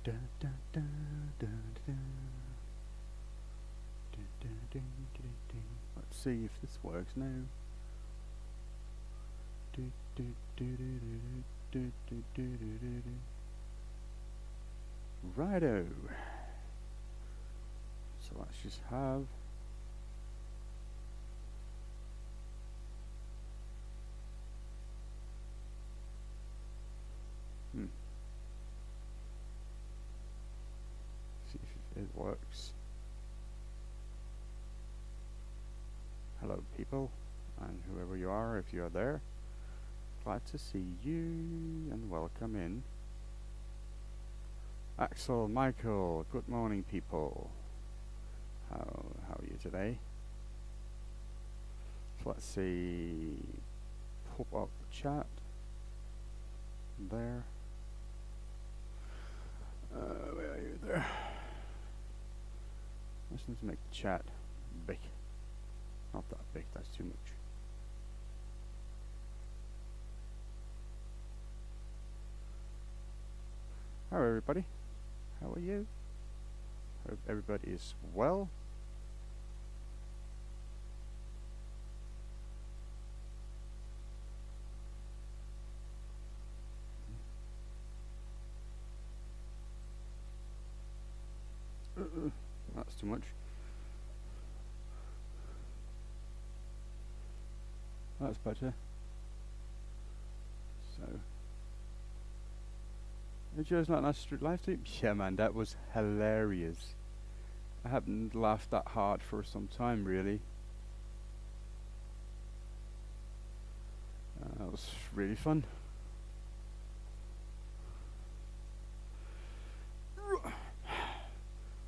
Da, da, da, da, da, da, da, da, da, da. Let's see if this works now. Do, do, do, do, do, do, do, do, do, do, do. Righto. So let's just have see if it works. Hello people, and whoever you are, if you are there, glad to see you and welcome in. Axel, Michael, good morning people. How are you today? So let's see, pop up the chat there. Where are you there? Let's need to make the chat big. Not that big, that's too much. Hello everybody, how are you? Hope everybody is well. That's too much. That's better. So, did you guys not nice live stream? Yeah, man, that was hilarious. I haven't laughed that hard for some time, really. That was really fun.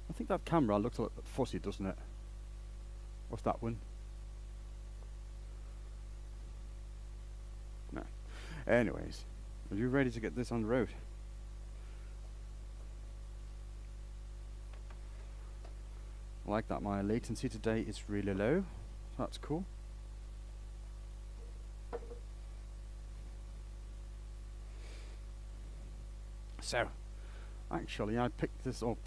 I think that camera looks a little bit fussy, doesn't it? What's that one? No. Anyways, are you ready to get this on the road? I like that my latency today is really low. That's cool. So, actually I picked this up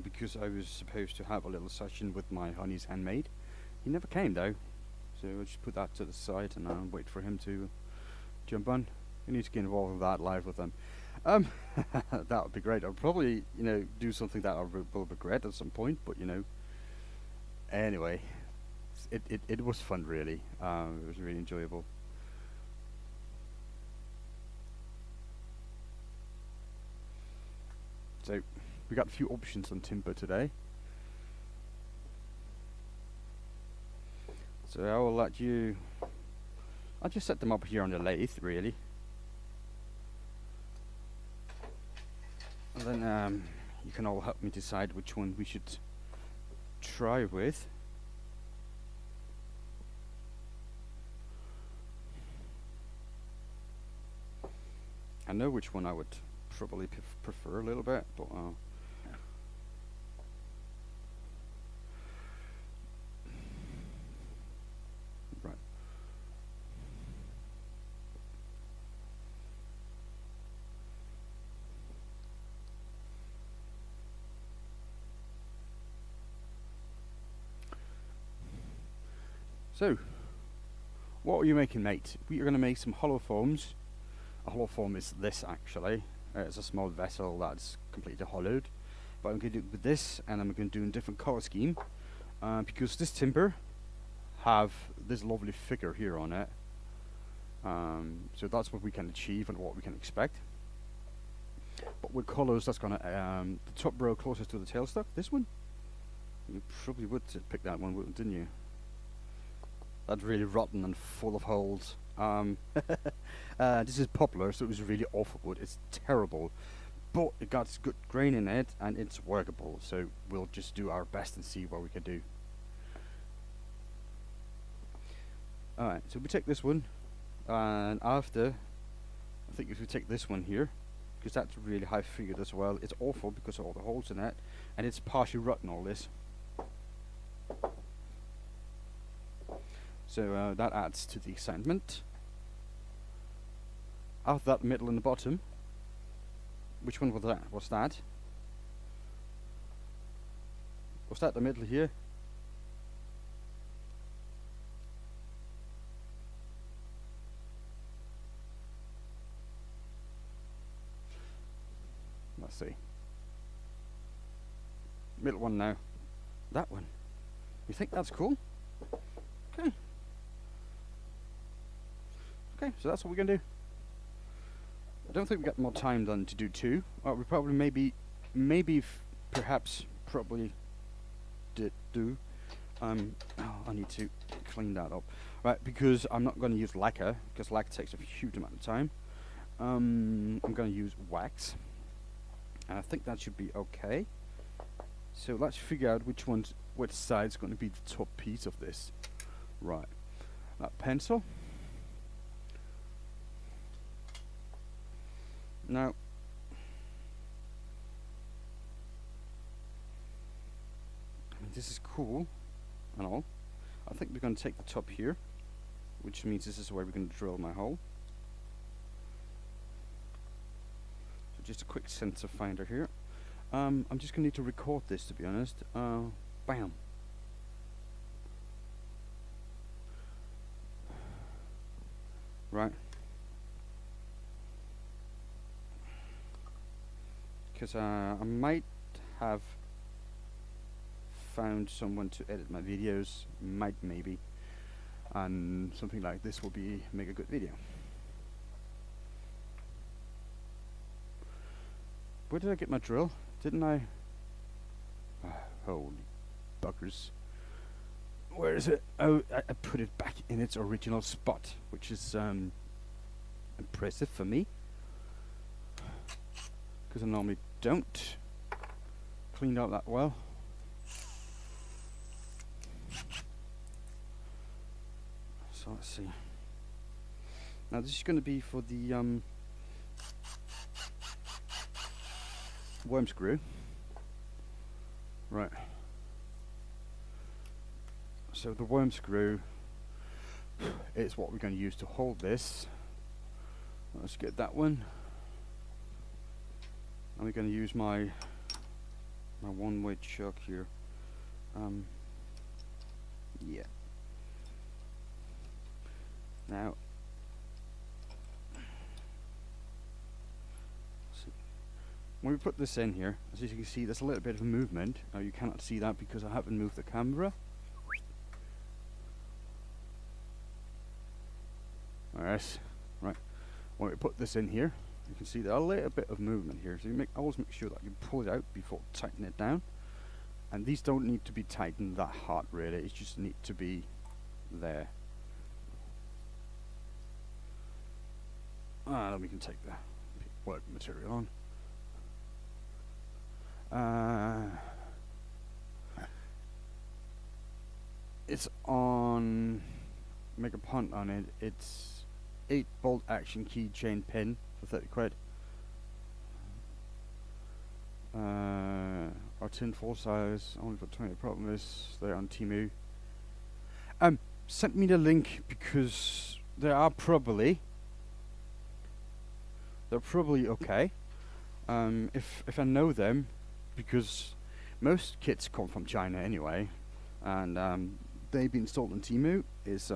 because I was supposed to have a little session with my honey's handmaid. He never came though, so I'll just put that to the side and I'll wait for him to jump on. I need to get involved with that live with them. That would be great. I'll probably, do something that I will regret at some point, but anyway, it was fun really. It was really enjoyable. So we got a few options on timber today. So I will let you. I'll just set them up here on the lathe, really. And then you can all help me decide which one we should try with. I know which one I would probably prefer a little bit, but right. So, what are you making, mate? We are going to make some hollow forms. A hollow form is this, actually. It's a small vessel that's completely hollowed. But I'm going to do it with this, and I'm going to do a different color scheme. Because this timber have this lovely figure here on it. So that's what we can achieve and what we can expect. But with colors, that's going to... the top row closest to the tailstock, this one. You probably would pick that one, didn't you? That's really rotten and full of holes. This is poplar, so it was really awful wood. It's terrible, but it got good grain in it and it's workable. So we'll just do our best and see what we can do. Alright, so we take this one, and after, I think if we take this one here, because that's really high figured as well. It's awful because of all the holes in it, and it's partially rotten, all this. So that adds to the excitement. After that, middle and the bottom, Which one was that? What's that? Was that the middle here? Let's see. Middle one now. That one. You think that's cool? Okay. Okay, so that's what we're gonna do. I don't think we got more time than to do two. We probably perhaps did do. Oh, I need to clean that up. Right, because I'm not going to use lacquer, because lacquer takes a huge amount of time. I'm going to use wax. And I think that should be okay. So let's figure out which side's going to be the top piece of this. Right. That pencil. Now, I mean, this is cool and all. I think we're going to take the top here, which means this is where we're going to drill my hole. So just a quick sensor finder here. I'm just going to need to record this, to be honest. Bam. Right. Because I might have found someone to edit my videos, maybe, and something like this will make a good video. Where did I get my drill? Didn't I? Holy buggers. Where is it? Oh, I put it back in its original spot, which is impressive for me, because I normally don't clean up that well. So let's see. Now this is going to be for the worm screw. Right. So the worm screw is what we're going to use to hold this. Let's get that one. And we're going to use my one-way chuck here. Yeah. Now, when we put this in here, as you can see, there's a little bit of movement. Now you cannot see that because I haven't moved the camera. Alright, right. When we put this in here, you can see there's a little bit of movement here. So you always make sure that you pull it out before tightening it down. And these don't need to be tightened that hard, really. It just need to be there. Then we can take the work material on. It's on. Make a punt on it. It's 8-bolt action keychain pin for 30 quid. Our tin full size only for 20. Problem is they're on Temu. Send me the link because they're probably okay. If I know them, because most kits come from China anyway, and they've been installed on Temu is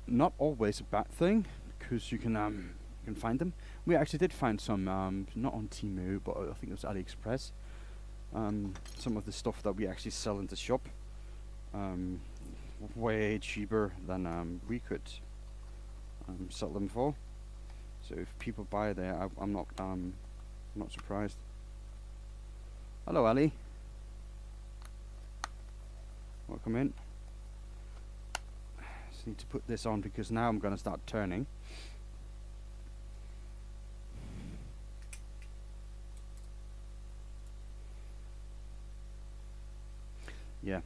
not always a bad thing because you can find them. We actually did find some not on Temu, but I think it was AliExpress. Some of the stuff that we actually sell in the shop, way cheaper than we could sell them for. So if people buy there, I'm not surprised. Hello, Ali. Welcome in. Just need to put this on because now I'm going to start turning. Yeah.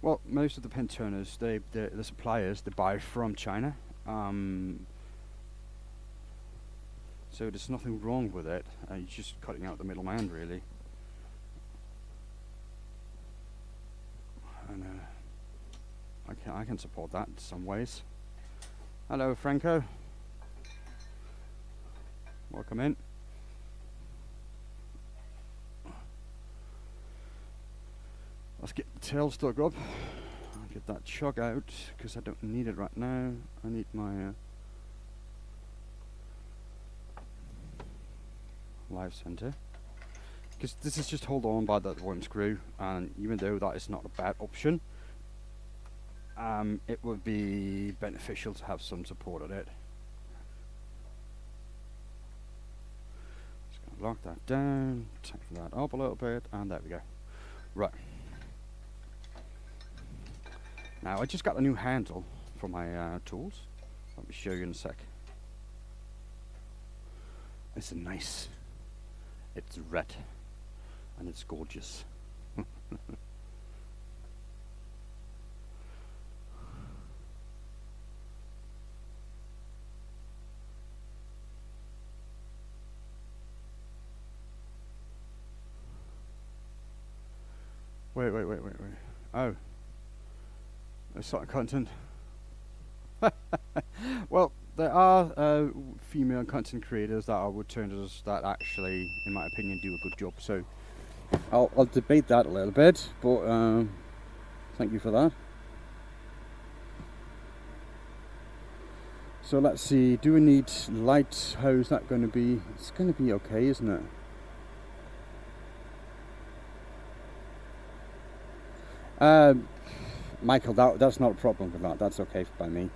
Well, most of the pen turners, the suppliers, they buy from China. So there's nothing wrong with it. You're just cutting out the middleman, really. And I can support that in some ways. Hello, Franco. welcome in. Let's get the tail stuck up. I'll get that chuck out because I don't need it right now. I need my live center, because this is just held on by that one screw, and even though that is not a bad option, it would be beneficial to have some support on it. Just gonna lock that down, tighten that up a little bit, and there we go. Right. Now I just got a new handle for my tools. Let me show you in a sec. It's nice. It's red, and it's gorgeous. Wait. Oh. There's certain content. Well, there are female content creators that are woodturners that actually, in my opinion, do a good job. So I'll debate that a little bit, but thank you for that. So let's see, do we need light? How's that going to be? It's going to be okay, isn't it? Michael, that's not a problem with that. That's okay by me.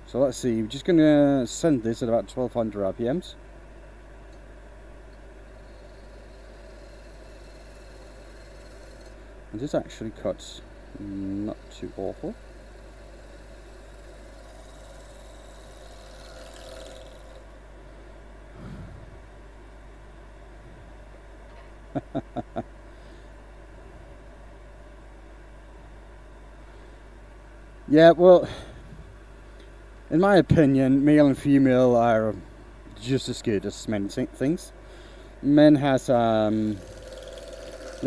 So let's see, we're just going to send this at about 1200 RPMs. And this actually cuts not too awful. Yeah, well, in my opinion, male and female are just as good as many things. Men has they're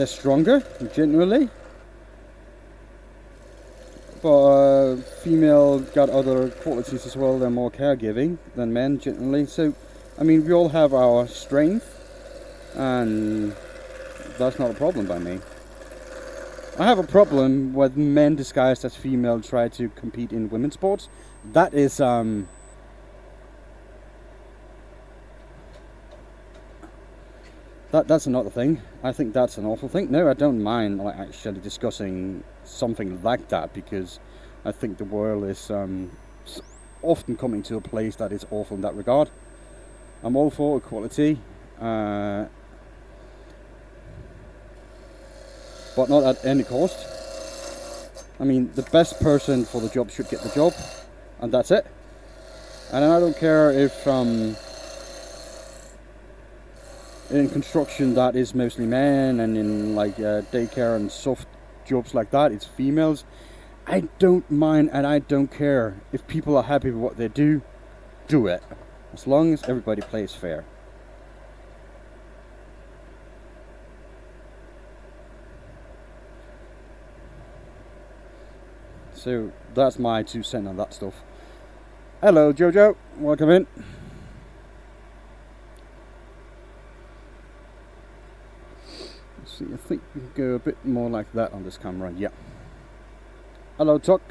stronger generally, but female got other qualities as well. They're more caregiving than men generally. So, I mean, we all have our strength, and that's not a problem by me. I have a problem when men disguised as female try to compete in women's sports. That is that's another thing. I think that's an awful thing. No, I don't mind like actually discussing something like that, because I think the world is often coming to a place that is awful in that regard. I'm all for equality, but not at any cost. I mean, the best person for the job should get the job, and that's it. And I don't care if in construction that is mostly men, and in like daycare and soft jobs like that it's females. I don't mind, and I don't care. If people are happy with what they do it, as long as everybody plays fair. So that's my 2 cents on that stuff. Hello Jojo, welcome in. Let's see, I think we can go a bit more like that on this camera, yeah. Hello Tuck.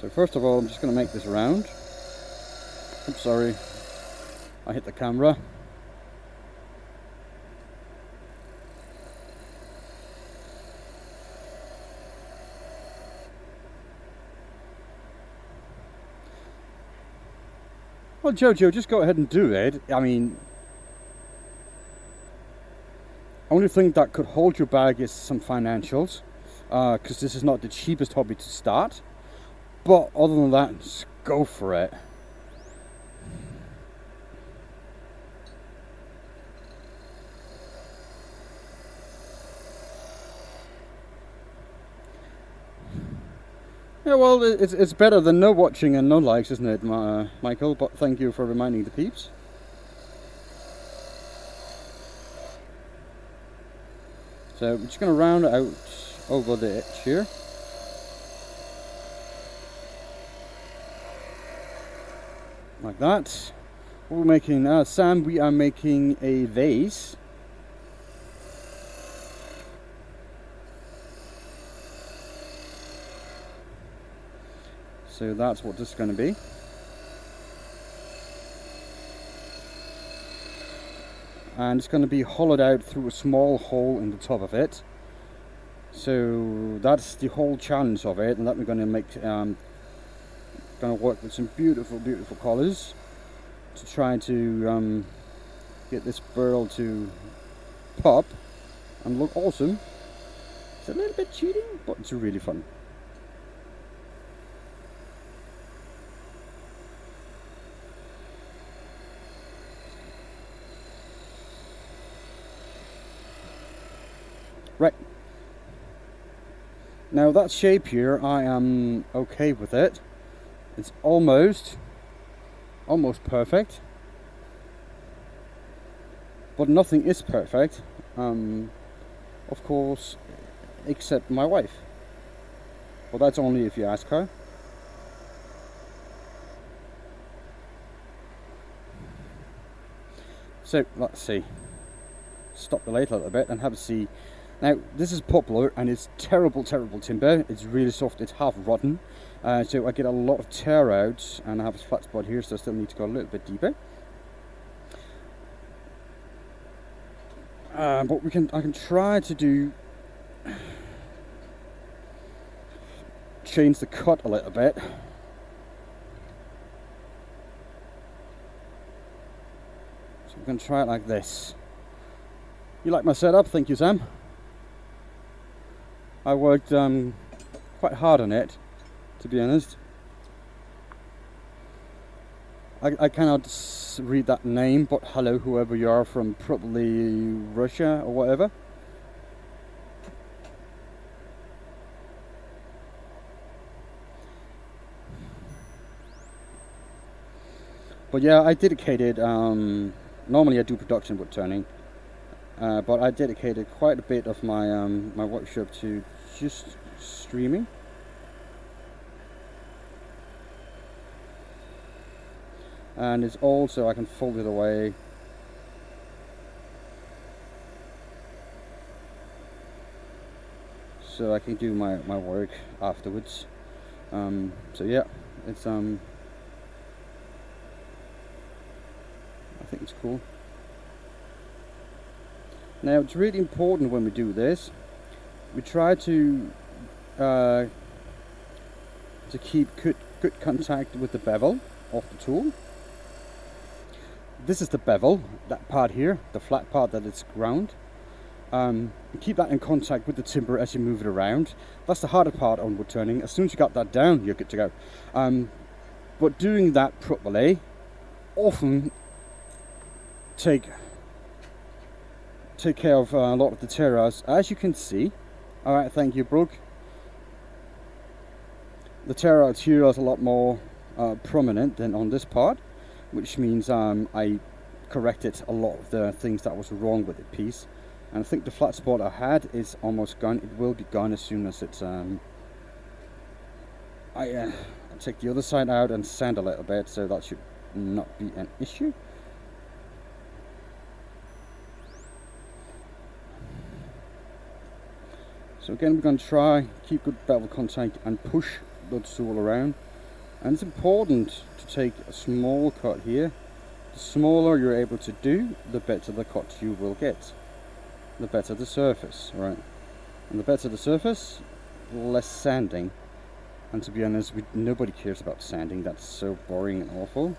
So first of all, I'm just going to make this round. I'm sorry, I hit the camera. Well, Jojo, just go ahead and do it. I mean, only thing that could hold you back is some financials, because this is not the cheapest hobby to start. But other than that, just go for it. Yeah, well, it's better than no watching and no likes, isn't it, Michael? But thank you for reminding the peeps. So we're just going to round it out over the edge here. Like that. What we're making now, Sam, we are making a vase. So that's what this is going to be. And it's going to be hollowed out through a small hole in the top of it. So that's the whole challenge of it, and that we're going to make. Going to work with some beautiful, beautiful colours to try to get this barrel to pop and look awesome. It's a little bit cheating, but it's really fun. Right. Now that shape here, I am okay with it. It's almost perfect. But nothing is perfect. Of course, except my wife. Well, that's only if you ask her. So, let's see. Stop the light a little bit and have a see. Now, this is poplar and it's terrible, terrible timber. It's really soft, it's half rotten. So I get a lot of tear out, and I have a flat spot here, so I still need to go a little bit deeper. But I can try to do change the cut a little bit. So I'm going to try it like this. You like my setup? Thank you, Sam. I worked quite hard on it, to be honest. I cannot read that name, but hello, whoever you are, from probably Russia or whatever. But yeah, I dedicated, normally I do production wood turning, but I dedicated quite a bit of my my workshop to just streaming. And it's also, I can fold it away. So I can do my work afterwards. So yeah, it's I think it's cool. Now it's really important when we do this, we try to keep good contact with the bevel of the tool. This is the bevel, that part here, the flat part that is ground. Keep that in contact with the timber as you move it around. That's the harder part on wood turning. As soon as you got that down, you're good to go. But doing that properly often take care of a lot of the tear-outs, as you can see. Alright, thank you, Brooke. The tear-outs here are a lot more prominent than on this part, which means I corrected a lot of the things that was wrong with the piece. And I think the flat spot I had is almost gone. It will be gone as soon as it's I take the other side out and sand a little bit, so that should not be an issue. So again, we're going to try keep good bevel contact and push the tool around. And it's important to take a small cut here. The smaller you're able to do, the better the cut you will get. The better the surface, right? And the better the surface, less sanding. And to be honest, nobody cares about sanding. That's so boring and awful.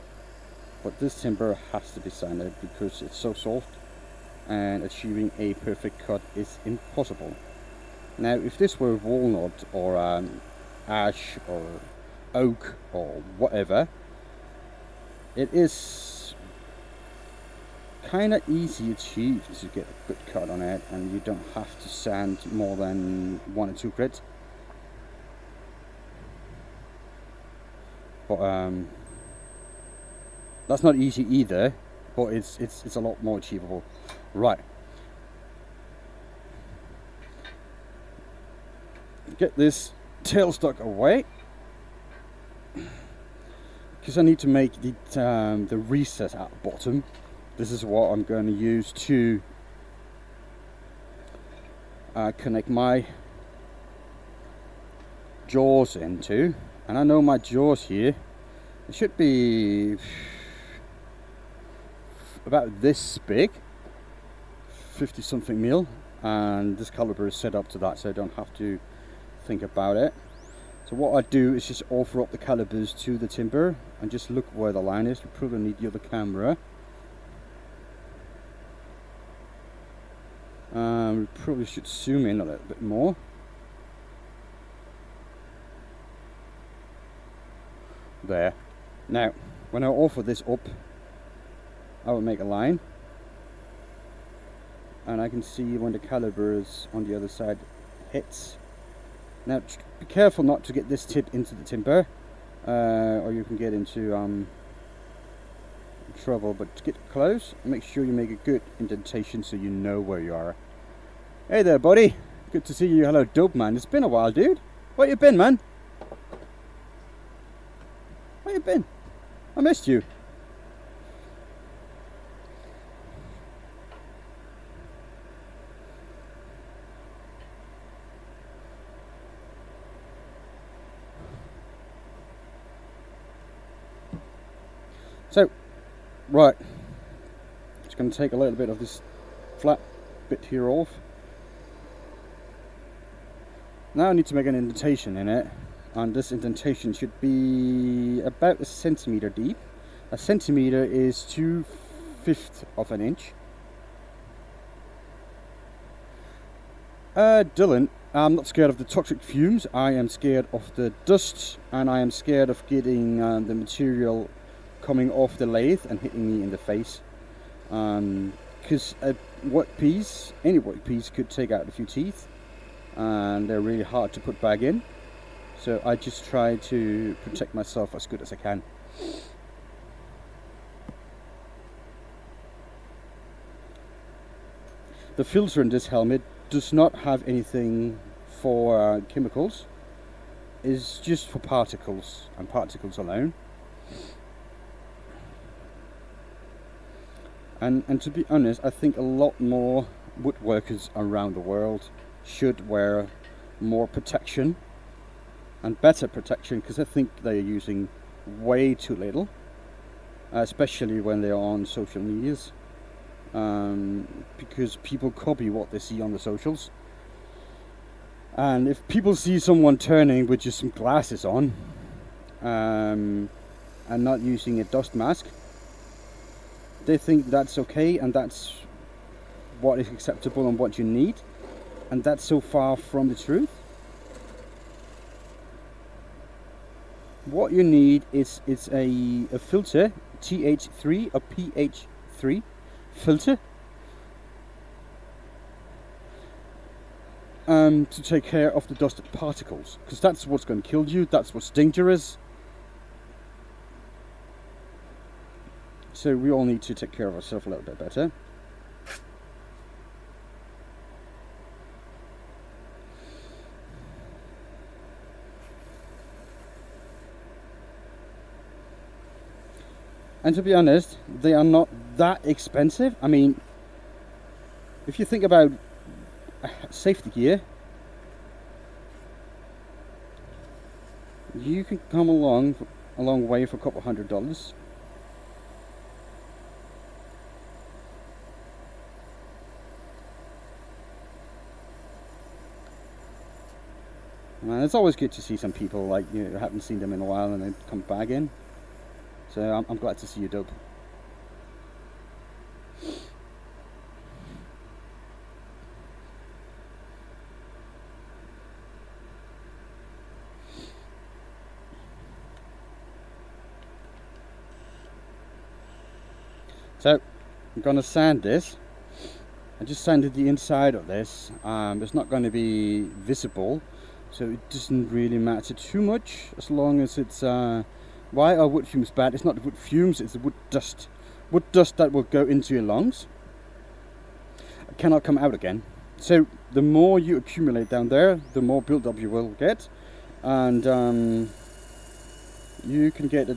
But this timber has to be sanded because it's so soft, and achieving a perfect cut is impossible. Now, if this were walnut or ash or oak or whatever, it is kind of easy achieved to get a good cut on it, and you don't have to sand more than 1 or 2 grits. But that's not easy either, but it's a lot more achievable. Right. get this tailstock away, because I need to make the recess at the bottom. This is what I'm going to use to connect my jaws into. And I know my jaws here, it should be about this big, 50 something mil, and this caliper is set up to that, so I don't have to think about it. So what I do is just offer up the calipers to the timber and just look where the line is. We probably need the other camera. We probably should zoom in a little bit more. There. Now, when I offer this up, I will make a line, and I can see when the calipers on the other side hits. Now, be careful not to get this tip into the timber, or you can get into trouble. But to get close, make sure you make a good indentation so you know where you are. Hey there, buddy. Good to see you. Hello, dope man. It's been a while, dude. Where you been, man? Where you been? I missed you. So, right, just going to take a little bit of this flat bit here off. Now I need to make an indentation in it, and this indentation should be about a centimeter deep. A centimeter is 2/5 of an inch. Dylan, I'm not scared of the toxic fumes. I am scared of the dust, and I am scared of getting the material coming off the lathe and hitting me in the face. Because a workpiece, any workpiece, could take out a few teeth, and they're really hard to put back in. So I just try to protect myself as good as I can. The filter in this helmet does not have anything for chemicals. It's just for particles, and particles alone. And to be honest, I think a lot more woodworkers around the world should wear more protection and better protection, because I think they're using way too little, especially when they're on social medias, because people copy what they see on the socials. And if people see someone turning with just some glasses on and not using a dust mask, they think that's okay, and that's what is acceptable and what you need, and that's so far from the truth. What you need is a filter, TH3 or pH3 filter, to take care of the dust particles, because that's what's going to kill you, that's what's dangerous. So we all need to take care of ourselves a little bit better. And to be honest, they are not that expensive. I mean, if you think about safety gear, you can come a long way for a couple $100. And it's always good to see some people, like, you know, haven't seen them in a while and they come back in. So I'm glad to see you, Dub. So I'm going to sand this. I just sanded the inside of this. It's not going to be visible, so it doesn't really matter too much, as long as it's why are wood fumes bad? It's not the wood fumes, it's the wood dust that will go into your lungs. It cannot come out again. So the more you accumulate down there, the more build-up you will get, and you can get a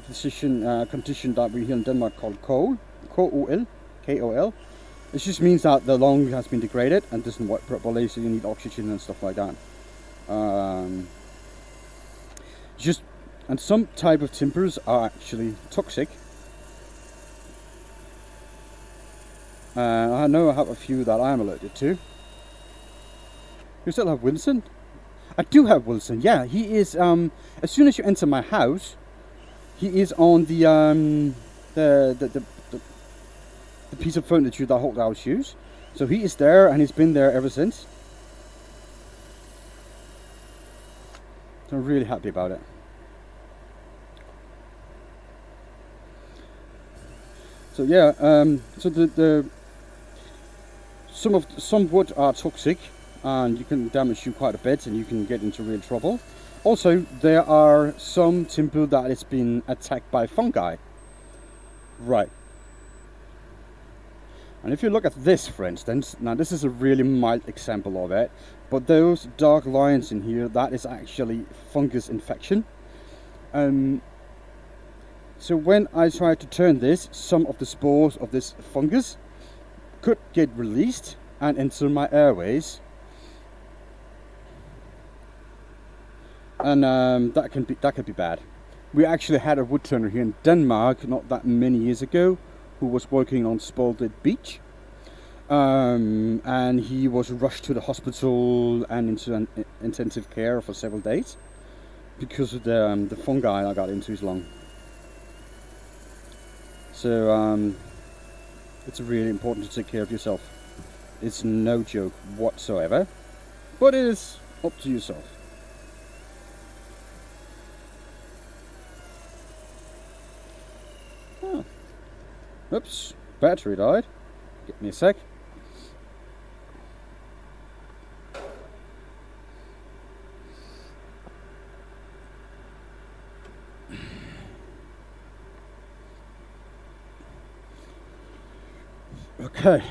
condition that we here in Denmark called KOL, K-O-L. It just means that the lung has been degraded and doesn't work properly, so you need oxygen and stuff like that. And some type of timbers are actually toxic. I know I have a few that I'm allergic to. You still have Wilson? I do have Wilson. Yeah, he is. As soon as you enter my house, he is on the piece of furniture that holds our shoes. So he is there, and he's been there ever since. So I'm really happy about it. So yeah, so some wood are toxic, and you can damage you quite a bit, and you can get into real trouble. Also, there are some timber that has been attacked by fungi. Right. And if you look at this, for instance, now this is a really mild example of it, but those dark lines in here, that is actually fungus infection. So when I try to turn this, some of the spores of this fungus could get released and enter my airways, and that can be bad. We actually had a woodturner here in Denmark not that many years ago who was working on Spalding Beach, and he was rushed to the hospital and into an intensive care for several days because of the fungi that got into his lung. So it's really important to take care of yourself. It's no joke whatsoever, but it is up to yourself. Oh. Oops, battery died. Give me a sec. Okay.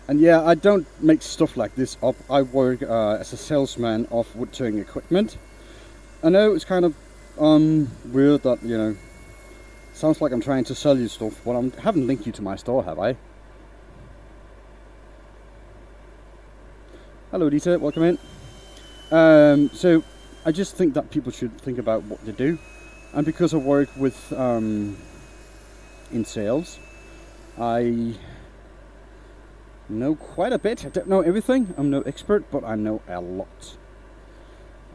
And yeah, I don't make stuff like this up. I work as a salesman of woodturning equipment. I know it's kind of weird that, you know, sounds like I'm trying to sell you stuff, but I haven't linked you to my store, have I? Hello Dieter, welcome in. So I just think that people should think about what they do. And because I work with in sales, I know quite a bit. I don't know everything, I'm no expert, but I know a lot.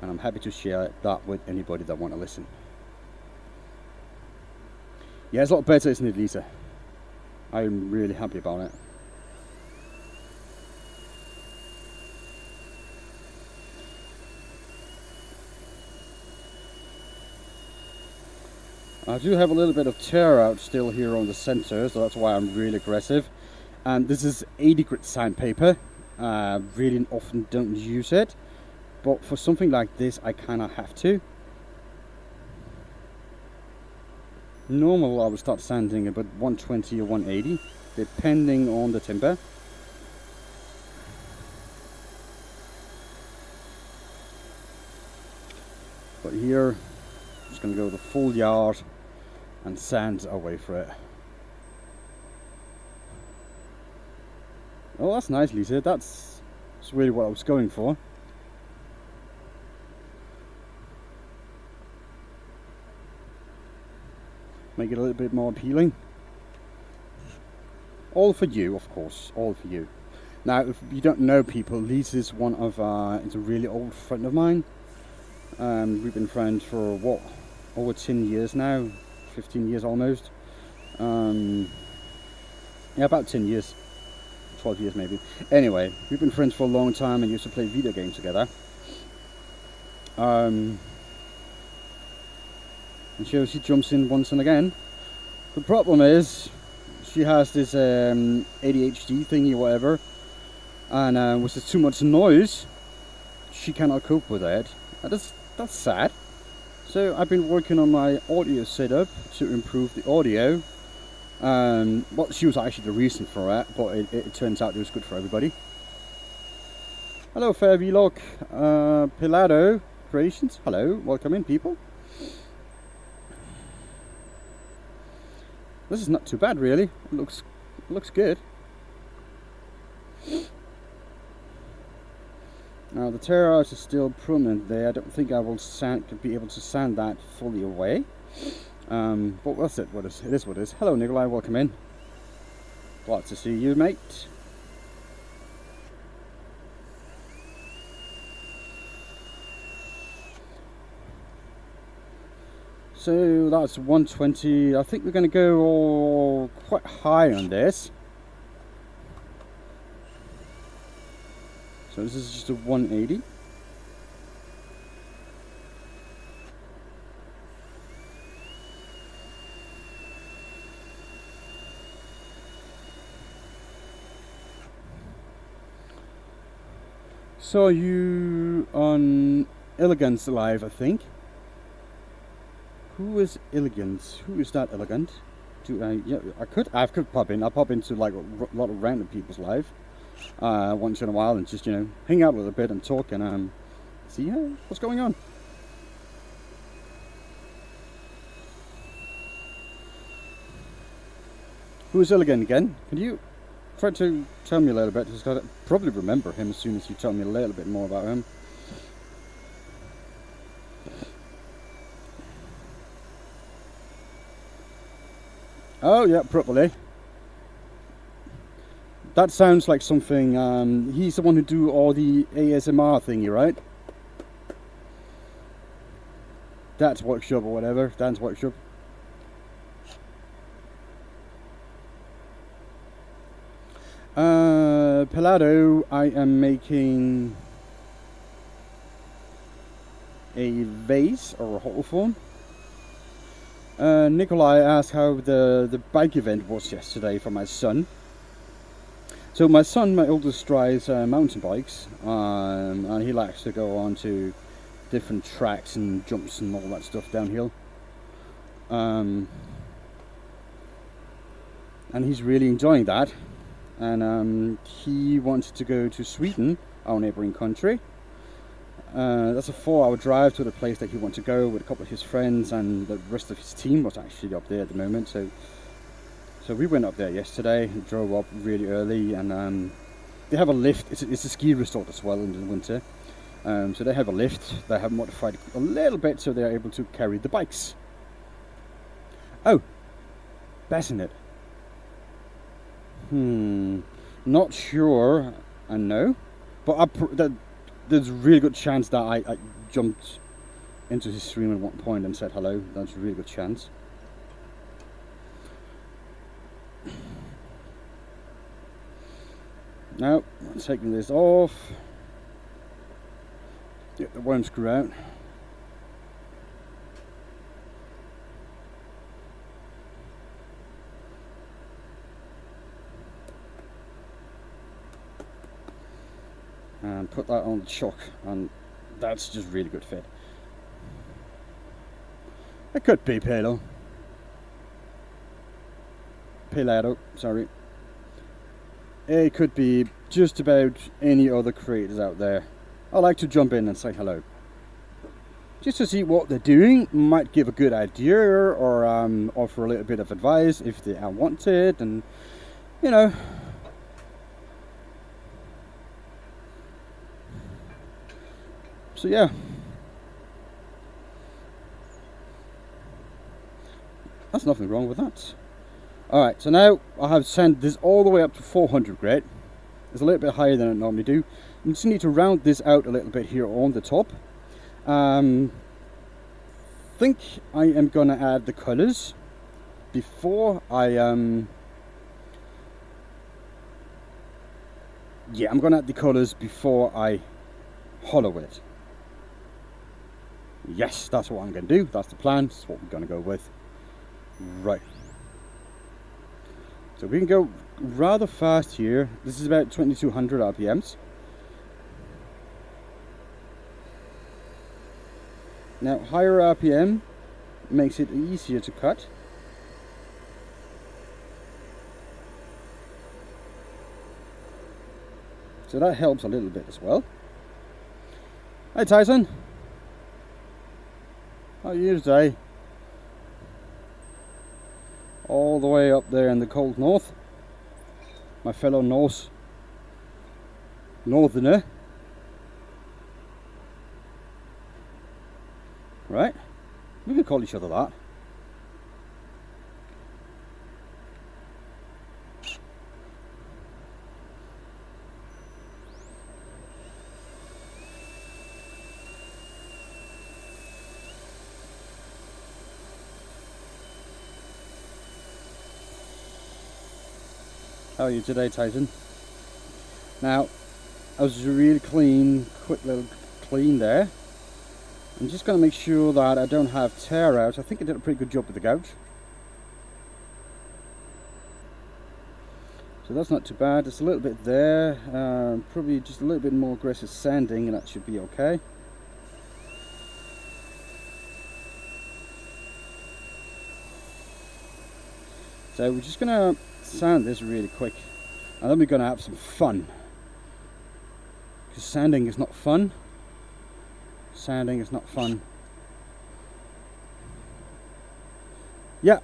And I'm happy to share that with anybody that want to listen. Yeah, it's a lot better, isn't it, Lisa? I'm really happy about it. I do have a little bit of tear out still here on the center, so that's why I'm really aggressive. And this is 80 grit sandpaper. Really often don't use it, but for something like this I kind of have to. Normal I would start sanding about 120 or 180 depending on the timber. But here I'm just going to go the full yard and sand away for it. Oh, that's nice, Lisa. That's really what I was going for. Make it a little bit more appealing. All for you, of course. All for you. Now, if you don't know people, Lisa is one of it's a really old friend of mine. We've been friends for what, over 10 years now, 15 years almost. Yeah, about 10 years, 12 years maybe. Anyway, we've been friends for a long time and used to play video games together. And she jumps in once and again. The problem is, she has this ADHD thingy or whatever, and with too much noise, she cannot cope with it. That's sad. So I've been working on my audio setup to improve the audio, Well, she was actually the reason for it, but it turns out it was good for everybody. Hello, fair vlog, Pilado Creations. Hello, welcome in, people. This is not too bad, really. It looks good. Now the terrace is still prominent there. I don't think I will be able to sand that fully away. But what's it? It is what it is. Hello, Nikolai. Welcome in. Glad to see you, mate. So that's 120. I think we're going to go quite high on this. So this is just a 180. Saw you on Elegance Live, I think. Who is Elegance? Who is that Elegant? Yeah, I could pop in. I'll pop into like a lot of random people's live once in a while and just, you know, hang out a little bit and talk and see what's going on. Who is Elegant again? Can you try to tell me a little bit? Because I probably remember him as soon as you tell me a little bit more about him. Oh yeah, probably. That sounds like something. He's the one who do all the ASMR thingy, right? Dad's Workshop or whatever. Dan's Workshop. Pelado, I am making a vase or a holophone. Nikolai asked how the bike event was yesterday for my son. So my son, my oldest, drives mountain bikes, and he likes to go on to different tracks and jumps and all that stuff downhill. And he's really enjoying that. And he wanted to go to Sweden, our neighbouring country. That's a 4-hour drive to the place that he wanted to go with a couple of his friends, and the rest of his team was actually up there at the moment. So we went up there yesterday and drove up really early, and they have a lift. It's a ski resort as well in the winter. So they have a lift. They have modified it a little bit so they're able to carry the bikes. Oh, bassinet. Not sure. I know, but there's a really good chance that I jumped into his stream at one point and said hello. That's a really good chance. Now, I'm taking this off. Get the worm screw out. And put that on the chock, and that's just really good fit. It could be Pelado, sorry. It could be just about any other creators out there. I like to jump in and say hello, just to see what they're doing. Might give a good idea or offer a little bit of advice if they want it, and you know. So yeah, that's nothing wrong with that. Alright, so now I have sent this all the way up to 400 grit. It's a little bit higher than I normally do. I just need to round this out a little bit here on the top. Think I am gonna add the colors before I yeah, I'm gonna add the colors before I hollow it. Yes, that's what I'm going to do. That's the plan. That's what we're going to go with. Right. So we can go rather fast here. This is about 2200 RPMs. Now, higher RPM makes it easier to cut. So that helps a little bit as well. Hey Tyson, how are you today? All the way up there in the cold north, my fellow northerner. Right, we can call each other that. How are you today, Tyson? Now, I was really quick little clean there. I'm just going to make sure that I don't have tear out. I think I did a pretty good job with the gouge. So that's not too bad. There's a little bit there. Probably just a little bit more aggressive sanding and that should be okay. So we're just going to sand this really quick. And then we're going to have some fun. Because sanding is not fun. Sanding is not fun. Yeah.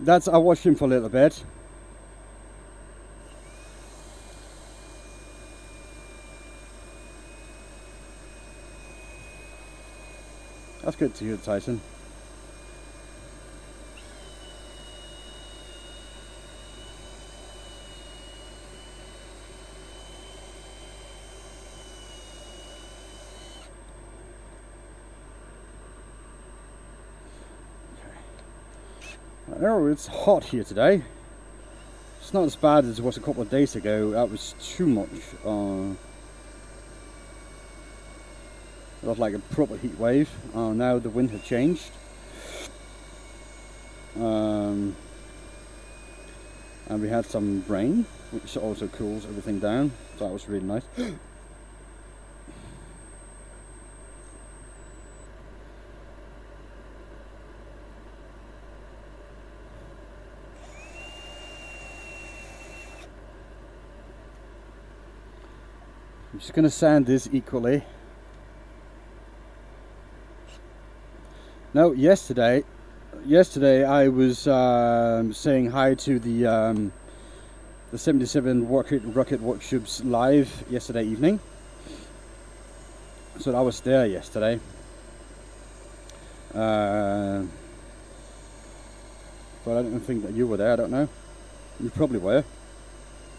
I watched him for a little bit. That's good to hear, Tyson. Oh, it's hot here today. It's not as bad as it was a couple of days ago. That was too much. It was like a proper heat wave. Now the wind had changed. And we had some rain, which also cools everything down. So that was really nice. I'm just going to sand this equally. Now, yesterday I was saying hi to the 77 Rocket Workshops live yesterday evening. So I was there yesterday. But I don't think that you were there. I don't know. You probably were.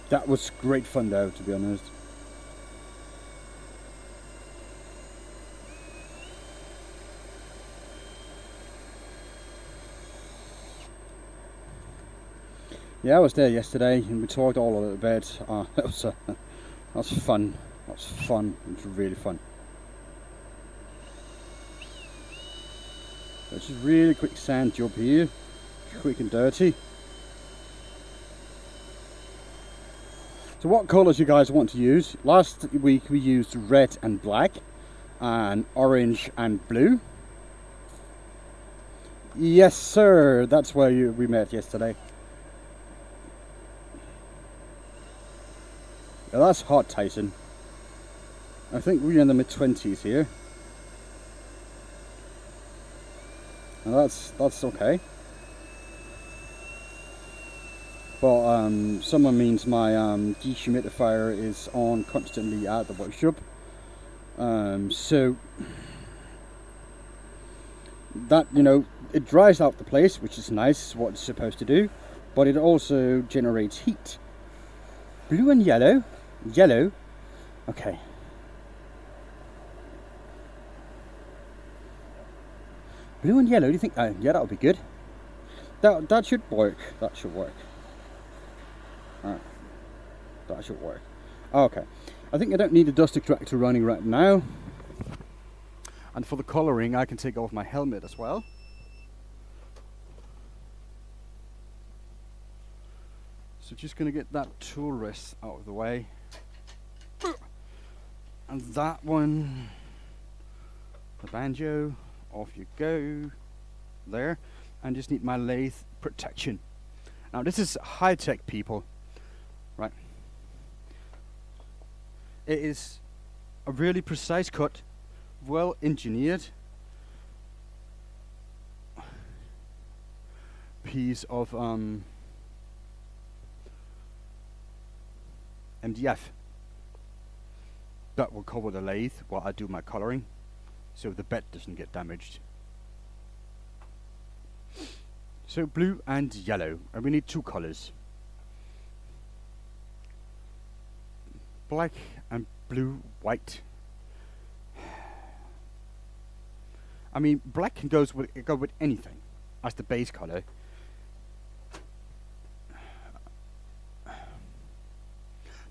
That was great fun though, to be honest. Yeah, I was there yesterday and we talked all a little bit. That was fun. That was fun. It was really fun. It's just a really quick sand job here, quick and dirty. So what colours you guys want to use? Last week we used red and black and orange and blue. Yes sir, that's where we met yesterday. Now that's hot, Tyson. I think we're in the mid-20s here. And that's okay. But summer means my dehumidifier is on constantly at the workshop. So that, you know, it dries out the place, which is nice, what it's supposed to do, but it also generates heat. Blue and yellow. Yellow. Okay. Blue and yellow, do you think? Yeah, that would be good. That should work. That should work. Alright. That should work. Okay. I think I don't need a dust extractor running right now. And for the colouring, I can take off my helmet as well. So just going to get that tool rest out of the way. And that one, the banjo, off you go. There. And just need my lathe protection. Now this is high-tech, people. Right. It is a really precise cut, well engineered piece of MDF that will cover the lathe while I do my colouring, so the bed doesn't get damaged. So blue and yellow, and we need two colours. Black and blue, white. I mean, black can go with anything as the base colour.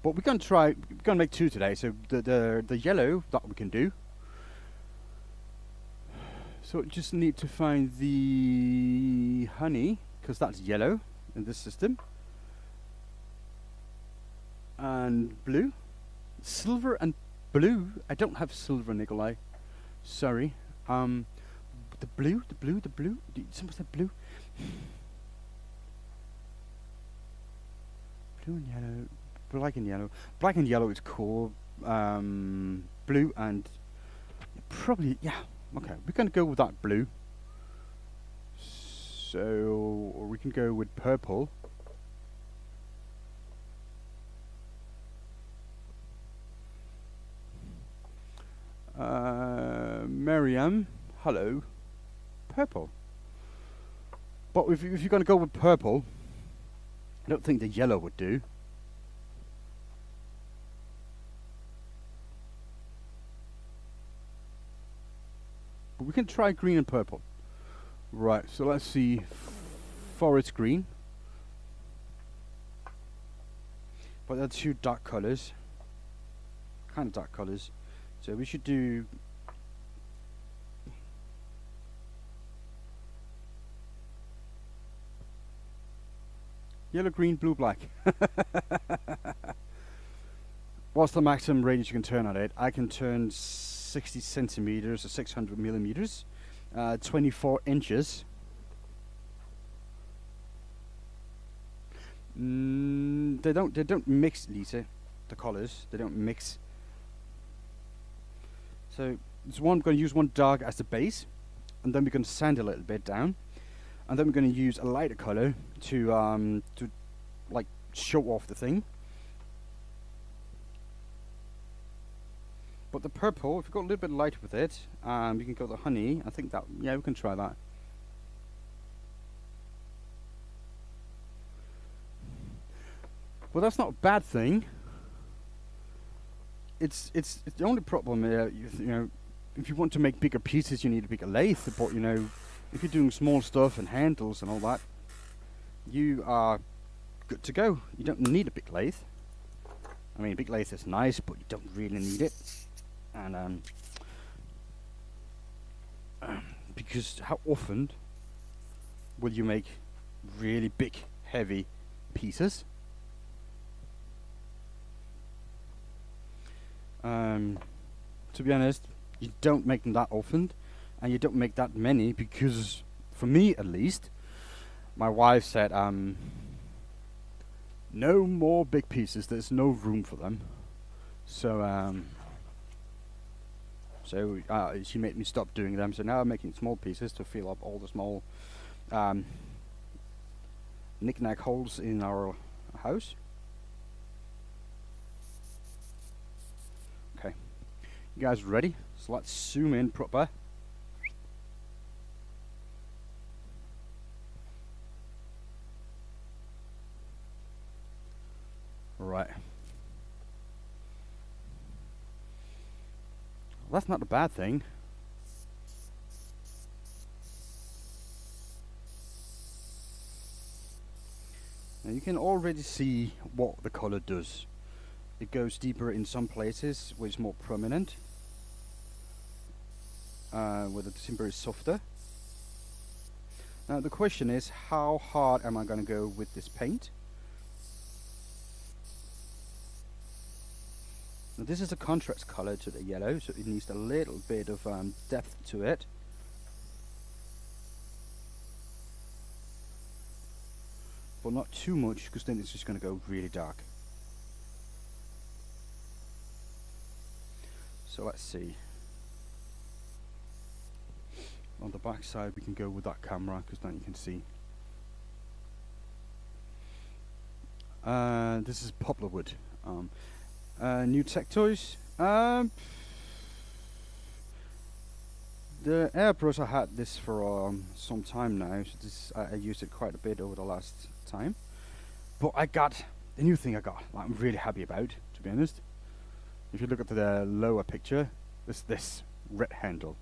But we're gonna make two today. So the yellow that we can do. So just need to find the honey, because that's yellow in this system. And blue. Silver and blue. I don't have silver, Nikolai. Sorry. The blue. Someone said blue. Blue and yellow. Black and yellow. Black and yellow is cool. Blue and probably, yeah. Okay, we're gonna go with that blue. So, or we can go with purple. Miriam, hello. Purple. But if you're going to go with purple, I don't think the yellow would do. But we can try green and purple. Right, so let's see. Forest green. But they're two dark colours. Kind of dark colours. So we should do yellow, green, blue, black. What's the maximum radius you can turn on it? I can turn 60 centimeters or 600 millimeters, 24 inches. They don't mix, Lisa. The colors, they don't mix. So this one, we're going to use one dark as the base, and then we're going to sand a little bit down, and then we're going to use a lighter color to like show off the thing. But the purple, if you go a little bit lighter with it, you can go the honey. I think that, yeah, we can try that. Well, that's not a bad thing. It's the only problem. You know, if you want to make bigger pieces, you need a bigger lathe. But you know, if you're doing small stuff and handles and all that, you are good to go. You don't need a big lathe. I mean, a big lathe is nice, but you don't really need it. And because how often will you make really big, heavy pieces? To be honest, you don't make them that often, and you don't make that many because, for me at least, my wife said, no more big pieces. There's no room for them. So, she made me stop doing them. So now I'm making small pieces to fill up all the small knick-knack holes in our house. Okay, you guys ready? So let's zoom in proper. Right. Well, that's not a bad thing. Now you can already see what the color does. It goes deeper in some places where it's more prominent, where the timber is softer. Now the question is, how hard am I going to go with this paint? Now this is a contrast color to the yellow, so it needs a little bit of depth to it. But not too much, because then it's just going to go really dark. So let's see. On the back side we can go with that camera, because now you can see. This is poplar wood. New tech toys. The airbrush, I had this for some time now, so this I used it quite a bit over the last time. But I got the new thing that I'm really happy about, to be honest. If you look at the lower picture, this red handle.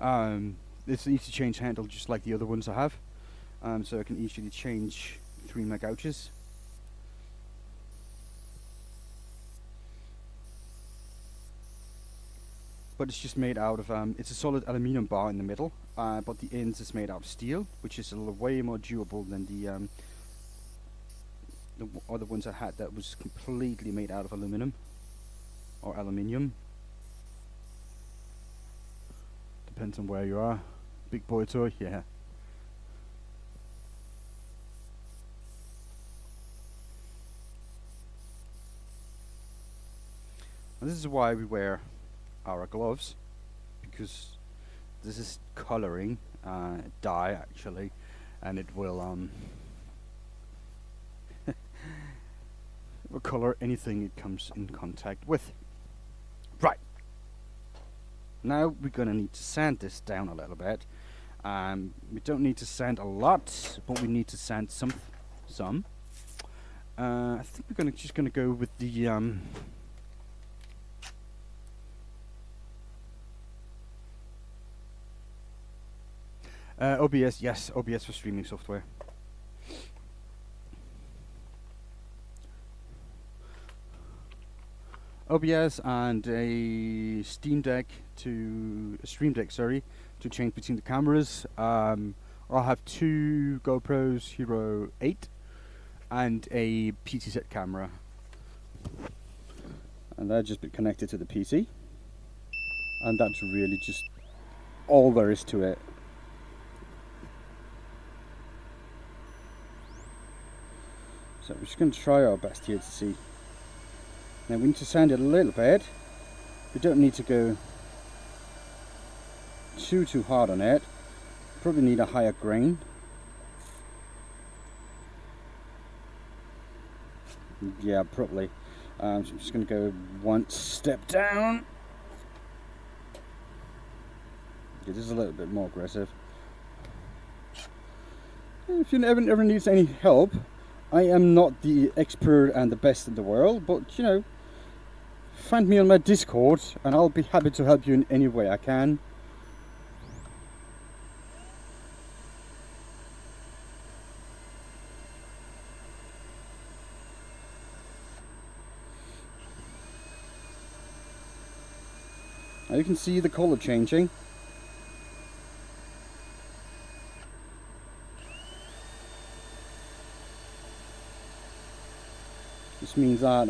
It's an easy change handle, just like the other ones I have. So I can easily change 3 meg ouches. But it's just made out of, it's a solid aluminium bar in the middle, but the ends is made out of steel, which is way more durable than the other ones I had that was completely made out of aluminum or aluminium. Depends on where you are. Big boy toy, yeah. And this is why we wear our gloves, because this is coloring dye actually, and it will will color anything it comes in contact with. Right, now we're gonna need to sand this down a little bit. We don't need to sand a lot, but we need to sand some. I think we're just gonna go with the OBS, yes, OBS for streaming software. OBS and a Stream Deck, to change between the cameras. I'll have 2 GoPros Hero 8 and a PC set camera, and they're just connected to the PC, and that's really just all there is to it. So we're just going to try our best here to see. Now we need to sand it a little bit. We don't need to go too hard on it. Probably need a higher grain. Yeah, probably. So I'm just going to go 1 step down. Yeah, this is a little bit more aggressive. If you ever needs any help, I am not the expert and the best in the world, but you know, find me on my Discord and I'll be happy to help you in any way I can. Now you can see the color changing. This means that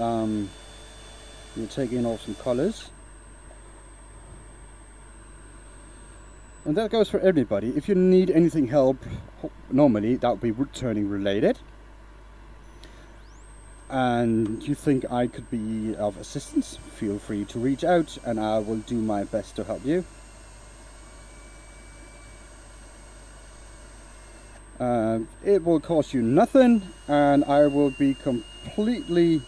you're taking off some colors, and that goes for everybody. If you need anything help, normally that would be wood turning related, and you think I could be of assistance, feel free to reach out and I will do my best to help you. It will cost you nothing, and I will be completely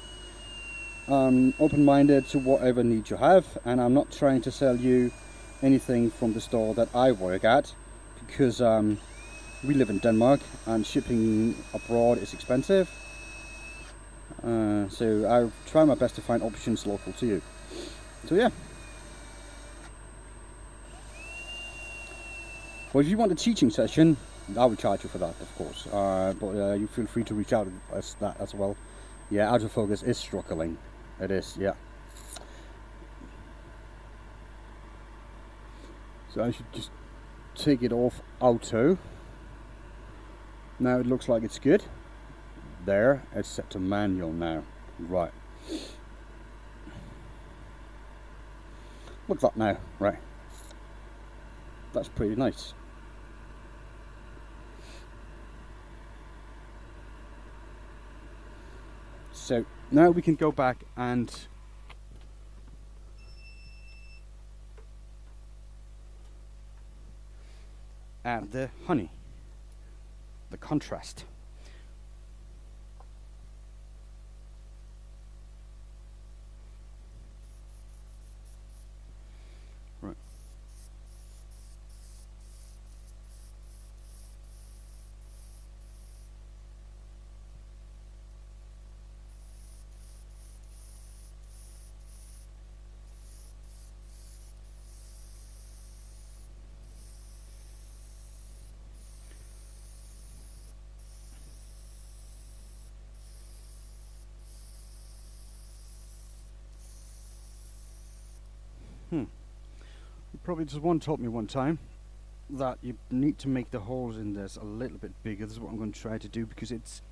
open-minded to whatever need you have, and I'm not trying to sell you anything from the store that I work at, because we live in Denmark and shipping abroad is expensive. So I'll try my best to find options local to you. So yeah. Well, if you want a teaching session, I will charge you for that, of course. But you feel free to reach out as that as well. Yeah, autofocus is struggling. It is, yeah. So I should just take it off auto. Now it looks like it's good. There, it's set to manual now. Right. Look at that now. Right. That's pretty nice. So now we can go back and add the honey, the contrast. Right. You probably just one told me one time that you need to make the holes in this a little bit bigger. This is what I'm going to try to do because it's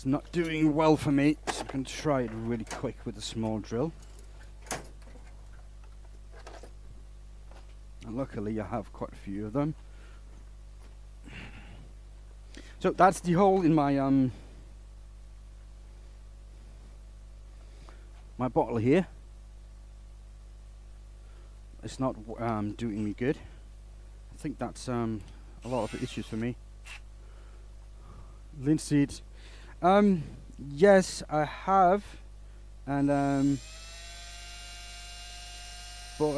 not doing well for me. So I'm going to try it really quick with a small drill. And luckily I have quite a few of them. So that's the hole in my my bottle here. It's not doing me good. I think that's a lot of issues for me. Linseed. Yes, I have, and but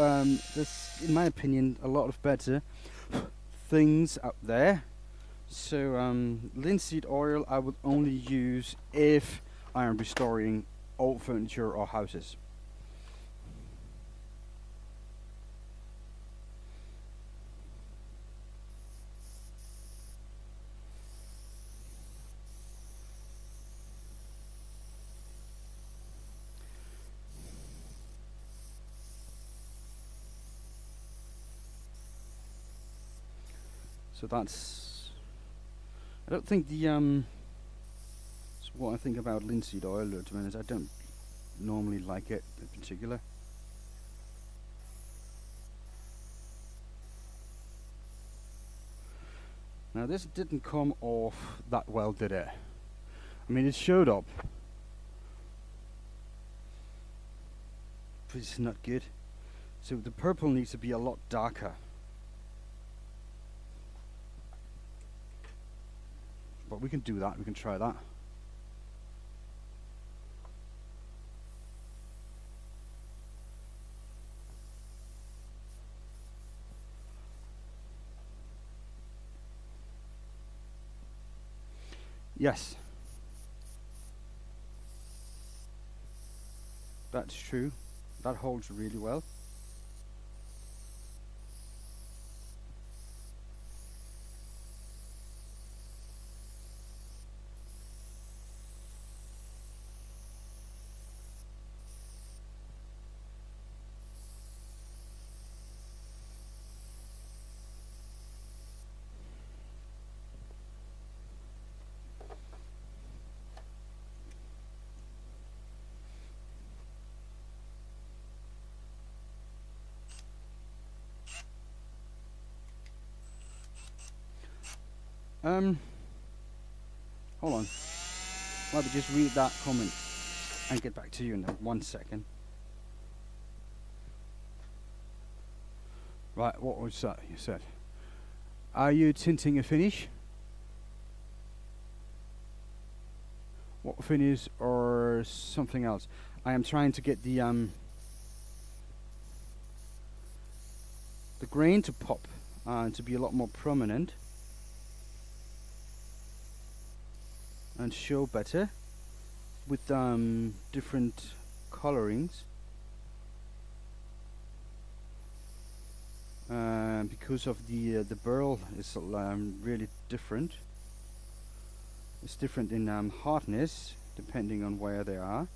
there's, in my opinion, a lot of better things out there. So linseed oil I would only use if I am restoring old furniture or houses. So that's, I don't think the that's what I think about linseed oil, to be honest. I don't normally like it in particular. Now this didn't come off that well, did it? I mean, it showed up, but it's not good. So the purple needs to be a lot darker. But we can do that, we can try that. Yes. That's true. That holds really well. Hold on. Let me just read that comment and get back to you in 1 second. Right, what was that you said? Are you tinting a finish? What finish or something else? I am trying to get the grain to pop and to be a lot more prominent and show better with different colorings, because of the burl is really different. It's different in hardness depending on where they are.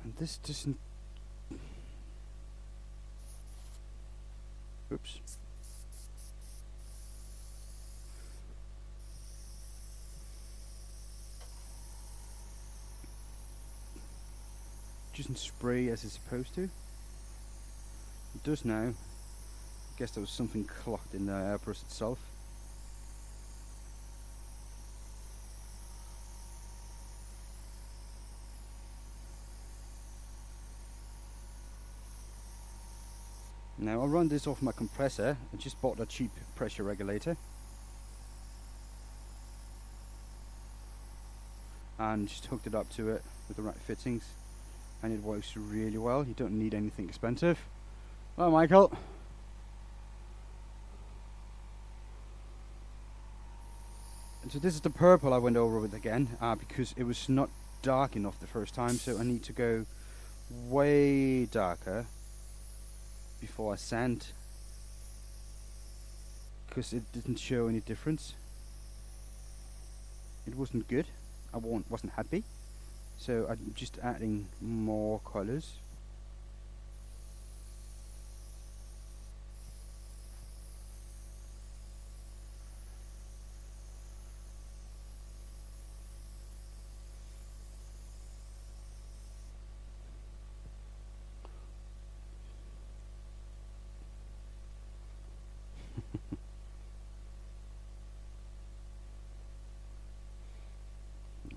And this doesn't. Oops. Doesn't spray as it's supposed to. It does now. I guess there was something clogged in the airbrush itself. Now I'll run this off my compressor. I just bought a cheap pressure regulator and just hooked it up to it with the right fittings, and it works really well. You don't need anything expensive. Hello, Michael. And so this is the purple I went over with again, because it was not dark enough the first time, so I need to go way darker before I sand, because it didn't show any difference. It wasn't good. I wasn't happy, so I'm just adding more colors.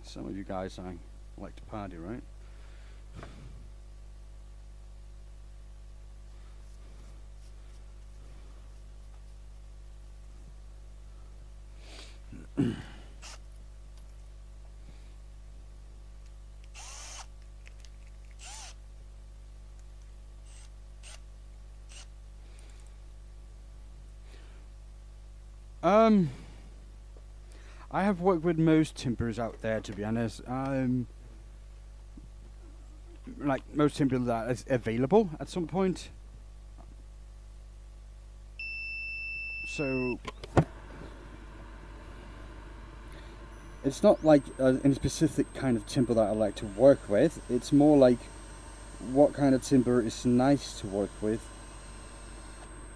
Some of you guys like to party, right? I have worked with most timbers out there, to be honest. Like most timber that is available at some point. So it's not like any specific kind of timber that I like to work with. It's more like what kind of timber is nice to work with.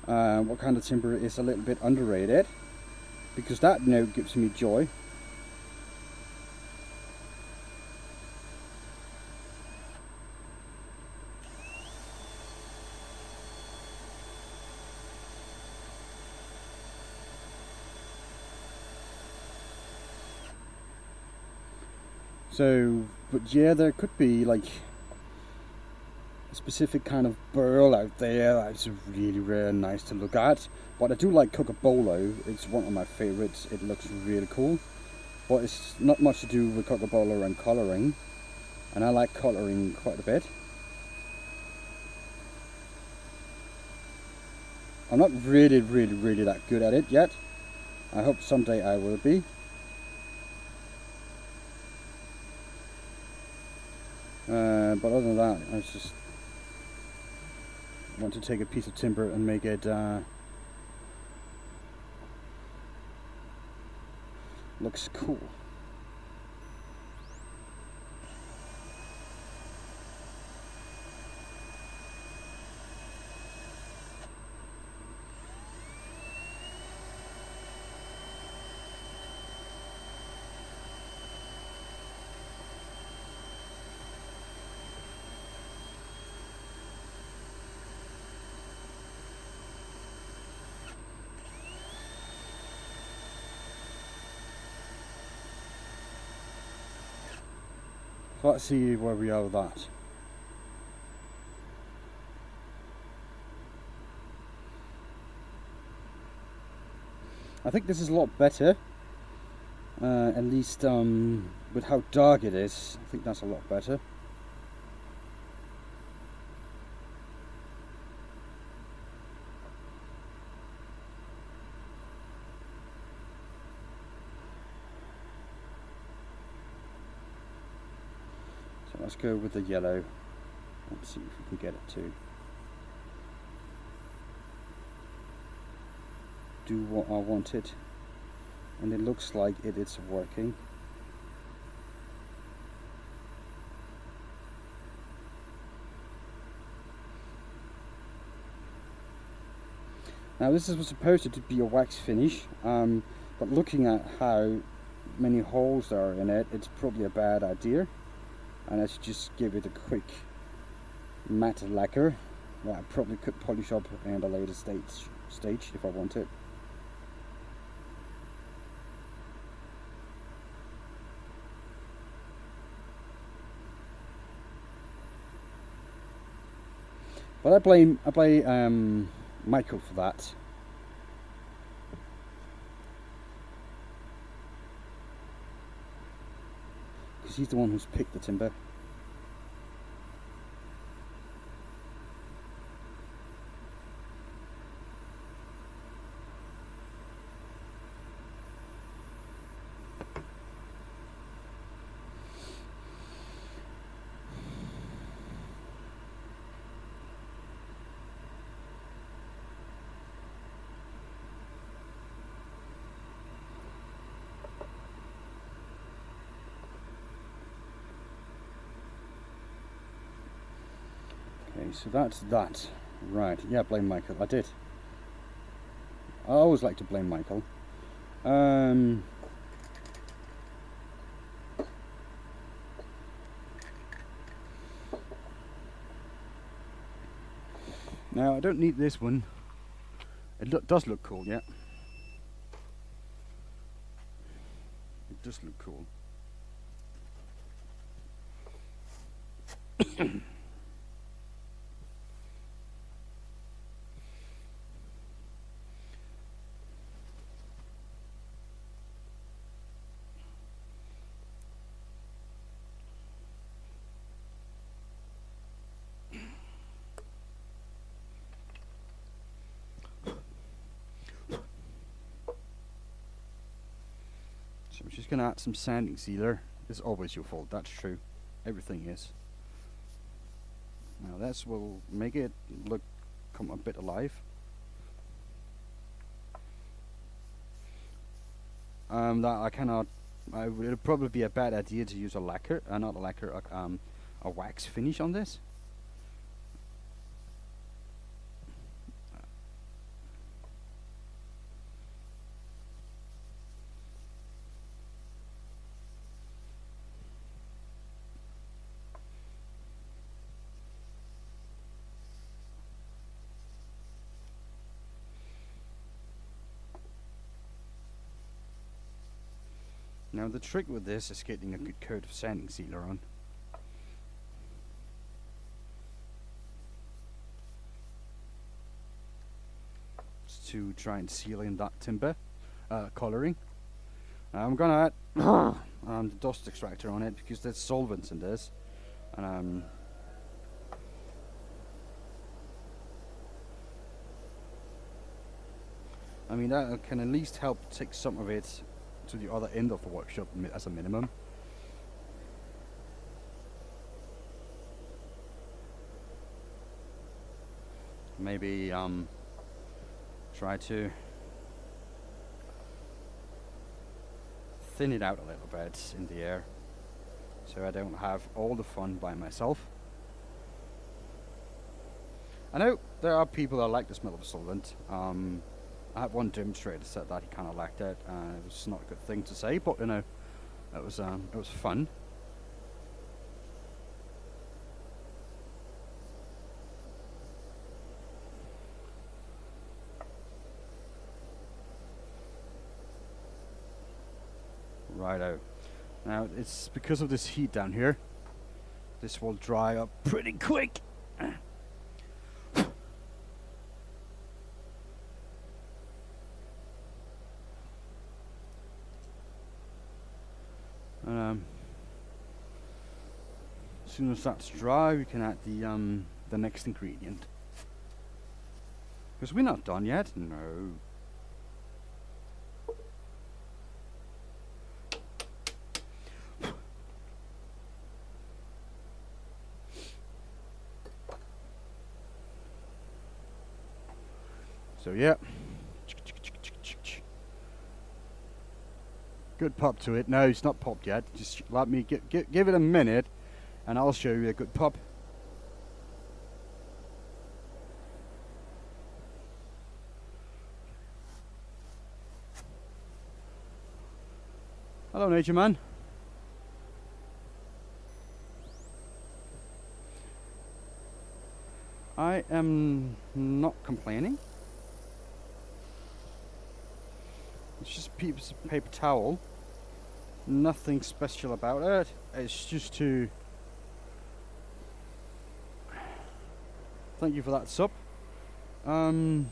What kind of timber is a little bit underrated, because that note gives me joy. So, but yeah, there could be like a specific kind of burl out there that's really rare and nice to look at. But I do like Cocobolo. It's one of my favorites. It looks really cool. But it's not much to do with Cocobolo and colouring. And I like colouring quite a bit. I'm not really that good at it yet. I hope someday I will be. But other than that, I just want to take a piece of timber and make it looks cool. So let's see where we are with that. I think this is a lot better, at least with how dark it is. I think that's a lot better. So let's go with the yellow. Let's see if we can get it to do what I wanted, and it looks like it is working. Now this was supposed to be a wax finish, but looking at how many holes there are in it, it's probably a bad idea, and I should just give it a quick matte lacquer that I probably could polish up in a later stage if I wanted. But I blame Michael for that. Because he's the one who's picked the timber. Okay, so that's that. Right, yeah, blame Michael. I did. I always like to blame Michael. Now, I don't need this one. It does look cool, yeah. It does look cool. So I'm just going to add some sanding sealer. It's always your fault, that's true. Everything is. Now this will make it come a bit alive. That I cannot. It would probably be a bad idea to use a lacquer, not a lacquer, a wax finish on this. Now the trick with this is getting a good coat of sanding sealer on. Just to try and seal in that timber colouring. I'm gonna add the dust extractor on it because there's solvents in this, and I mean that can at least help take some of it to the other end of the workshop as a minimum. Maybe try to thin it out a little bit in the air so I don't have all the fun by myself. I know there are people that like the smell of solvent. I had one demonstrator said that he kind of liked it. It was not a good thing to say, but you know, it was fun. Righto. Now it's because of this heat down here. This will dry up pretty quick. As soon as that's dry, we can add the next ingredient. Because we're not done yet. No. So yeah. Good pop to it. No, it's not popped yet. Just let me give it a minute, and I'll show you a good pop. Hello, Nature Man. I am not complaining. It's just a piece of paper towel. Nothing special about it. It's just to thank you for that sub. I'm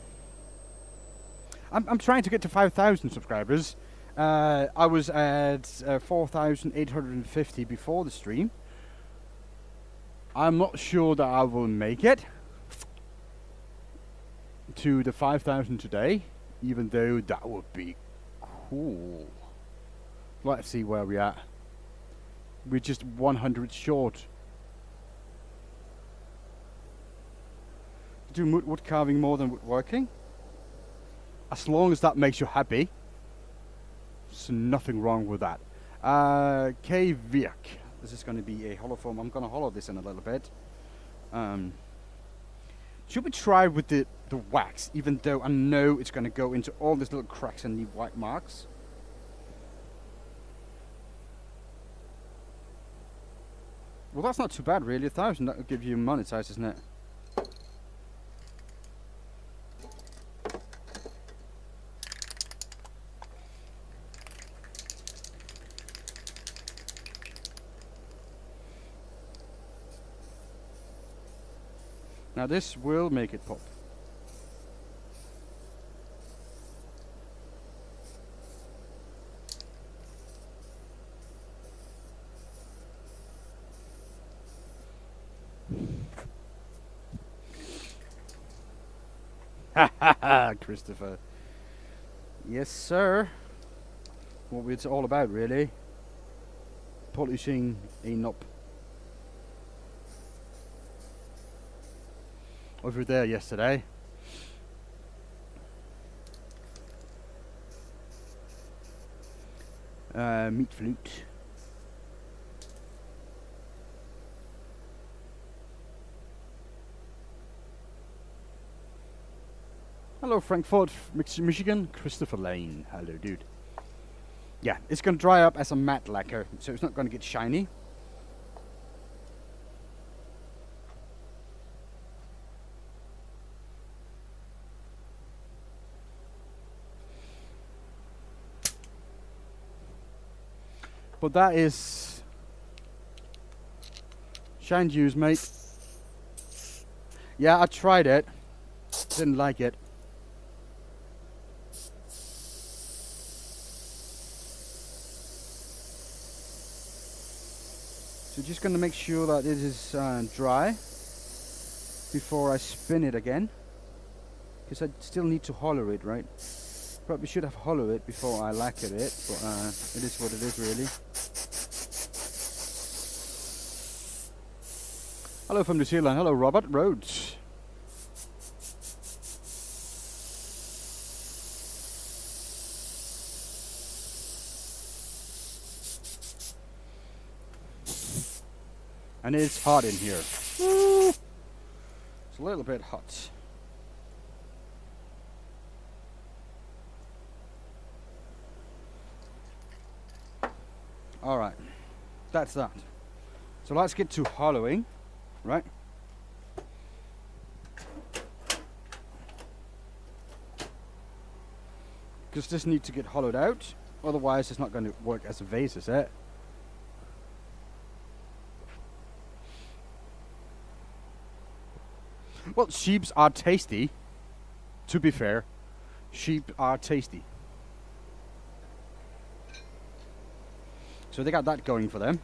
trying to get to 5,000 subscribers. I was at 4,850 before the stream. I'm not sure that I will make it to the 5,000 today, even though that would be cool. Let's see where we're at. We're just 100 short. Do wood carving more than woodworking? As long as that makes you happy, there's nothing wrong with that. K-Virk. This is going to be a hollow form. I'm going to hollow this in a little bit. Should we try with the wax, even though I know it's going to go into all these little cracks and leave white marks? Well, that's not too bad, really. 1,000, that will give you monetized, isn't it? Now this will make it pop. Ha ha ha, Christopher. Yes, sir. What it's all about, really. Polishing a knob. Over there yesterday. Meat flute. Hello, Frankfurt, Michigan. Christopher Lane. Hello, dude. Yeah, it's going to dry up as a matte lacquer, so it's not going to get shiny. But that is shine juice, mate. Yeah, I tried it. Didn't like it. So just going to make sure that it is dry before I spin it again, because I still need to hollow it, right? Probably should have hollowed it before I lacquered it, but it is what it is, really. Hello from New Zealand. Hello, Robert Rhodes. And it's hot in here. Woo! It's a little bit hot. Alright, that's that. So let's get to hollowing, right? Because this needs to get hollowed out, otherwise it's not going to work as a vase, is it? Well, sheeps are tasty, to be fair. Sheep are tasty. So they got that going for them.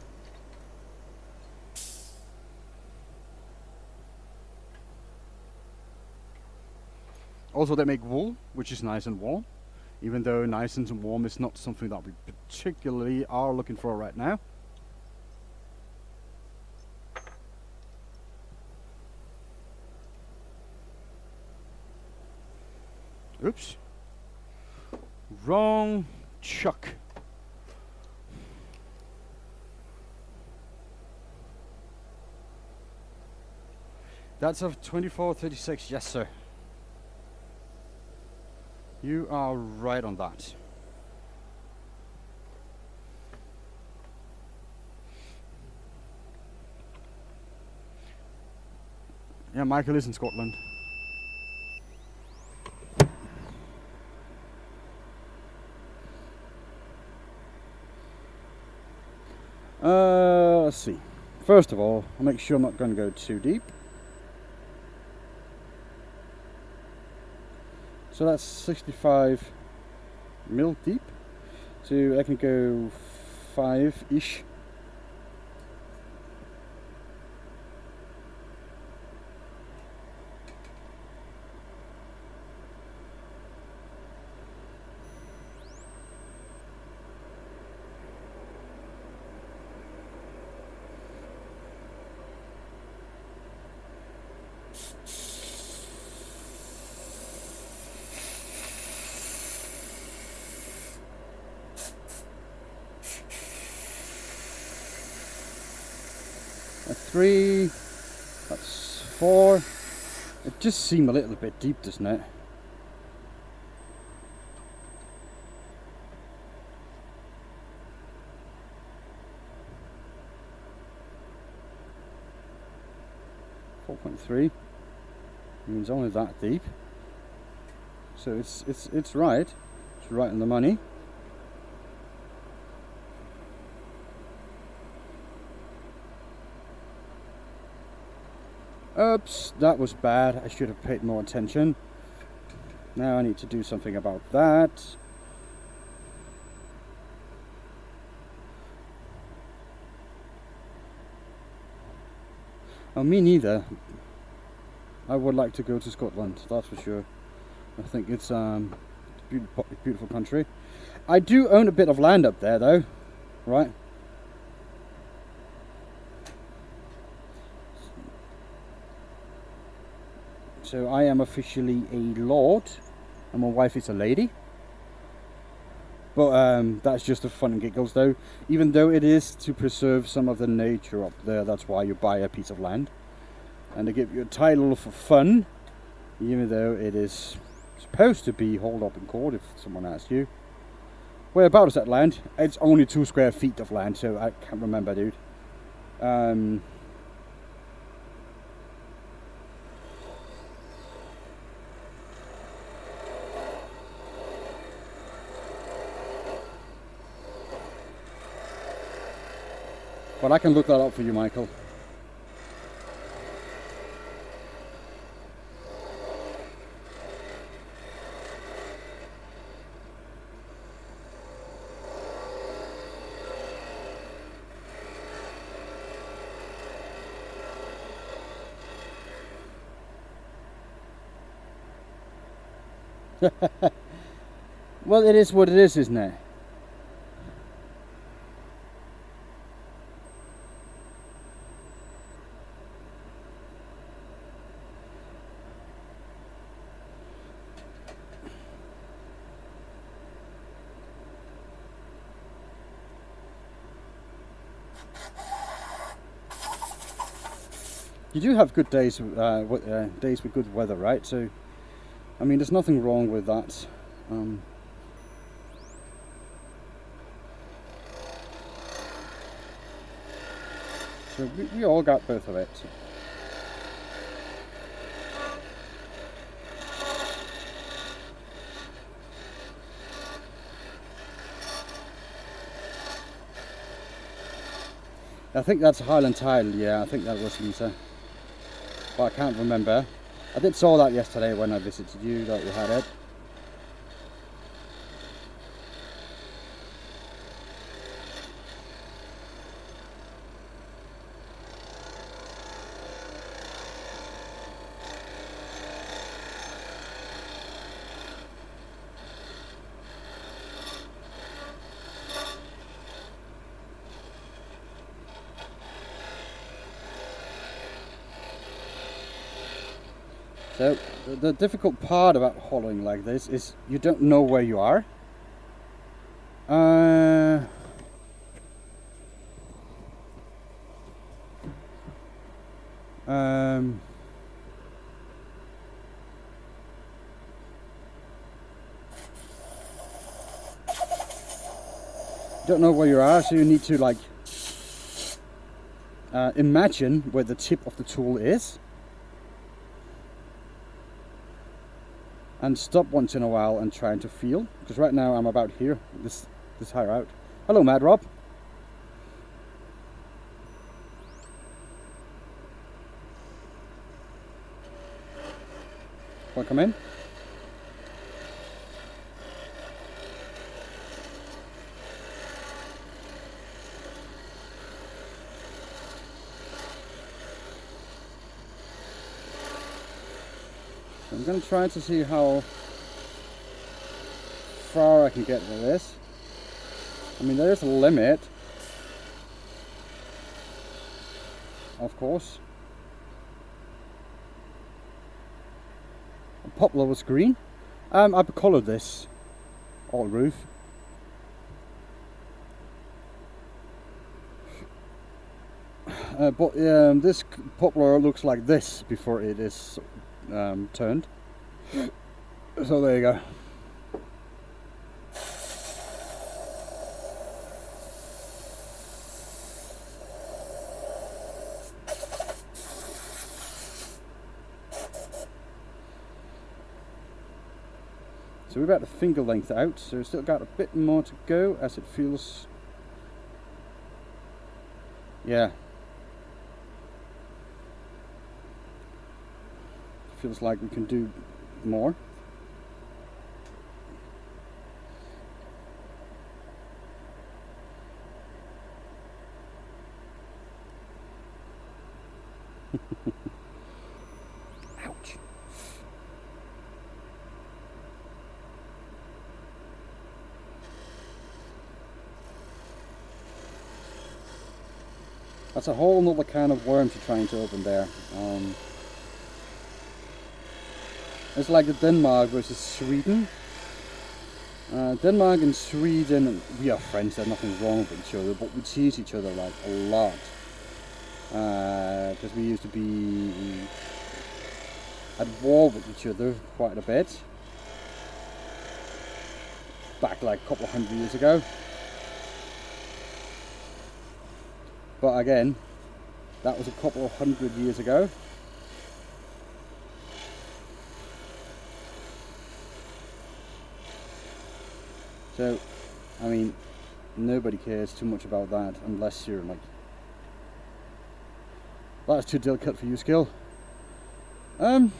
Also, they make wool, which is nice and warm. Even though nice and warm is not something that we particularly are looking for right now. Oops. Wrong chuck. That's of 2436, yes sir. You are right on that. Yeah, Michael is in Scotland. Let's see. First of all, I'll make sure I'm not going to go too deep. So that's 65 mil deep. So I can go 5-ish. That's 3, that's 4. It just seemed a little bit deep, doesn't it? .3 means only that deep, so it's right. It's right on the money. Oops, that was bad. I should have paid more attention. Now I need to do something about that. Oh, me neither. I would like to go to Scotland, that's for sure. I think it's a beautiful country. I do own a bit of land up there though, right? So I am officially a lord, and my wife is a lady. But that's just for fun and giggles though. Even though it is to preserve some of the nature up there, that's why you buy a piece of land. And they give you a title for fun, even though it is supposed to be hauled up in court if someone asks you. Whereabouts is that land? It's only 2 square feet of land, so I can't remember, dude. But I can look that up for you, Michael. Well, it is what it is, isn't it? You do have good days, days with good weather, right? So, I mean, there's nothing wrong with that. So we all got both of it. I think that's Highland Tile, yeah, I think that was Lisa. But I can't remember. I did saw that yesterday when I visited you, that you had it. So the difficult part about hollowing like this is you don't know where you are. Don't know where you are, so you need to like imagine where the tip of the tool is. And stop once in a while and trying to feel, because right now I'm about here, this higher out. Hello, Mad Rob. Want to come in? I'm going to try to see how far I can get with this. I mean, there is a limit, of course. A poplar was green. I've coloured this all roof. But this poplar looks like this before it is turned. So there you go. So we're about a finger length out, so we've still got a bit more to go as it feels. Yeah. Feels like we can do more. Ouch. That's a whole nother can of worms you're trying to open there. It's like the Denmark versus Sweden. Denmark and Sweden, we are friends, there's nothing wrong with each other, but we tease each other like a lot. Because we used to be at war with each other quite a bit. Back like a couple of 100 years ago. But again, that was a couple of 100 years ago. So, I mean, nobody cares too much about that unless you're like, that's too delicate for you, skill. As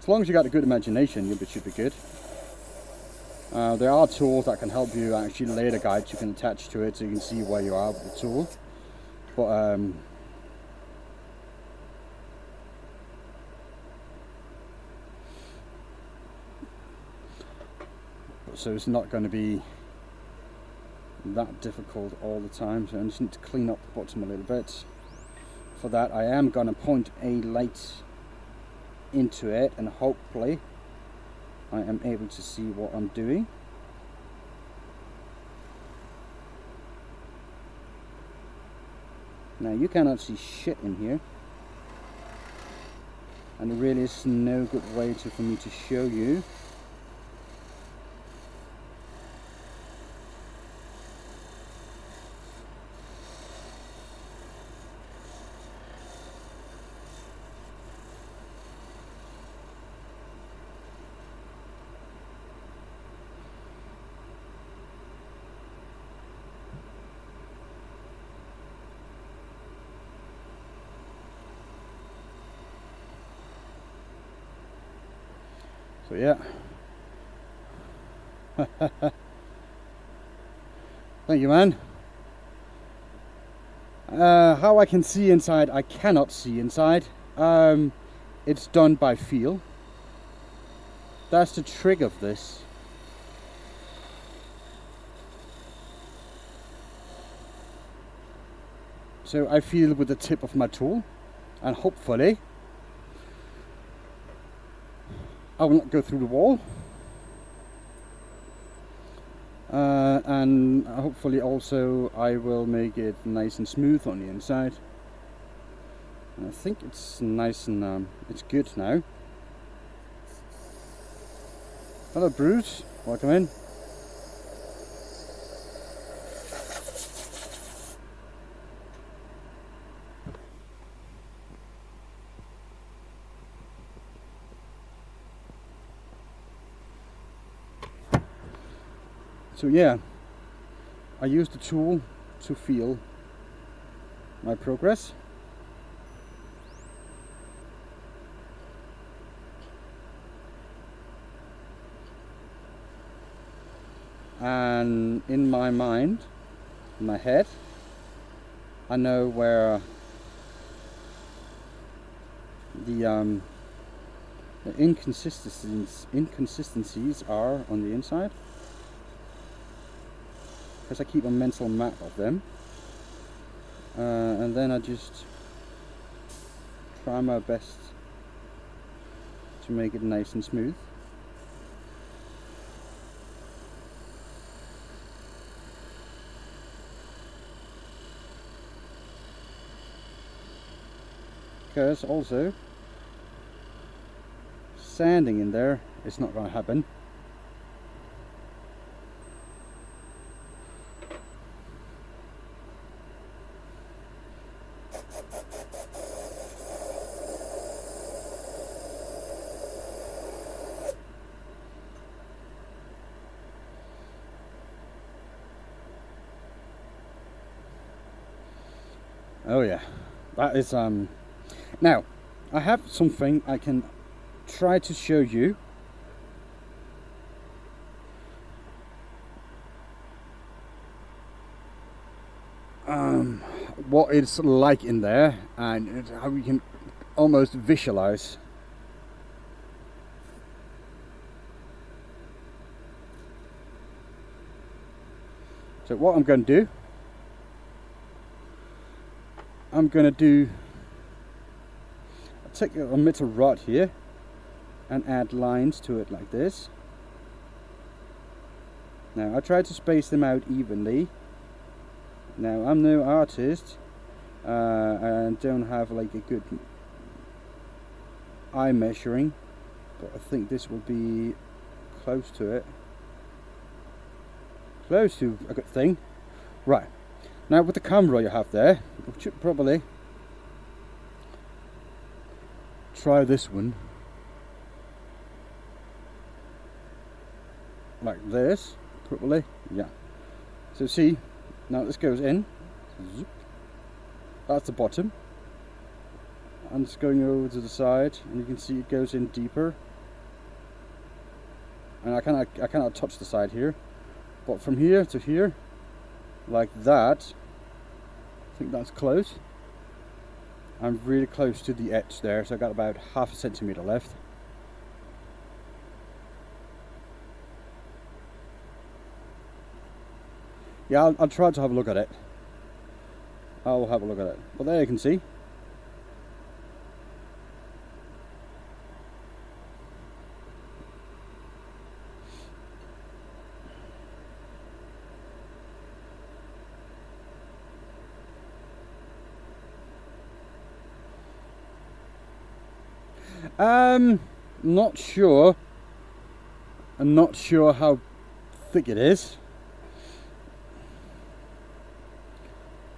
long as you got a good imagination, you should be good. There are tools that can help you actually later guides you can attach to it so you can see where you are with the tool. But so it's not going to be that difficult all the time. So I just need to clean up the bottom a little bit. For that, I am going to point a light into it, and hopefully I am able to see what I'm doing. Now you cannot see shit in here, and there really is no good way for me to show you. So yeah. Thank you, man. How I can see inside, I cannot see inside. It's done by feel. That's the trick of this. So I feel with the tip of my tool, and hopefully I will not go through the wall, and hopefully also I will make it nice and smooth on the inside. And I think it's nice and it's good now. Hello Bruce, welcome in. So yeah, I use the tool to feel my progress. And in my mind, in my head, I know where the the inconsistencies are on the inside, because I keep a mental map of them, and then I just try my best to make it nice and smooth. Because also sanding in there is not going to happen. Oh yeah, that is now I have something I can try to show you. What it's like in there, and how we can almost visualize. So what I'm going to do, I'll take a metal rod here and add lines to it like this. Now I try to space them out evenly. Now I'm no artist and don't have like a good eye measuring, but I think this will be close to it. Close to a good thing. Right, now with the camera you have there, we should probably try this one like this, probably, yeah. So see, now this goes in, that's the bottom, and it's going over to the side, and you can see it goes in deeper, and I cannot touch the side here, but from here to here, like that, I think that's close. I'm really close to the edge there, so I got about half a centimetre left. Yeah, I'll try to have a look at it. I'll have a look at it. But there you can see. Not sure. I'm not sure how thick it is.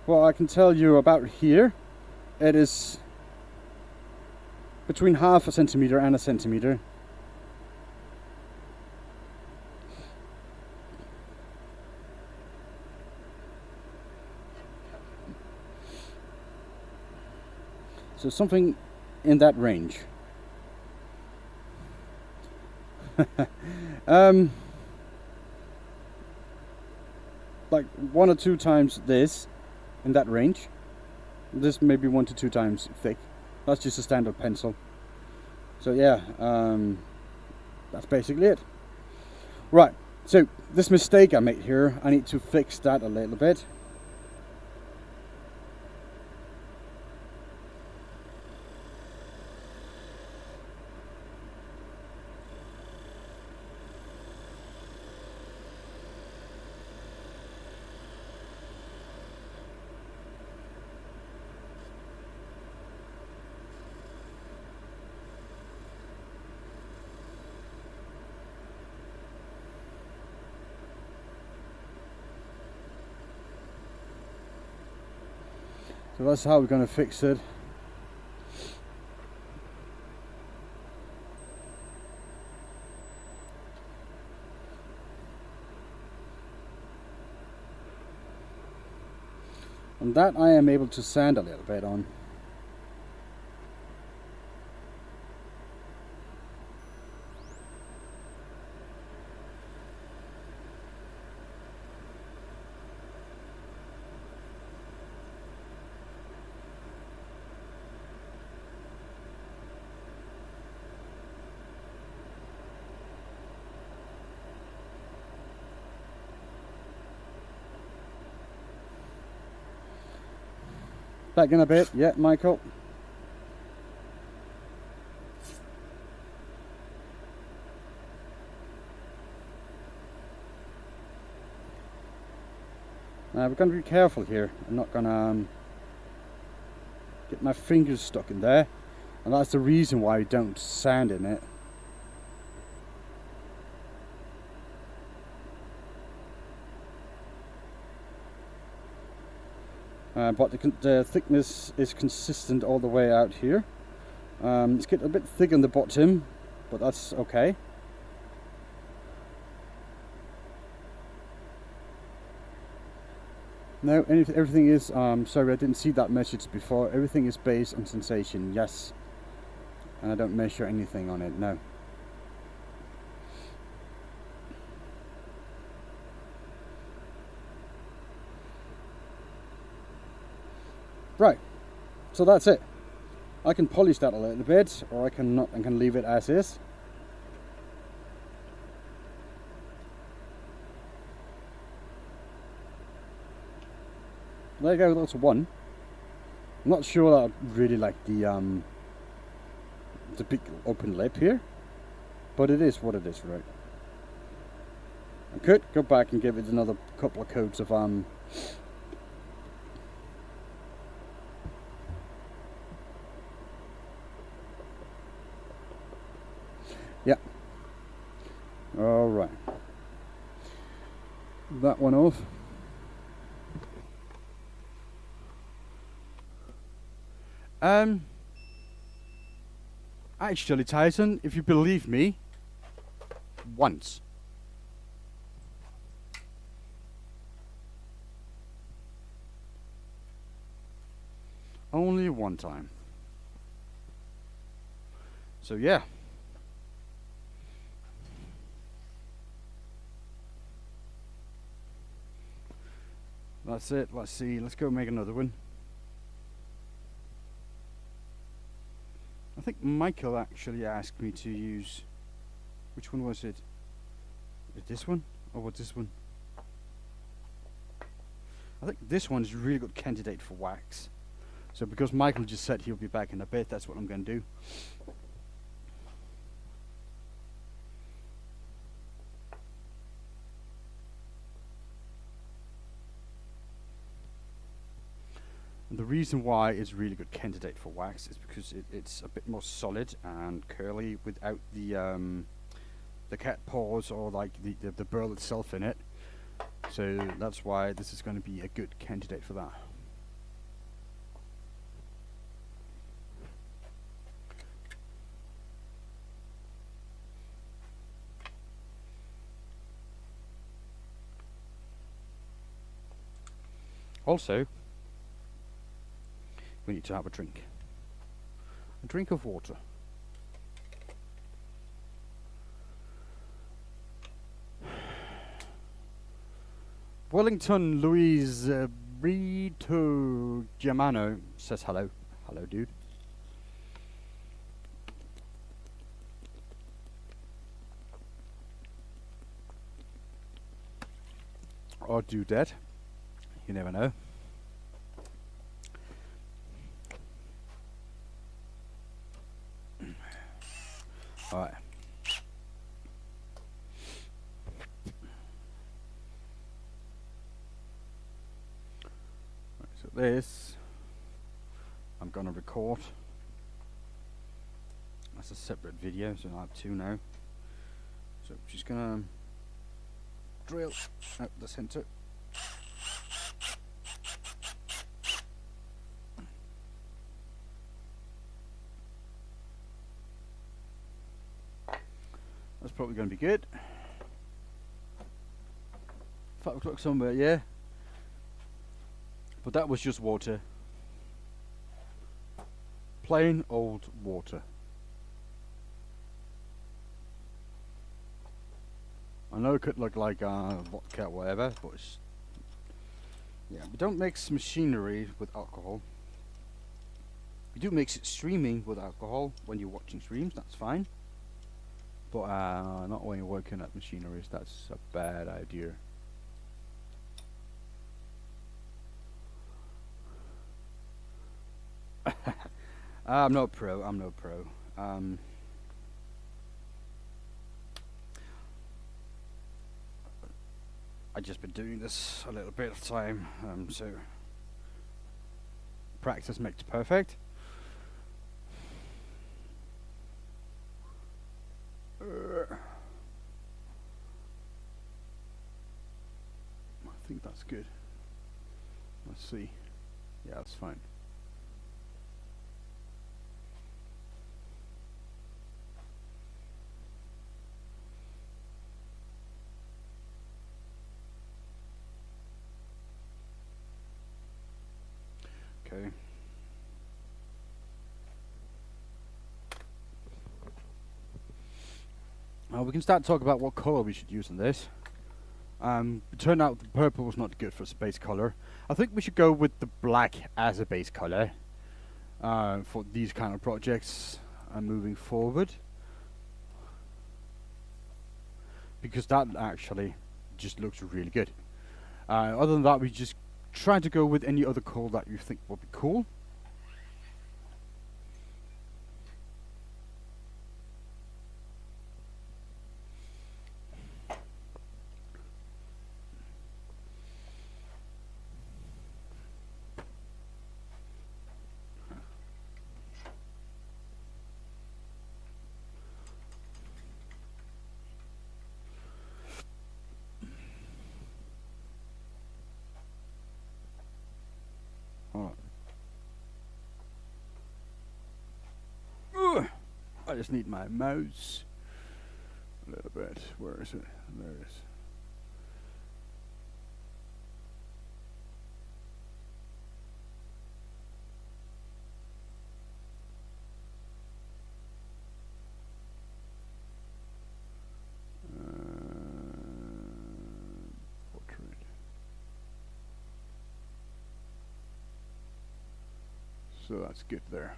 Well, I can tell you about here, it is between half a centimetre and a centimetre. So something in that range. Like 1 or 2 times this, in that range. This may be 1 to 2 times thick. That's just a standard pencil. So yeah, that's basically it. Right, so this mistake I made here, I need to fix that a little bit. So that's how we're going to fix it. And that I am able to sand a little bit on. Back in a bit, yeah, Michael. Now we're going to be careful here. I'm not going to get my fingers stuck in there, and that's the reason why I don't sand in it. But the thickness is consistent all the way out here. It's getting a bit thick on the bottom, but that's okay. No, everything is, sorry I didn't see that message before, everything is based on sensation, yes. And I don't measure anything on it, no. Right, so that's it. I can polish that a little bit, or I can not, I can leave it as is. There you go, that's one. I'm not sure that I really like the big open lip here, but it is what it is, right? I could go back and give it another couple of coats of yeah. All right. That one off. Actually, Tyson, if you believe me, once. Only one time. So yeah. That's it. Let's see. Let's go make another one. I think Michael actually asked me to use... Which one was it? Is this one? Or what's this one? I think this one is a really good candidate for wax. So because Michael just said he'll be back in a bit, that's what I'm going to do. And the reason why it's a really good candidate for wax is because it's a bit more solid and curly without the cat paws or like the burl itself in it. So that's why this is going to be a good candidate for that. Also, we need to have a drink of water. Wellington Louise Brito Germano says hello. Hello, dude. Or dudette. You never know. Alright. So this I'm gonna record as a separate video, so I have two now. So I'm just gonna drill out the center. That's probably going to be good. 5 o'clock somewhere, yeah. But that was just water. Plain old water. I know it could look like vodka or whatever, but it's, yeah, we don't mix machinery with alcohol. We do mix streaming with alcohol when you're watching streams, that's fine. But not when you're working at machineries, that's a bad idea. I'm no pro. I'm no pro. I just been doing this a little bit of time, so practice makes perfect. I think that's good. Let's see. Yeah, that's fine. Okay. We can start talking about what colour we should use in this. It turned out the purple was not good for a base colour. I think we should go with the black as a base colour for these kind of projects moving forward. Because that actually just looks really good. Other than that, we just try to go with any other colour that you think would be cool. I just need my mouse a little bit. Where is it? There it is. Portrait. So that's good there.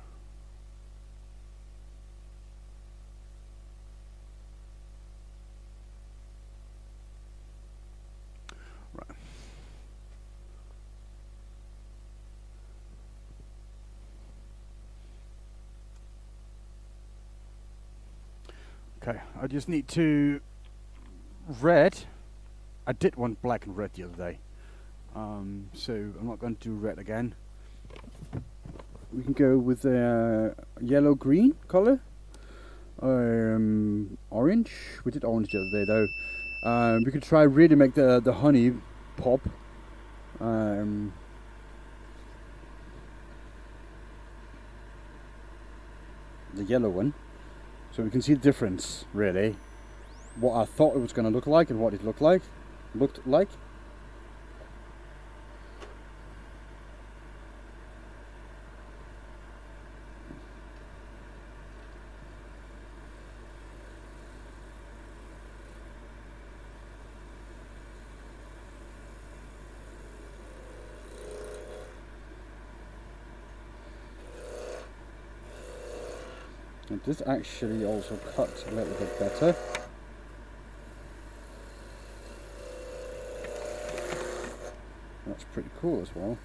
Okay, I just need to red. I did want black and red the other day, so I'm not going to do red again. We can go with yellow-green color, orange. We did orange the other day though. We could try really make the honey pop. The yellow one. So we can see the difference, really. What I thought it was going to look like and what it looked like. And this actually also cuts a little bit better. That's pretty cool as well.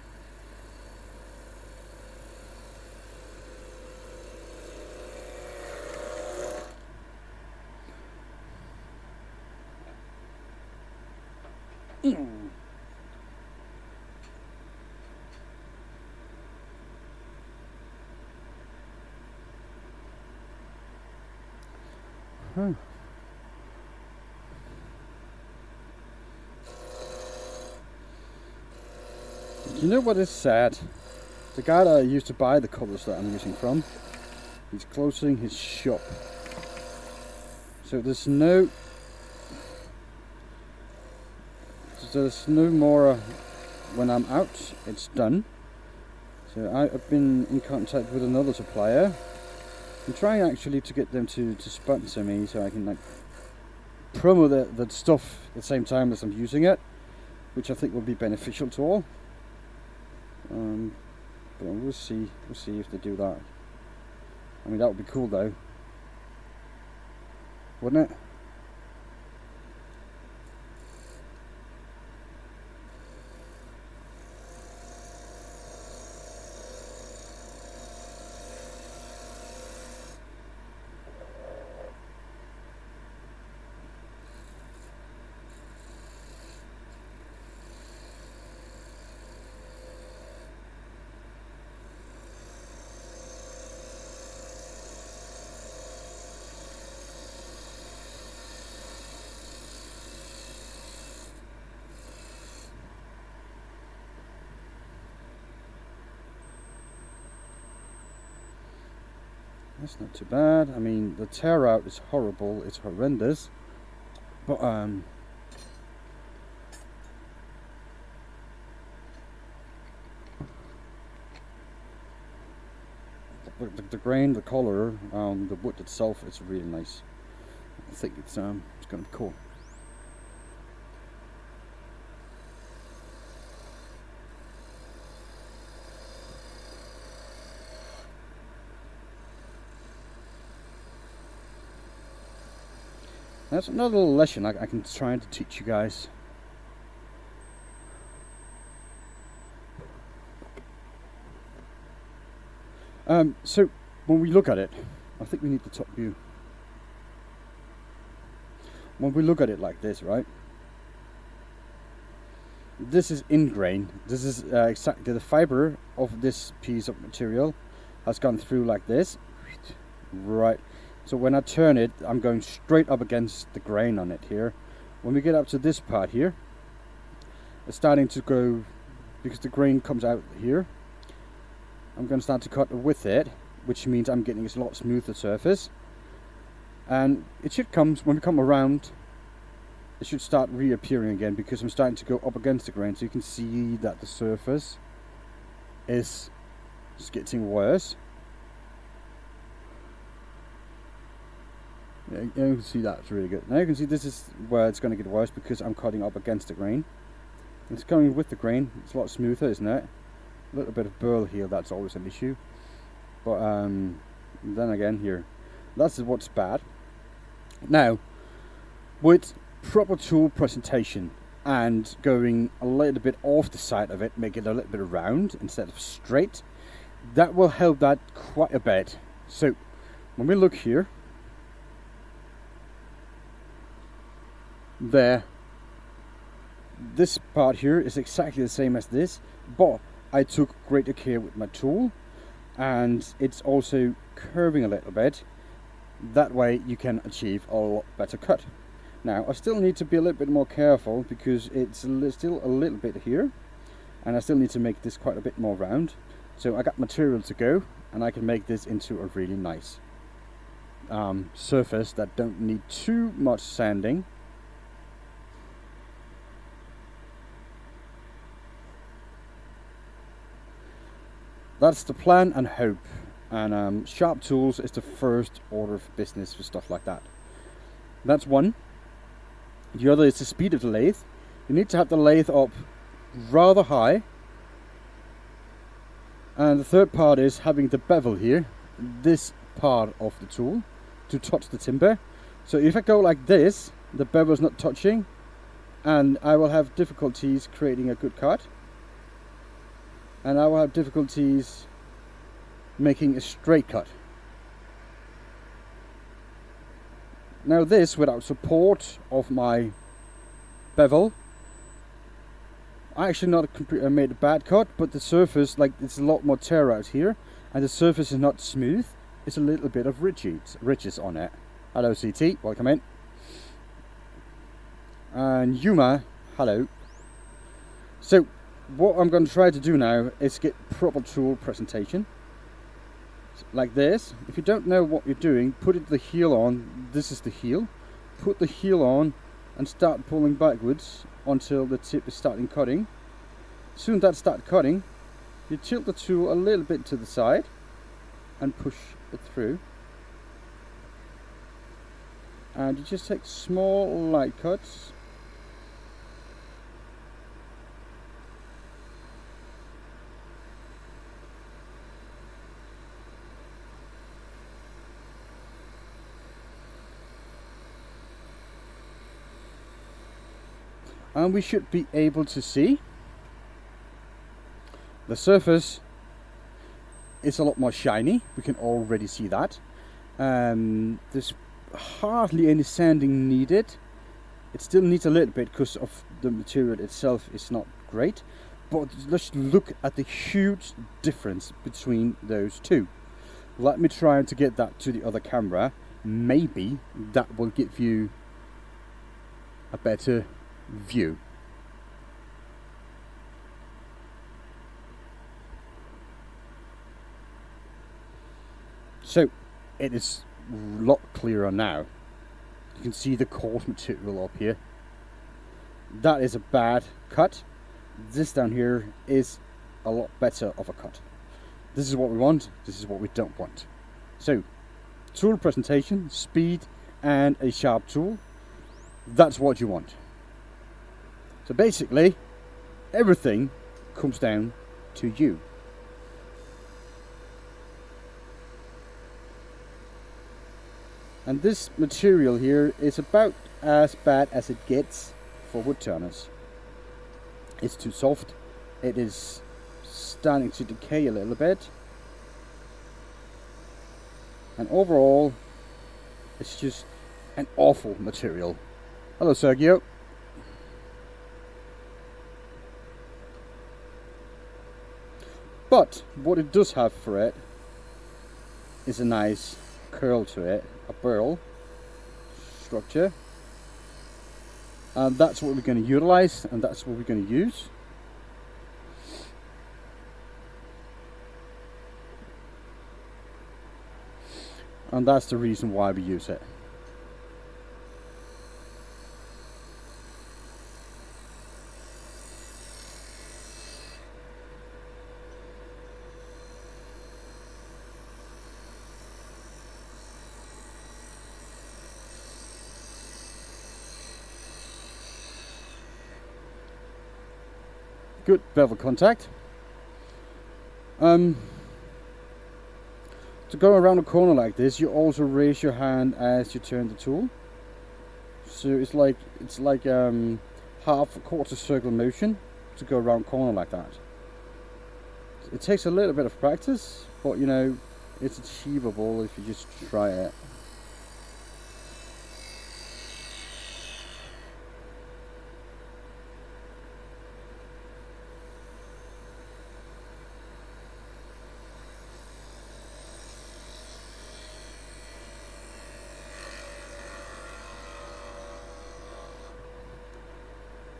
Huh. You know what is sad? The guy that I used to buy the colours that I'm using from, he's closing his shop. So there's no more when I'm out, it's done. So I've been in contact with another supplier. I'm trying actually to get them to sponsor me so I can like promo the stuff at the same time as I'm using it, which I think will be beneficial to all. But we'll see if they do that. I mean, that would be cool though, wouldn't it? That's not too bad. I mean, the tear out is horrible, it's horrendous, but the grain, the color, the wood itself is really nice. I think it's going to be cool. That's another little lesson I can try to teach you guys. So when we look at it, I think we need the top view. When we look at it like this, right? This is in grain. This is exactly the fiber of this piece of material has gone through like this, right? So when I turn it, I'm going straight up against the grain on it here. When we get up to this part here, it's starting to go, because the grain comes out here, I'm going to start to cut with it, which means I'm getting a lot smoother surface. And it should come, when we come around, it should start reappearing again, because I'm starting to go up against the grain, so you can see that the surface is getting worse. Yeah, you can see that's really good. Now you can see this is where it's going to get worse, because I'm cutting up against the grain. It's going with the grain, it's a lot smoother, isn't it? A little bit of burl here, that's always an issue. But then again here, that's what's bad. Now, with proper tool presentation and going a little bit off the side of it, make it a little bit round instead of straight, that will help that quite a bit. So when we look here, there, this part here is exactly the same as this, but I took greater care with my tool, and it's also curving a little bit. That way you can achieve a lot better cut. Now I still need to be a little bit more careful, because it's still a little bit here, and I still need to make this quite a bit more round. So I got material to go, and I can make this into a really nice surface that don't need too much sanding. That's the plan and hope, and sharp tools is the first order of business for stuff like that. That's one. The other is the speed of the lathe. You need to have the lathe up rather high, and the third part is having the bevel here, this part of the tool, to touch the timber. So if I go like this, the bevel is not touching, and I will have difficulties creating a good cut. And I will have difficulties making a straight cut. Now this, without support of my bevel, I actually not made a bad cut, but the surface, like, it's a lot more tear out here, and the surface is not smooth. It's a little bit of ridges on it. Hello CT, welcome in. And Yuma, hello. So what I'm going to try to do now is get proper tool presentation. Like this. If you don't know what you're doing, put the heel on. This is the heel. Put the heel on and start pulling backwards until the tip is starting cutting. Soon that starts cutting, you tilt the tool a little bit to the side and push it through. And you just take small light cuts. And we should be able to see the surface is a lot more shiny. We can already see that. There's hardly any sanding needed. It still needs a little bit because of the material itself is not great. But let's look at the huge difference between those two. Let me try to get that to the other camera. Maybe that will give you a better view. So it is a lot clearer now. You can see the coarse material up here. That is a bad cut. This down here is a lot better of a cut. This is what we want, this is what we don't want. So, tool presentation, speed, and a sharp tool. That's what you want. So basically, everything comes down to you. And this material here is about as bad as it gets for wood turners. It's too soft. It is starting to decay a little bit. And overall, it's just an awful material. Hello, Sergio. But what it does have for it is a nice curl to it, a burl structure. And that's what we're going to utilize, and that's what we're going to use. And that's the reason why we use it. Good bevel contact. To go around a corner like this, you also raise your hand as you turn the tool. So it's like half a quarter circle motion to go around a corner like that. It takes a little bit of practice, but you know, it's achievable if you just try it.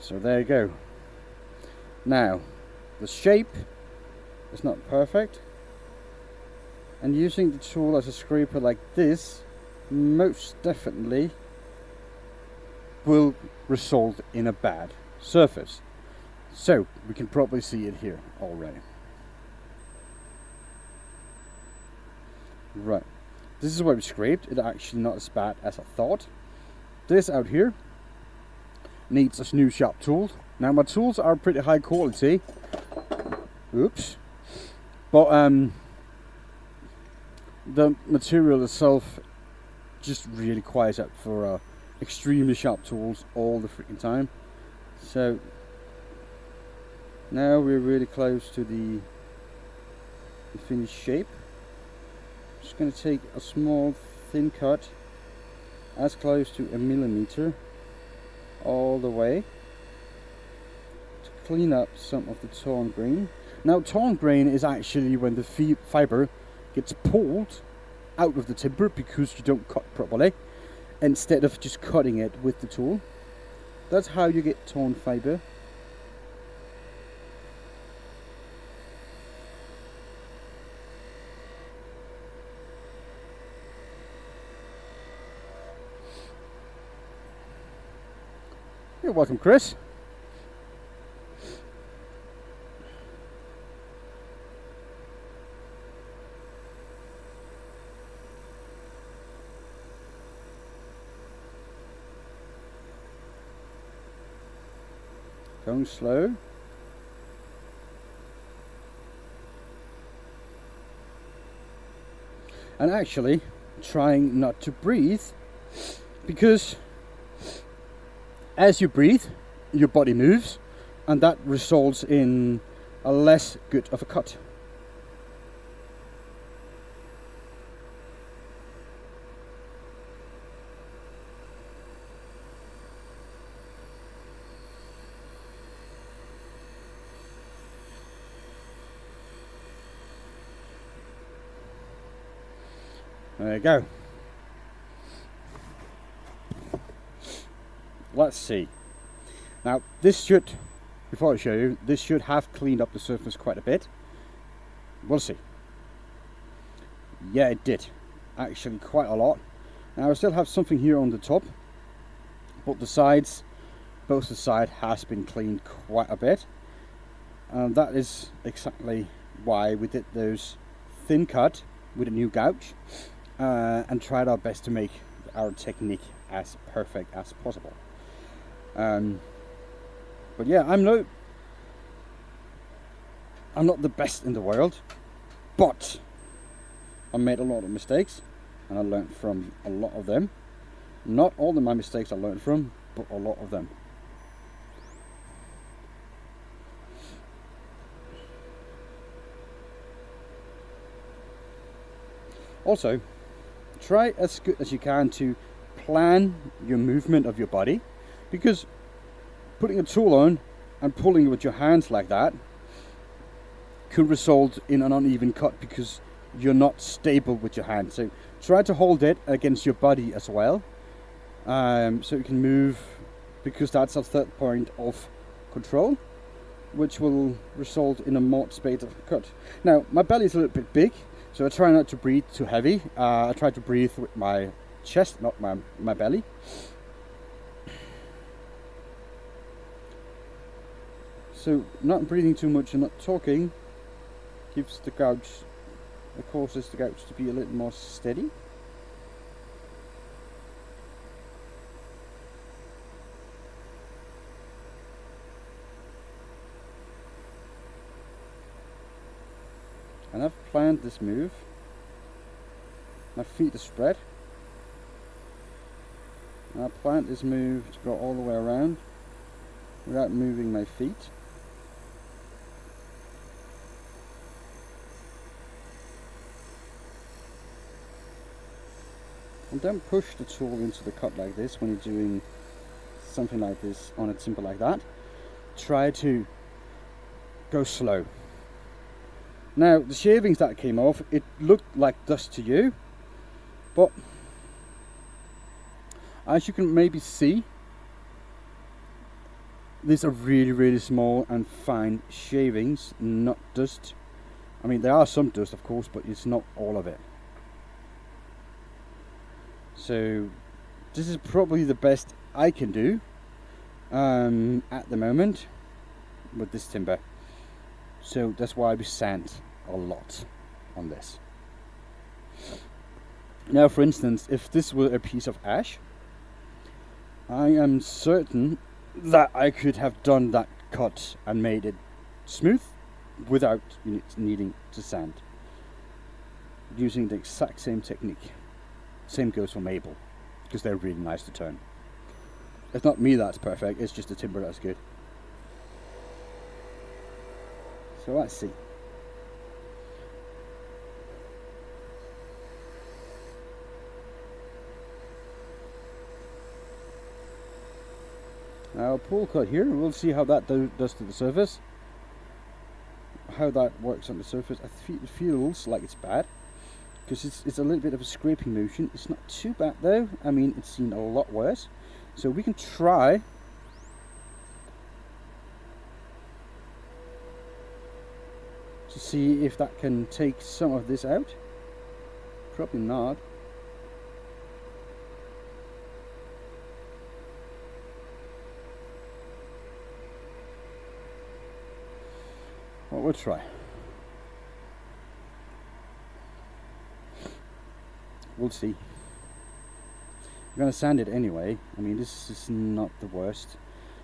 So there you go. Now, the shape is not perfect, and using the tool as a scraper like this most definitely will result in a bad surface. So we can probably see it here already. Right, this is where we scraped. It's actually not as bad as I thought. This out here needs a new sharp tool. Now my tools are pretty high quality. Oops. But the material itself just really cries out for extremely sharp tools all the freaking time. So now we're really close to the finished shape. Just going to take a small thin cut, as close to 1 millimeter all the way, to clean up some of the torn grain. Now, torn grain is actually when the fiber gets pulled out of the timber because you don't cut properly, instead of just cutting it with the tool. That's how you get torn fiber. You're welcome, Chris. Going slow. And actually trying not to breathe, because as you breathe, your body moves, and that results in a less good of a cut. There you go. Let's see. Now this should, before I show you, this should have cleaned up the surface quite a bit. We'll see. Yeah, it did. actually quite a lot. Now I still have something here on the top, but the sides, both the side has been cleaned quite a bit, and that is exactly why we did those thin cut with a new gouge, and tried our best to make our technique as perfect as possible. But yeah, I'm not the best in the world, but I made a lot of mistakes and I learned from a lot of them. Not all of my mistakes I learned from, but a lot of them. Also, try as good as you can to plan your movement of your body, because putting a tool on and pulling with your hands like that could result in an uneven cut because you're not stable with your hand. So try to hold it against your body as well, so you can move, because that's a third point of control, which will result in a more stable cut. Now my belly is a little bit big, so I try not to breathe too heavy. I try to breathe with my chest, not my belly. So not breathing too much and not talking gives the gouge, it causes the gouge to be a little more steady. And I've planned this move. My feet are spread. And I planned this move to go all the way around without moving my feet. And don't push the tool into the cut like this when you're doing something like this on a timber like that. Try to go slow. Now the shavings that came off, it looked like dust to you, but as you can maybe see, these are really small and fine shavings, not dust. I mean, there are some dust of course, but it's not all of it. So this is probably the best I can do at the moment with this timber. So that's why we sand a lot on this. Now for instance, if this were a piece of ash, I am certain that I could have done that cut and made it smooth without needing to sand, using the exact same technique. Same goes for maple, because they're really nice to turn. It's not me that's perfect, it's just the timber that's good. So let's see. Now a pull cut here, we'll see how that does to the surface. How that works on the surface. It feels like it's bad, because it's a little bit of a scraping motion. It's not too bad though. I mean, it's seen a lot worse. So we can try to see if that can take some of this out. Probably not. Well, we'll try. We'll see. I'm going to sand it anyway. I mean, this is not the worst.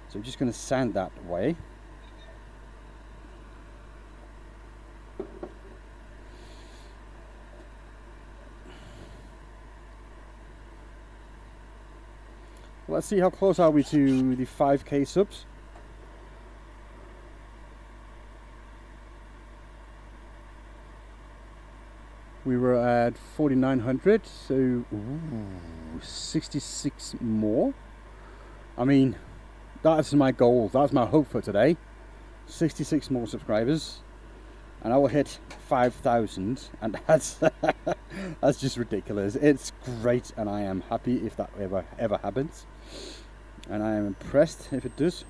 So I'm just going to sand that away. Let's see how close are we to the 5K subs. We were at 4,900, so 66 more. I mean, that's my goal, that's my hope for today. 66 more subscribers, and I will hit 5,000, and that's that's just ridiculous. It's great, and I am happy if that ever happens, and I am impressed if it does.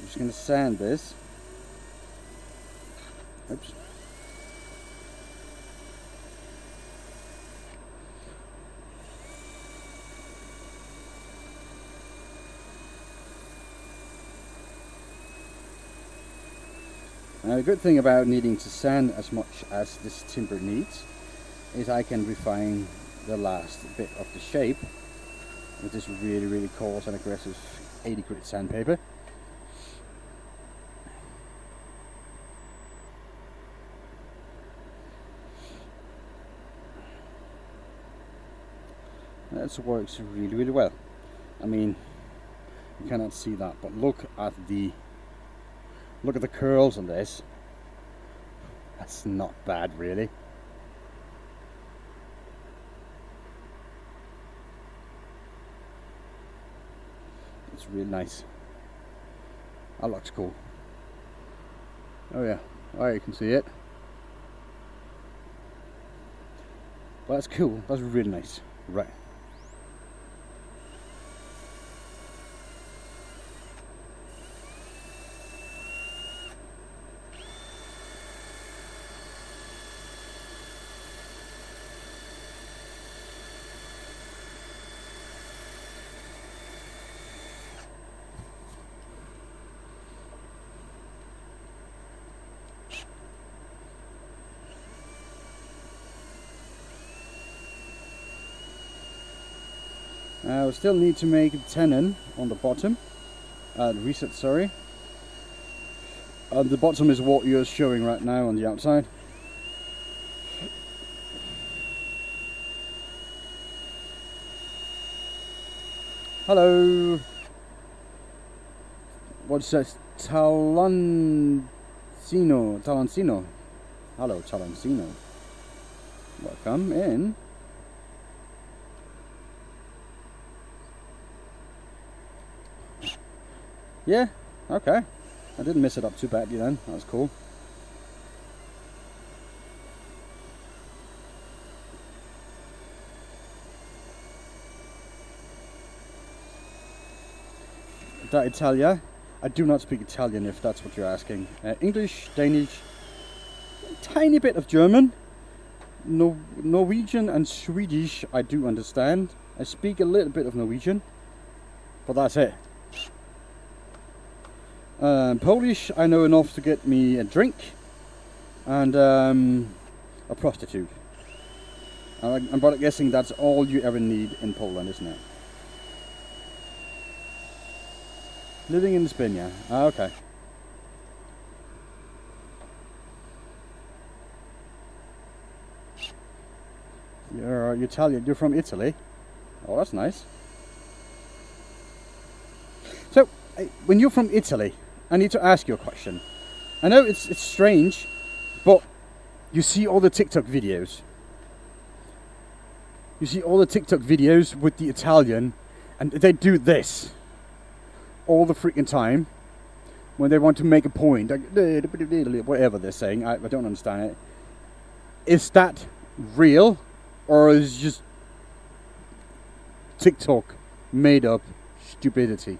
just going to sand this. Oops. Now the good thing about needing to sand as much as this timber needs is I can refine the last bit of the shape with this really coarse and aggressive 80 grit sandpaper. That works really well. I mean, you cannot see that, but look at the curls on this. That's not bad, really. It's really nice. That looks cool. Oh yeah, oh you can see it. Well, that's cool. That's really nice. Right. We still need to make a tenon on the bottom, reset, sorry. The bottom is what you're showing right now on the outside. Hello. What's that? Taloncino. Hello, Taloncino. Welcome in. Yeah, okay. I didn't mess it up too badly then. That was cool. Da Italia. I do not speak Italian if that's what you're asking. English, Danish, a tiny bit of German. Norwegian and Swedish I do understand. I speak a little bit of Norwegian, but that's it. Polish, I know enough to get me a drink and a prostitute. I'm but guessing that's all you ever need in Poland, isn't it? Living in Spain, yeah. Ah, okay. You're Italian. You're from Italy. Oh, that's nice. So, when you're from Italy, I need to ask you a question. I know it's strange, but you see all the TikTok videos. You see all the TikTok videos with the Italian, and they do this all the freaking time when they want to make a point, like, whatever they're saying. I don't understand it. Is that real, or is it just TikTok made up stupidity?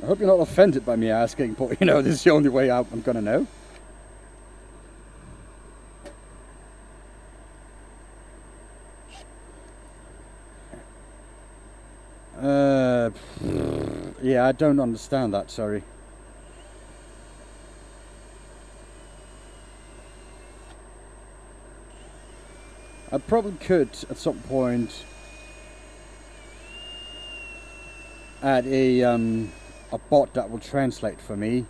I hope you're not offended by me asking, but you know, this is the only way I'm gonna know. Yeah, I don't understand that, sorry. I probably could at some point add a bot that will translate for me,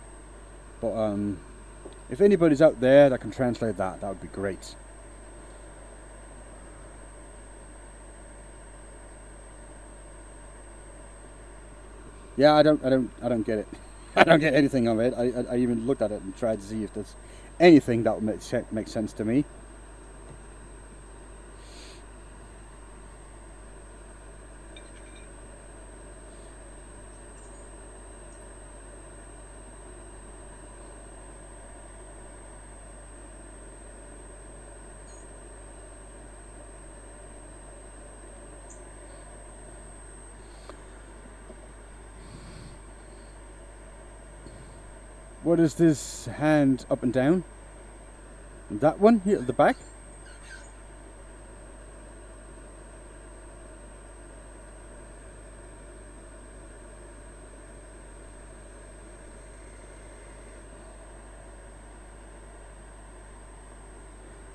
but if anybody's out there that can translate that would be great. Yeah, I don't get it. I don't get anything of it. I even looked at it and tried to see if there's anything that would make sense to me. What is this hand up and down? That one here at the back.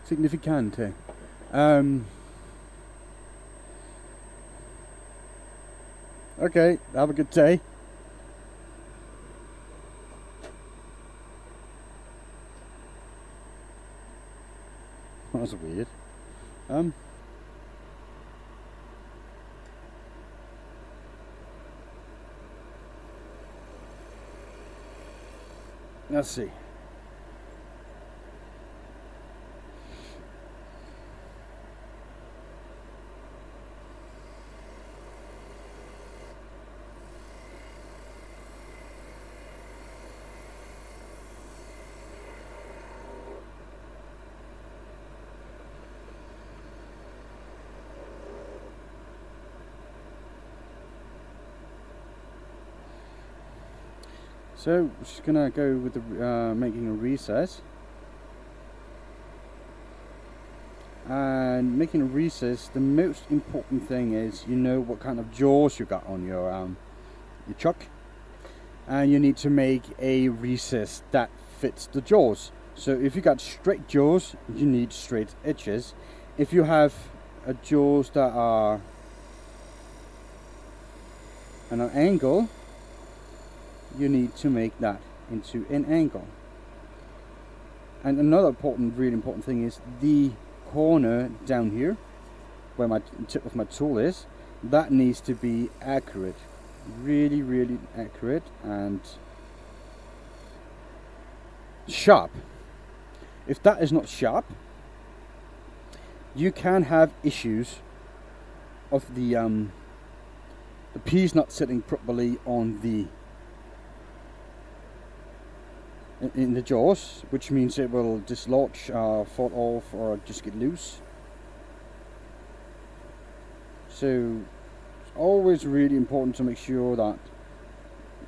Significante. Okay, have a good day. That was weird. Let's see. So, just gonna go with the making a recess, and making a recess. The most important thing is you know what kind of jaws you got on your chuck, and you need to make a recess that fits the jaws. So, if you got straight jaws, you need straight edges. If you have jaws that are at an angle, you need to make that into an angle. And another really important thing is the corner down here where my tip of my tool is, that needs to be accurate, really accurate and sharp. If that is not sharp, you can have issues of the piece not sitting properly on the in the jaws, which means it will dislodge, fall off, or just get loose. So it's always really important to make sure that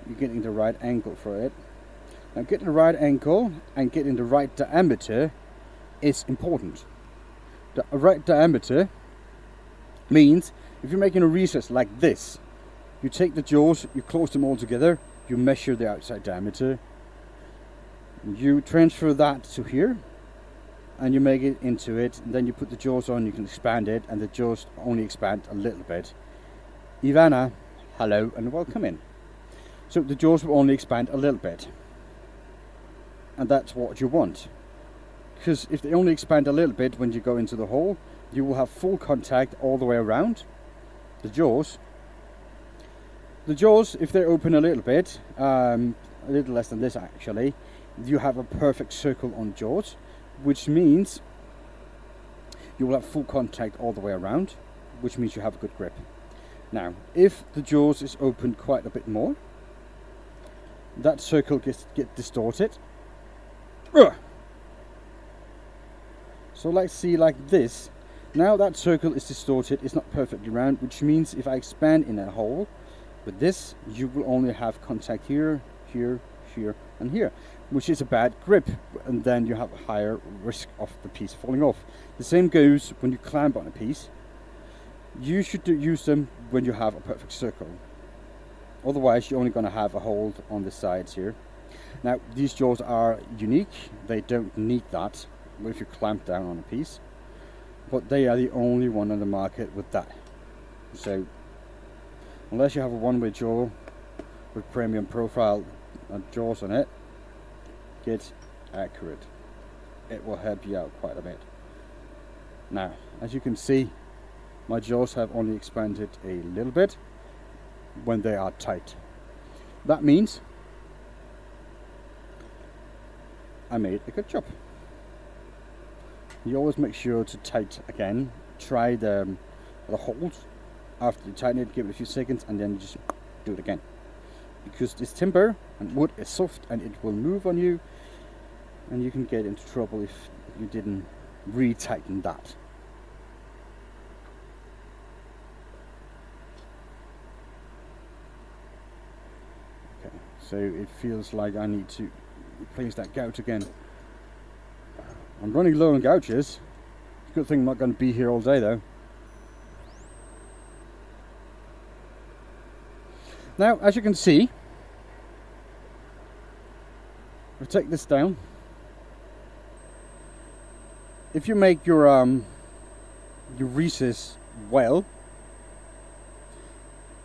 you're getting the right angle for it. Now, getting the right angle and getting the right diameter is important. The right diameter means if you're making a recess like this, you take the jaws, you close them all together, you measure the outside diameter, you transfer that to here, and you make it into it, and then you put the jaws on, you can expand it, and the jaws only expand a little bit. Ivana, hello and welcome in. So the jaws will only expand a little bit, and that's what you want, because if they only expand a little bit when you go into the hole, you will have full contact all the way around the jaws. The jaws, if they're open a little bit, a little less than this actually, you have a perfect circle on jaws, which means you will have full contact all the way around, which means you have a good grip. Now, if the jaws is opened quite a bit more, that circle gets distorted. So let's see, like this. Now that circle is distorted, it's not perfectly round, which means if I expand in a hole with this, you will only have contact here, here, here, and here, which is a bad grip, and then you have a higher risk of the piece falling off. The same goes when you clamp on a piece. You should use them when you have a perfect circle. Otherwise, you're only going to have a hold on the sides here. Now, these jaws are unique. They don't need that if you clamp down on a piece, but they are the only one on the market with that. So, unless you have a one-way jaw with premium profile jaws on it, get accurate. It will help you out quite a bit. Now, as you can see, my jaws have only expanded a little bit when they are tight. That means I made a good job. You always make sure to tight again. Try the holes. After you tighten it, give it a few seconds, and then you just do it again. Because this timber and wood is soft and it will move on you, and you can get into trouble if you didn't re-tighten that. Okay, so it feels like I need to replace that gouge again. I'm running low on gouges. Good thing I'm not going to be here all day though. Now, as you can see, I'll take this down. If you make your recess well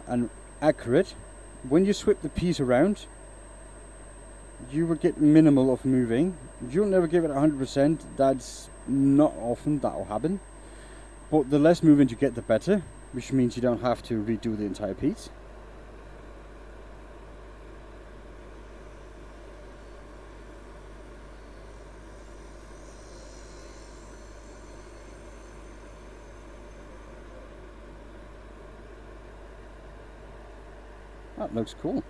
and accurate, when you swip the piece around, you will get minimal of moving. You'll never give it 100%. That's not often that will happen. But the less movement you get, the better, which means you don't have to redo the entire piece. That looks cool.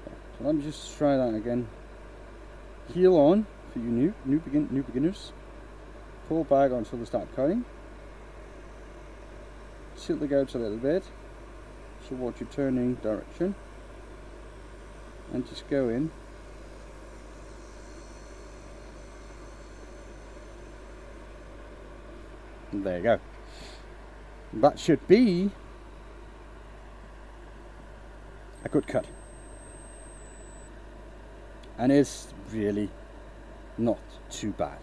So let me just try that again. Heel on for you new beginners. Pull back until they start cutting. Tilt the gouge a little bit towards your turning direction, and just go in. And there you go. That should be a good cut, and it's really not too bad.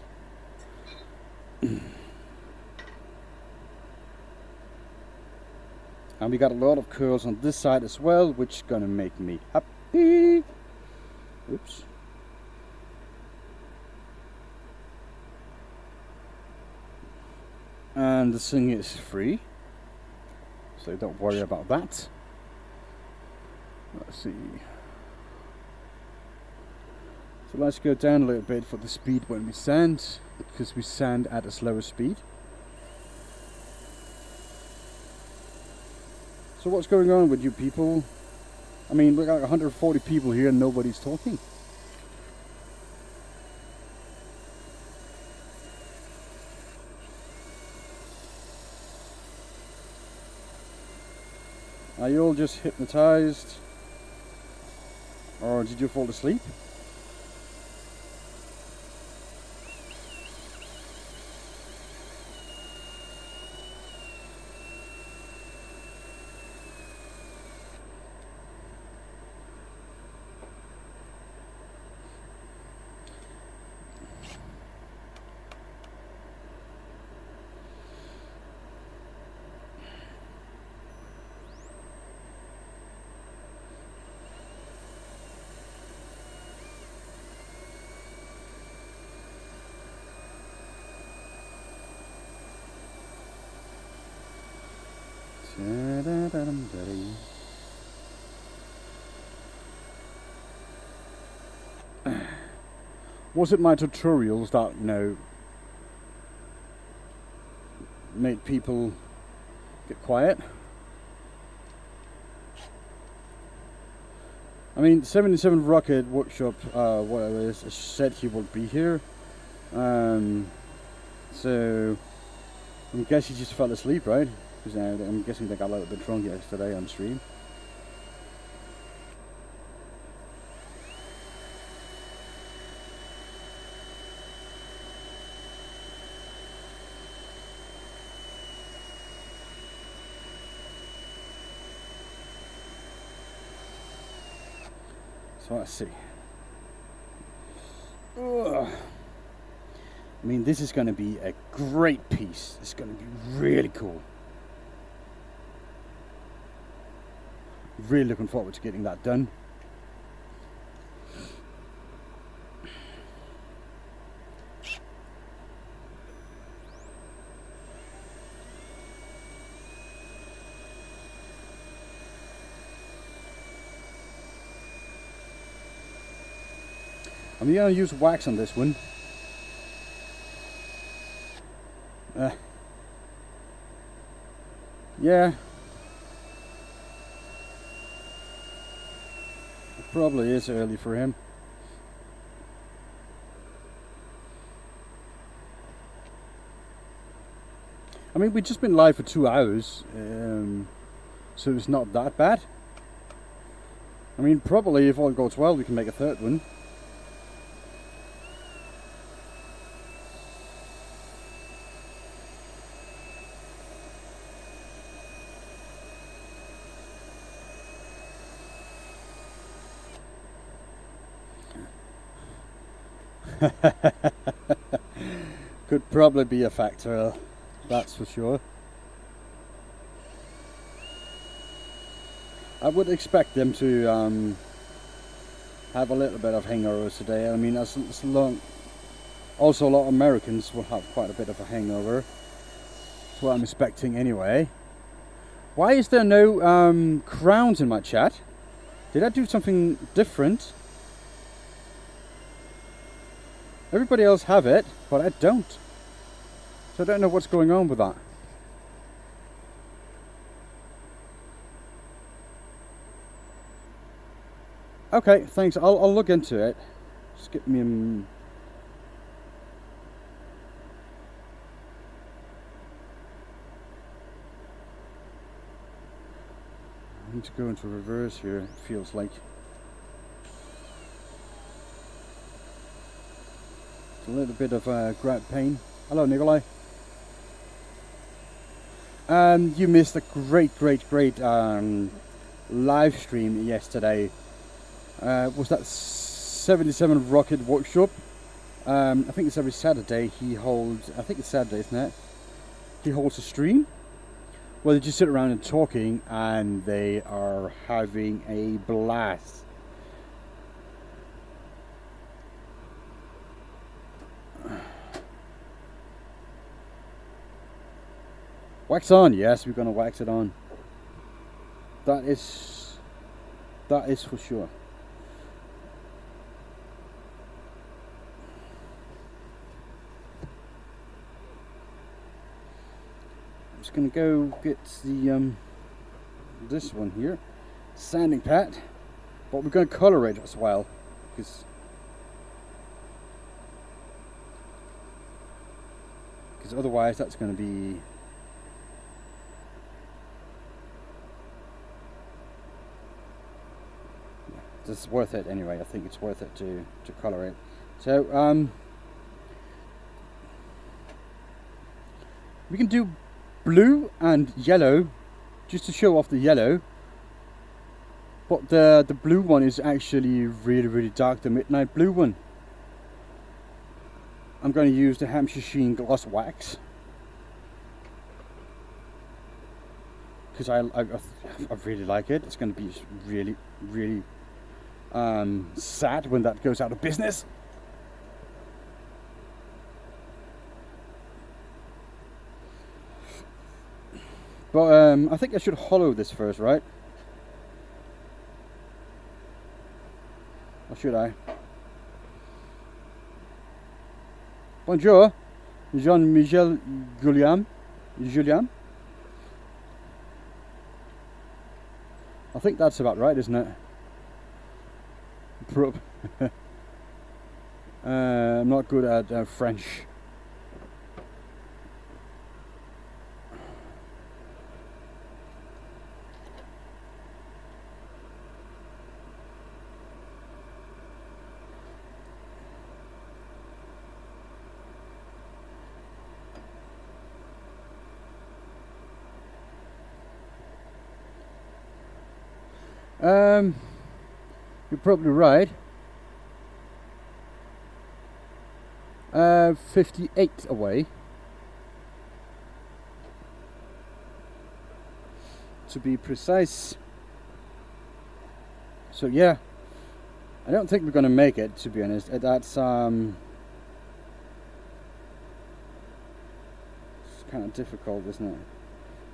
And we got a lot of curls on this side as well, which is gonna make me happy. Oops. And the thing is free, so don't worry about that. Let's see. So let's go down a little bit for the speed when we sand, because we sand at a slower speed. So what's going on with you people? I mean, we got 140 people here and nobody's talking. Are you all just hypnotized? Or did you fall asleep? Was it my tutorials that, you know, made people get quiet? I mean, 77 Rocket Workshop, whatever it is, said he would be here. So I guess he just fell asleep, right? Because I'm guessing they got a little bit drunk yesterday on stream. So let's see. Ugh. I mean, this is going to be a great piece. It's going to be really cool. Really looking forward to getting that done. I'm going to use wax on this one. Yeah. It probably is early for him. I mean, we've just been live for 2 hours, so it's not that bad. I mean, probably if all goes well, we can make a third one. Could probably be a factor, that's for sure. I would expect them to have a little bit of hangovers today. I mean, as long, also a lot of Americans will have quite a bit of a hangover. That's what I'm expecting anyway. Why is there no crowns in my chat? Did I do something different? Everybody else have it, but I don't. So I don't know what's going on with that. Okay, thanks. I'll look into it. Just get me I need to go into reverse here, it feels like. It's a little bit of grout pain. Hello, Nikolai. You missed a great live stream yesterday. Was that 77 Rocket Workshop? I think it's every Saturday he holds, I think it's Saturday, isn't it? He holds a stream where they just sit around and talking, and they are having a blast. Wax on, yes, we're gonna wax it on. That is for sure. I'm just gonna go get the this one here, sanding pad, but we're gonna color it as well, because otherwise that's gonna be it's worth it anyway. I think it's worth it to color it. So we can do blue and yellow just to show off the yellow, but the blue one is actually really dark, the midnight blue one. I'm going to use the Hampshire Sheen gloss wax because I really like it. It's going to be really sad when that goes out of business. But I think I should hollow this first, right? Or should I? Bonjour, Jean-Michel Julien. I think that's about right, isn't it? I'm not good at French. You're probably right. 58 away, to be precise. So yeah, I don't think we're gonna make it, to be honest. That's it's kind of difficult, isn't it?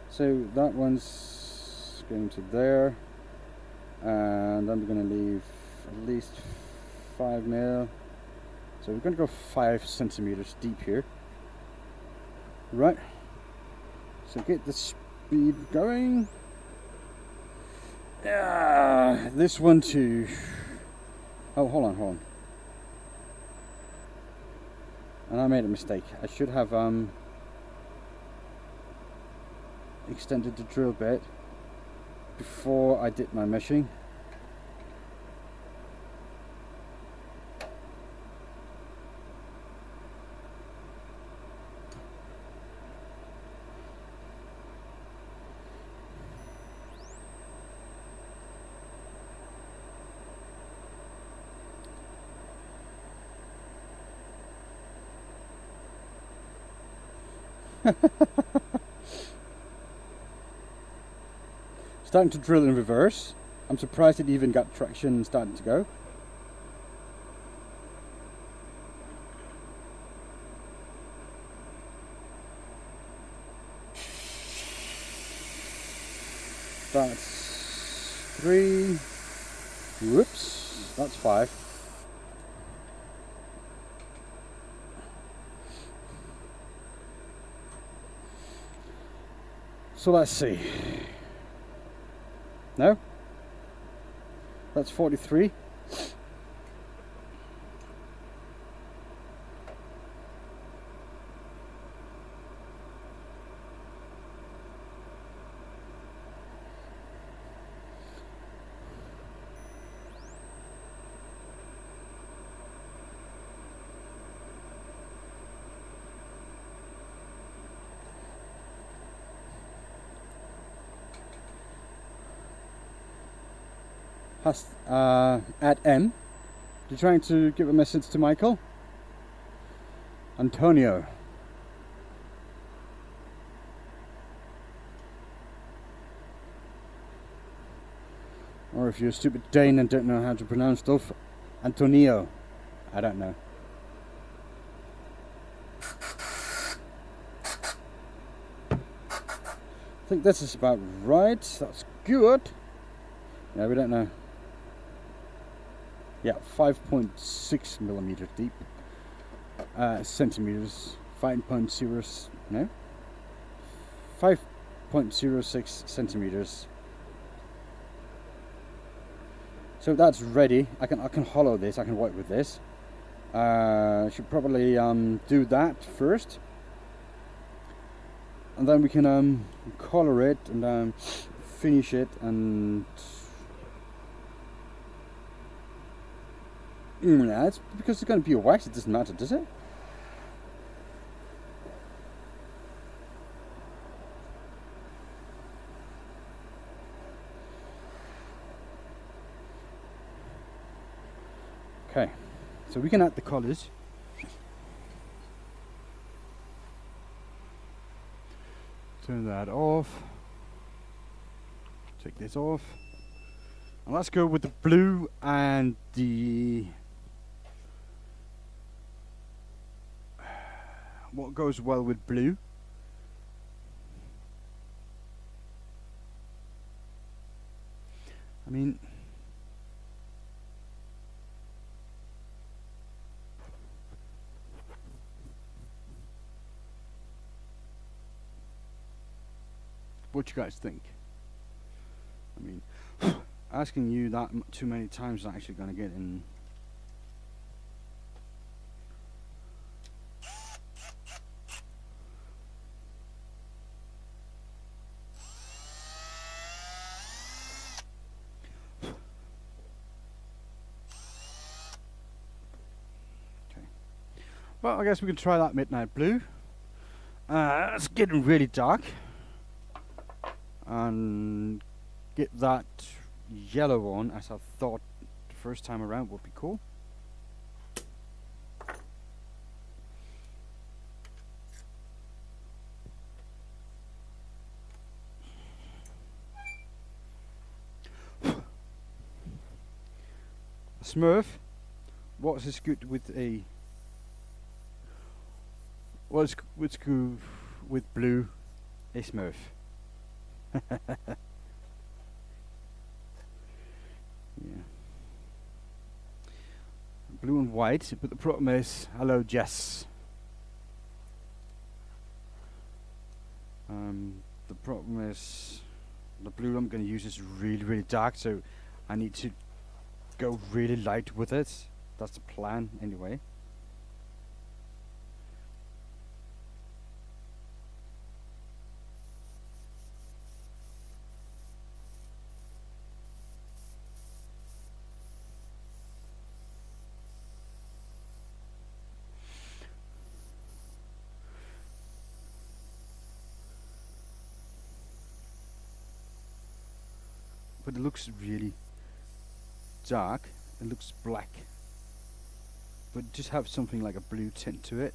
So that one's going to there, and I'm gonna leave at least 5 mil. So we're going to go 5 centimeters deep here. Right. So get the speed going. This one too. Oh, hold on. And I made a mistake. I should have extended the drill bit before I did my meshing. Starting to drill in reverse. I'm surprised it even got traction starting to go. That's 3. Whoops, that's 5. So let's see. No? That's 43. At M. You're trying to give a message to Michael? Antonio. Or if you're a stupid Dane and don't know how to pronounce stuff, Antonio. I don't know. I think this is about right. That's good. Yeah, we don't know. Yeah, 5.6 millimeters deep. Centimeters. 5.0. No? 5.06 centimeters. So that's ready. I can hollow this. I can work with this. Should probably do that first, and then we can color it and finish it and. Yeah, it's because it's going to be a wax. It doesn't matter, does it? Okay, so we can add the colors. Turn that off. Take this off. And let's go with the blue and the... What goes well with blue? I mean... What you guys think? I mean, asking you that too many times is actually going to get in. Okay. Well, I guess we can try that midnight blue. It's getting really dark. And get that yellow on, as I thought the first time around would be cool. Smurf, what's this good with a... What's good with blue? A Smurf. Yeah. Blue and white, but the problem is, hello Jess. The problem is, the blue I'm going to use is really dark, so I need to go really light with it. That's the plan, anyway. But it looks really dark. It looks black, but just have something like a blue tint to it.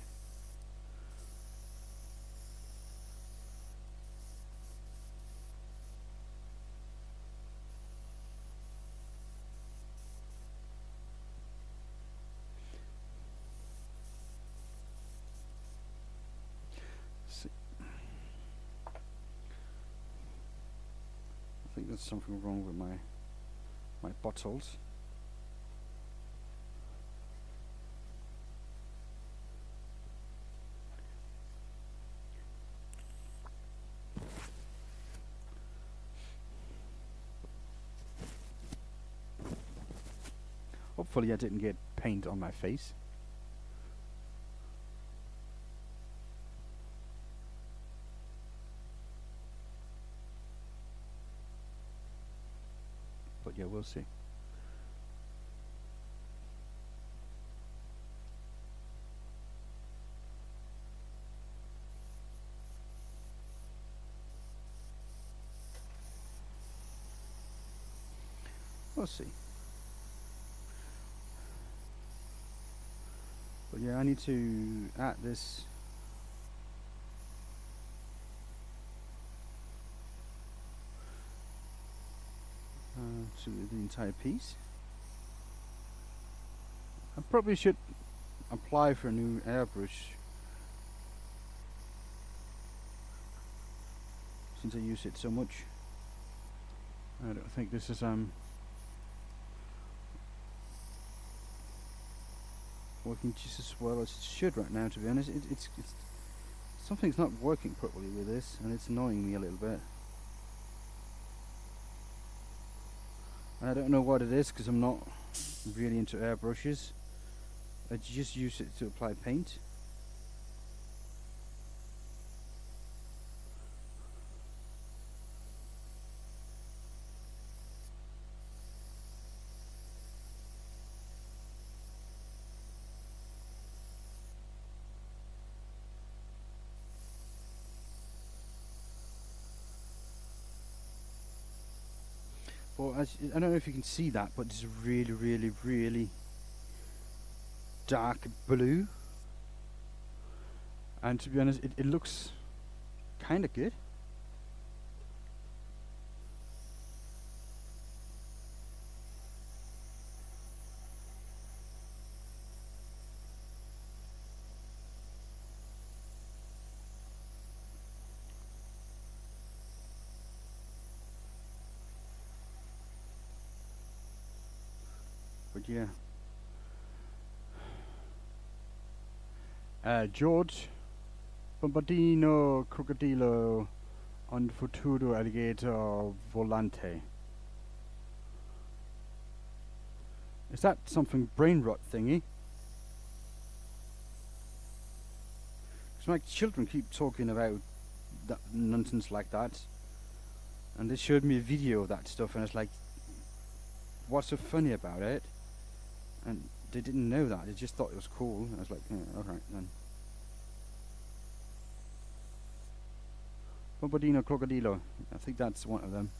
there's something wrong with my bottles. Hopefully I didn't get paint on my face. But yeah, we'll see. We'll see. But yeah, I need to add this to the entire piece. I probably should apply for a new airbrush since I use it so much. I don't think this is working just as well as it should right now, to be honest. It's something's not working properly with this, and it's annoying me a little bit. I don't know what it is, because I'm not really into airbrushes. I just use it to apply paint. Well, I don't know if you can see that, but it's really, really, really dark blue. And to be honest, it looks kind of good. But yeah. George Bombardino Crocodilo on Futuro Alligator Volante. Is that something brain rot thingy? Because my children keep talking about that nonsense like that. And they showed me a video of that stuff, and it's like, what's so funny about it? And they didn't know that, they just thought it was cool. I was like, yeah, alright then. Bombardino Crocodilo, I think that's one of them.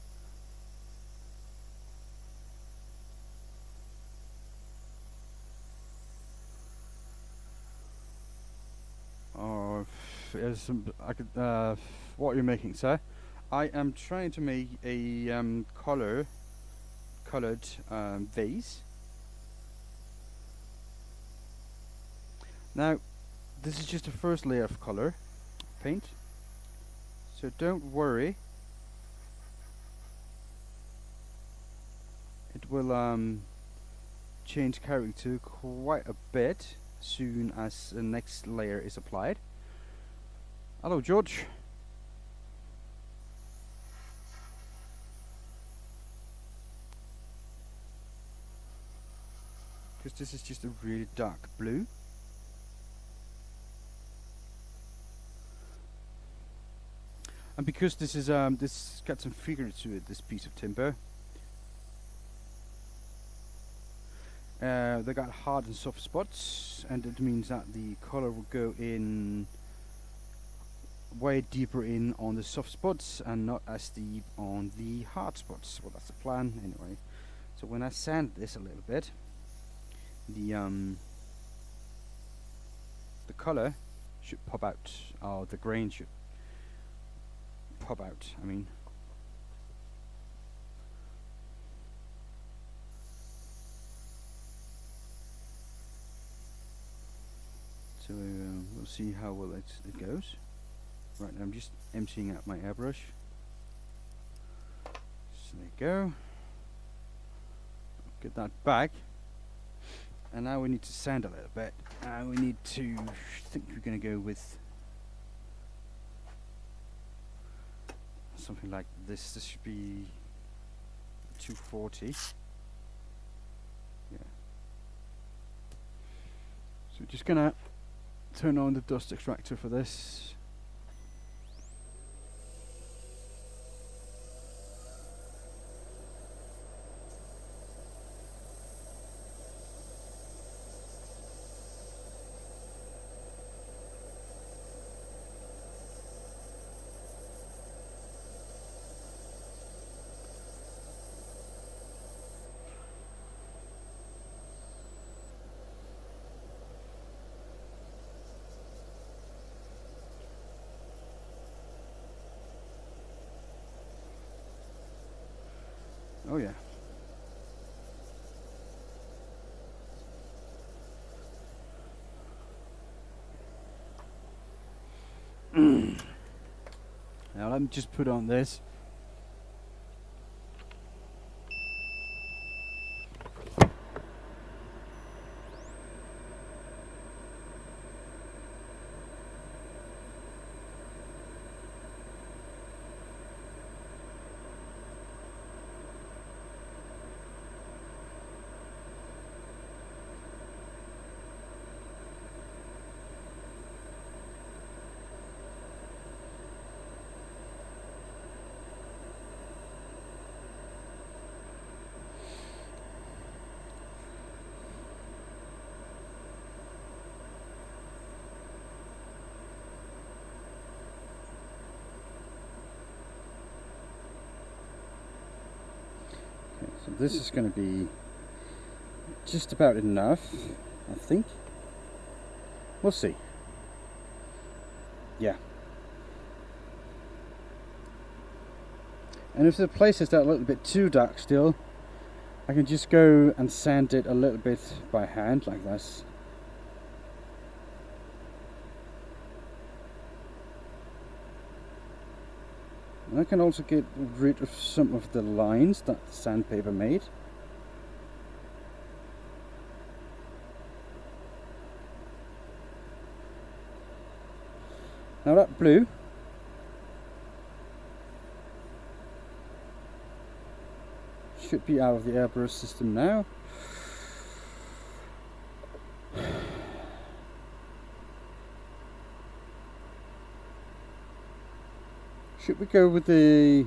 Oh, I could, what are you making, sir? I am trying to make a coloured vase. Now, this is just the first layer of colour paint, so don't worry. It will change character quite a bit soon as the next layer is applied. Hello, George. Because this is just a really dark blue. And because this is this got some figure to it, this piece of timber. They got hard and soft spots, and it means that the color will go in way deeper in on the soft spots and not as deep on the hard spots. Well, that's the plan anyway. So when I sand this a little bit, the color should pop out, or the grain should pop out, I mean. So we'll see how well it goes. Right, I'm just emptying out my airbrush. So there you go. Get that back. And now we need to sand a little bit. We need to, I think we're going to go with something like this. This should be 240. Yeah. So we're just going to turn on the dust extractor for this. Oh yeah. Now let me just put on this. So this is going to be just about enough, I think. We'll see. Yeah. And if the place is that a little bit too dark still, I can just go and sand it a little bit by hand like this. And I can also get rid of some of the lines that the sandpaper made. Now that blue should be out of the airbrush system now. Should we go with the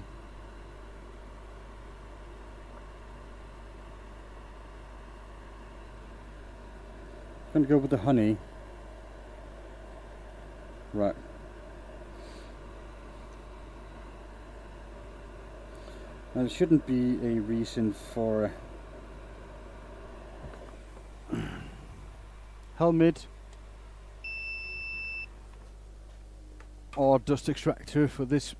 I'm going to go with the honey. Right. Now there shouldn't be a reason for helmet or dust extractor for this.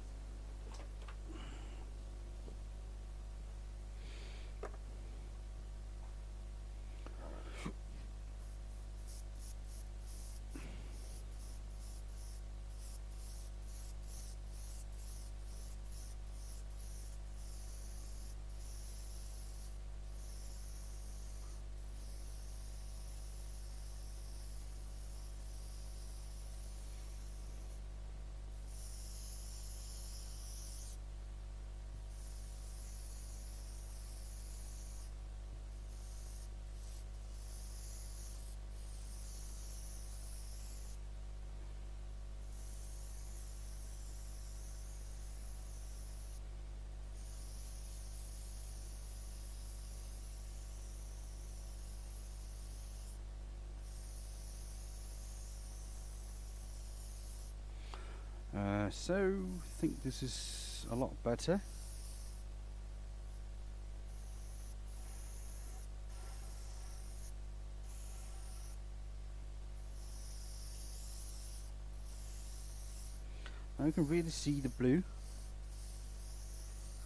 So I think this is a lot better. Now you can really see the blue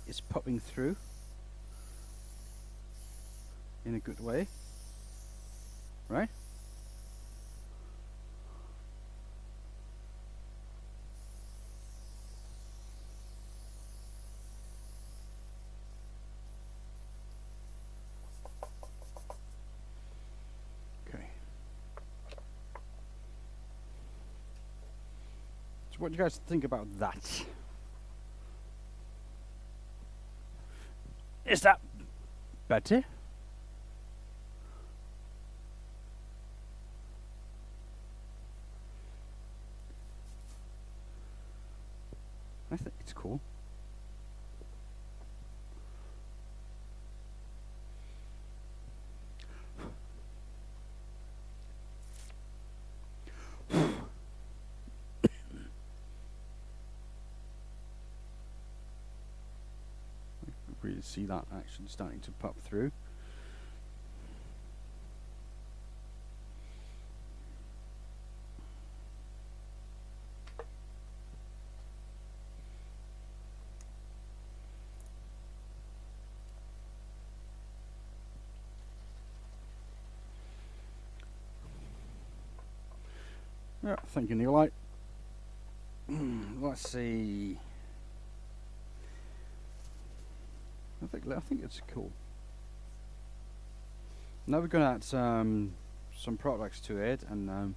is popping through in a good way, right? So what do you guys think about that? Is that better? I think it's cool. Really see that actually starting to pop through. Yeah, thank you, Neolite. Let's see. I think it's cool. Now we're going to add some products to it and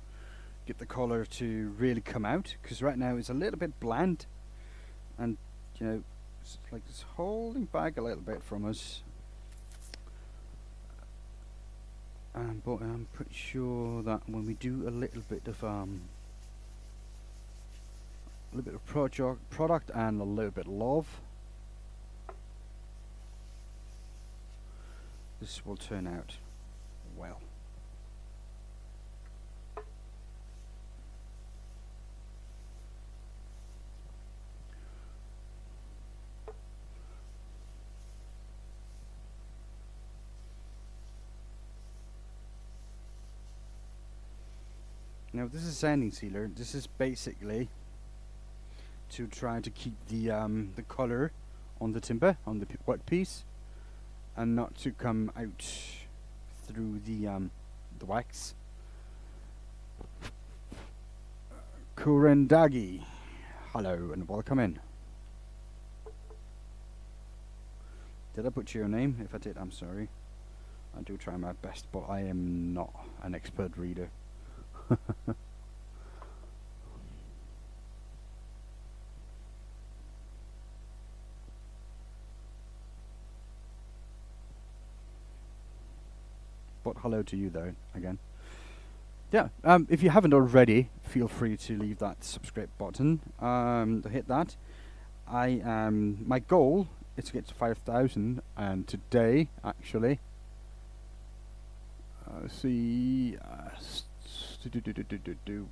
get the colour to really come out, because right now it's a little bit bland, and you know, it's like it's holding back a little bit from us. But I'm pretty sure that when we do a little bit of product and a little bit of love, this will turn out well. Now this is sanding sealer. This is basically to try to keep the color on the timber, on the wet piece, and not to come out through the wax. Kurendagi, hello and welcome in. Did I butcher your name? If I did, I'm sorry. I do try my best, but I am not an expert reader. But hello to you though, again. Yeah, if you haven't already, feel free to leave that subscribe button, to hit that. My goal is to get to 5,000, and today, actually,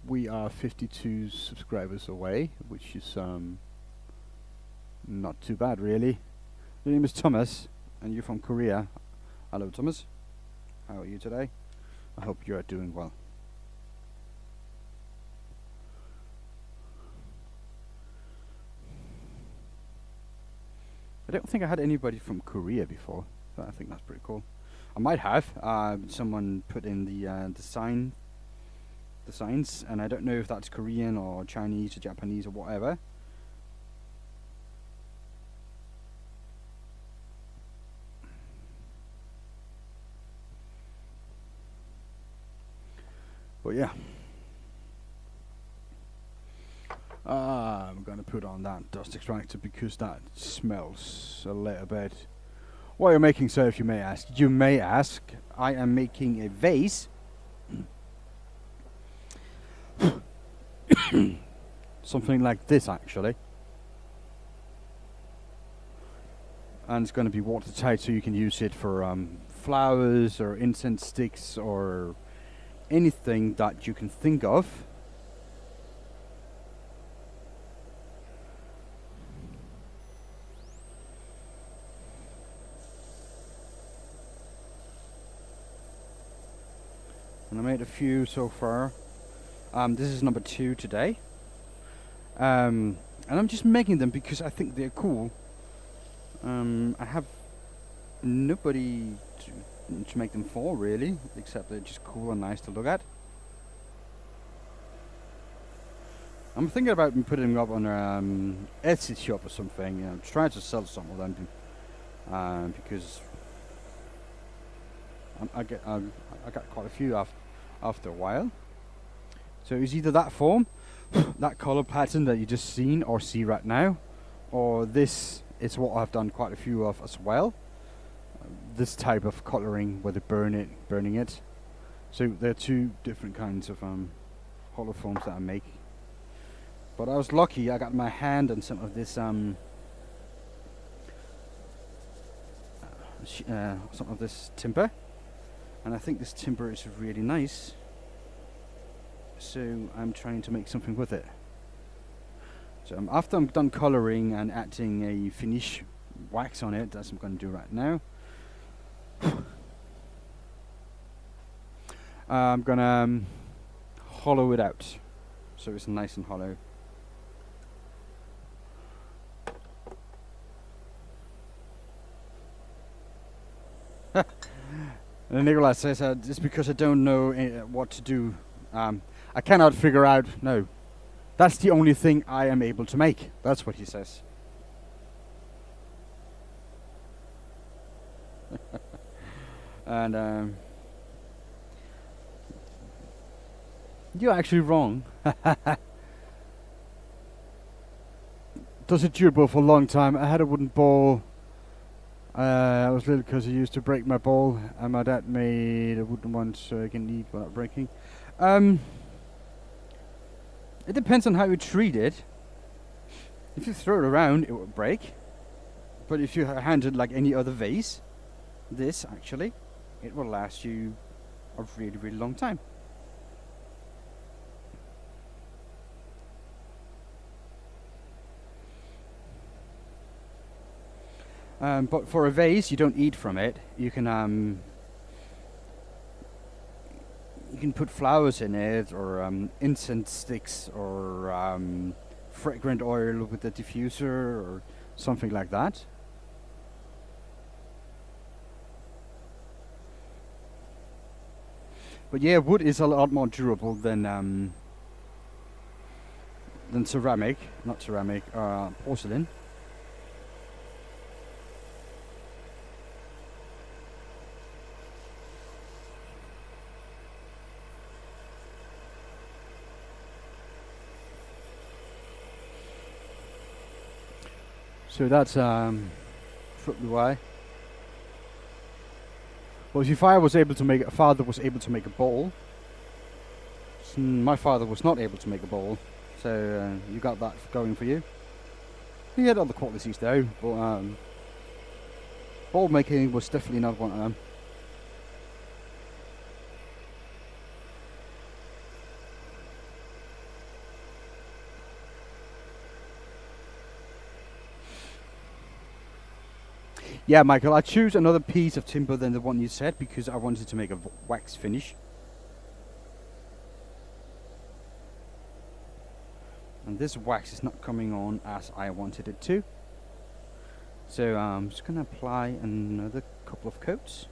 we are 52 subscribers away, which is not too bad, really. Your name is Thomas, and you're from Korea. Hello, Thomas. How are you today? I hope you are doing well. I don't think I had anybody from Korea before, so I think that's pretty cool. I might have. Someone put in the signs, and I don't know if that's Korean or Chinese or Japanese or whatever. But yeah, I'm gonna put on that dust extractor because that smells a little bit. What are you making, sir, if you may ask? You may ask. I am making a vase. Something like this, actually. And it's going to be watertight, so you can use it for flowers or incense sticks or anything that you can think of. And I made a few so far. This is number 2 today. And I'm just making them because I think they're cool. I have nobody to make them for, really, except they're just cool and nice to look at. I'm thinking about putting them up on a Etsy shop or something. I'm trying to sell some of them because I got quite a few after a while. So it's either that form, that color pattern that you just seen or see right now, or this is what I've done quite a few of as well. This type of coloring where they burning it. So there are two different kinds of hollow foams that I make. But I was lucky, I got my hand on some of this timber, and I think this timber is really nice. So I'm trying to make something with it. So after I'm done coloring and adding a finish wax on it, that's what I'm going to do right now. I'm going to hollow it out so it's nice and hollow. And Nicholas says, just because I don't know what to do, I cannot figure out, no, that's the only thing I am able to make. That's what he says. And you're actually wrong. Does it durable for a long time? I had a wooden ball. I was little because I used to break my ball, and my dad made a wooden one so I can eat without breaking. It depends on how you treat it. If you throw it around, it will break. But if you handle it like any other vase, this actually, it will last you a really, really long time. But for a vase, you don't eat from it. You can put flowers in it, or incense sticks, or fragrant oil with the diffuser, or something like that. But yeah, wood is a lot more durable than ceramic, not ceramic, porcelain. So that's probably why. Well, if I was able to make, a father was able to make a bowl. My father was not able to make a bowl, so you got that going for you. He had other qualities though, but bowl making was definitely not one of them. Yeah, Michael, I choose another piece of timber than the one you said because I wanted to make a wax finish. And this wax is not coming on as I wanted it to. So I'm just going to apply another couple of coats.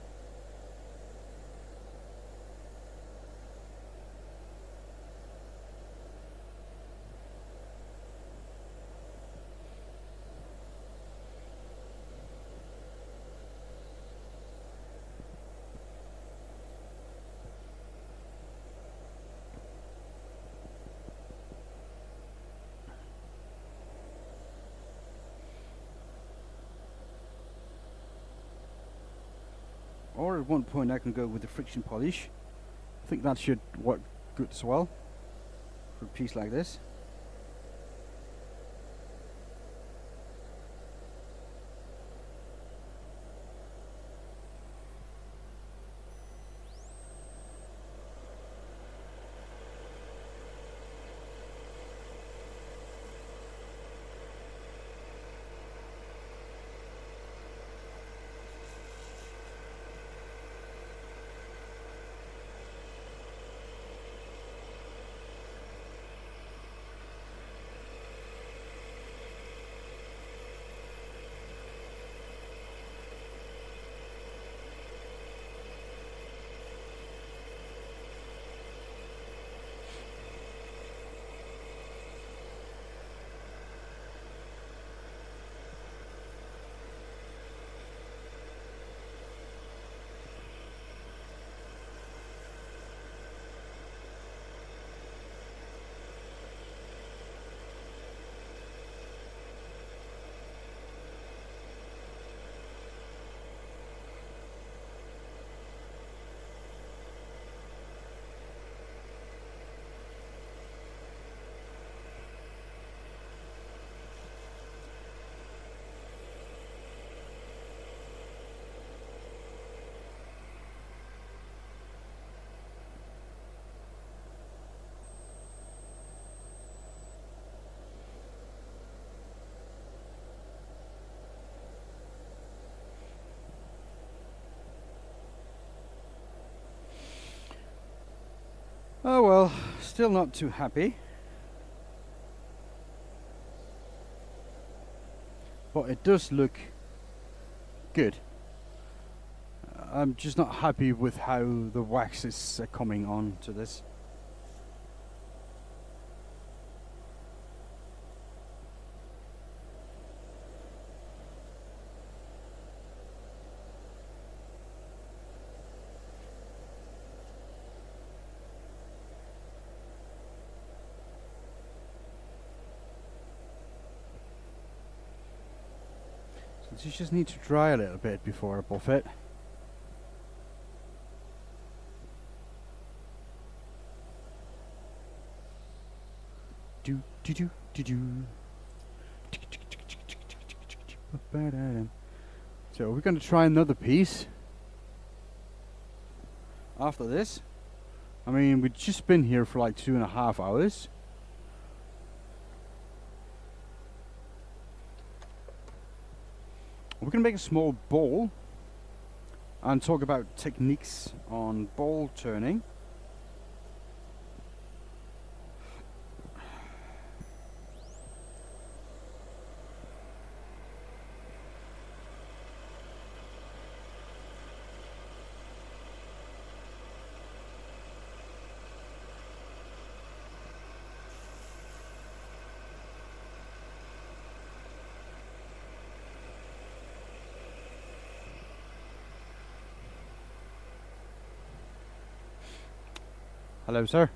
Or at one point I can go with the friction polish. I think that should work good as well for a piece like this. Oh well, still not too happy. But it does look good. I'm just not happy with how the wax is coming on to this. So you just need to dry a little bit before I buff it. Do do do do do. So we're going to try another piece after this. I mean, we've just been here for like 2.5 hours. We're going to make a small ball and talk about techniques on ball turning. Hello, sir.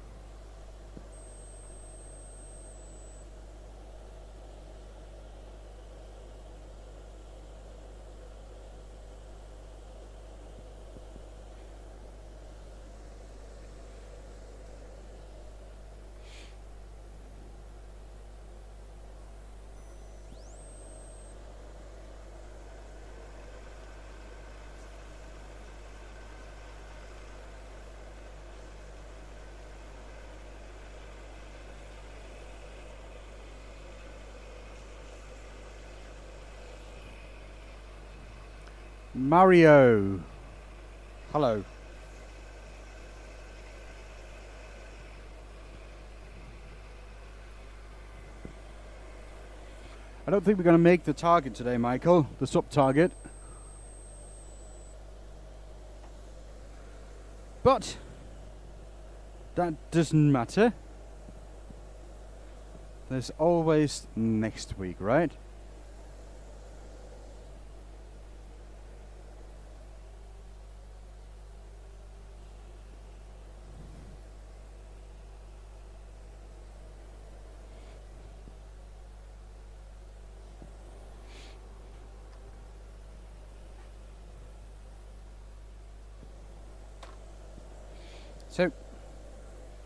Mario. Hello. I don't think we're going to make the target today, Michael. The sub-target. But that doesn't matter. There's always next week, right? So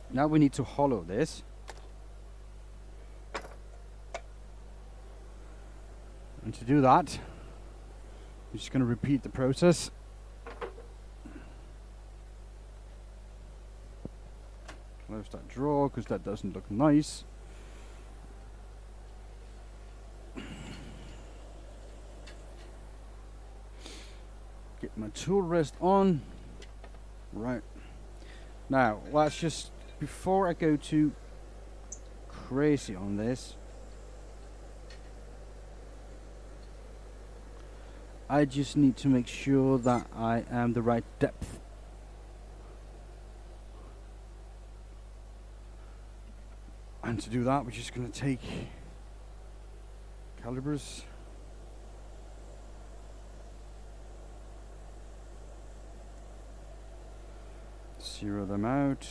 now we need to hollow this. And to do that, I'm just going to repeat the process. Close that drawer because that doesn't look nice. Get my tool rest on. Right. Now, let's just, before I go too crazy on this, I just need to make sure that I am the right depth. And to do that, we're just going to take calibers. Zero them out.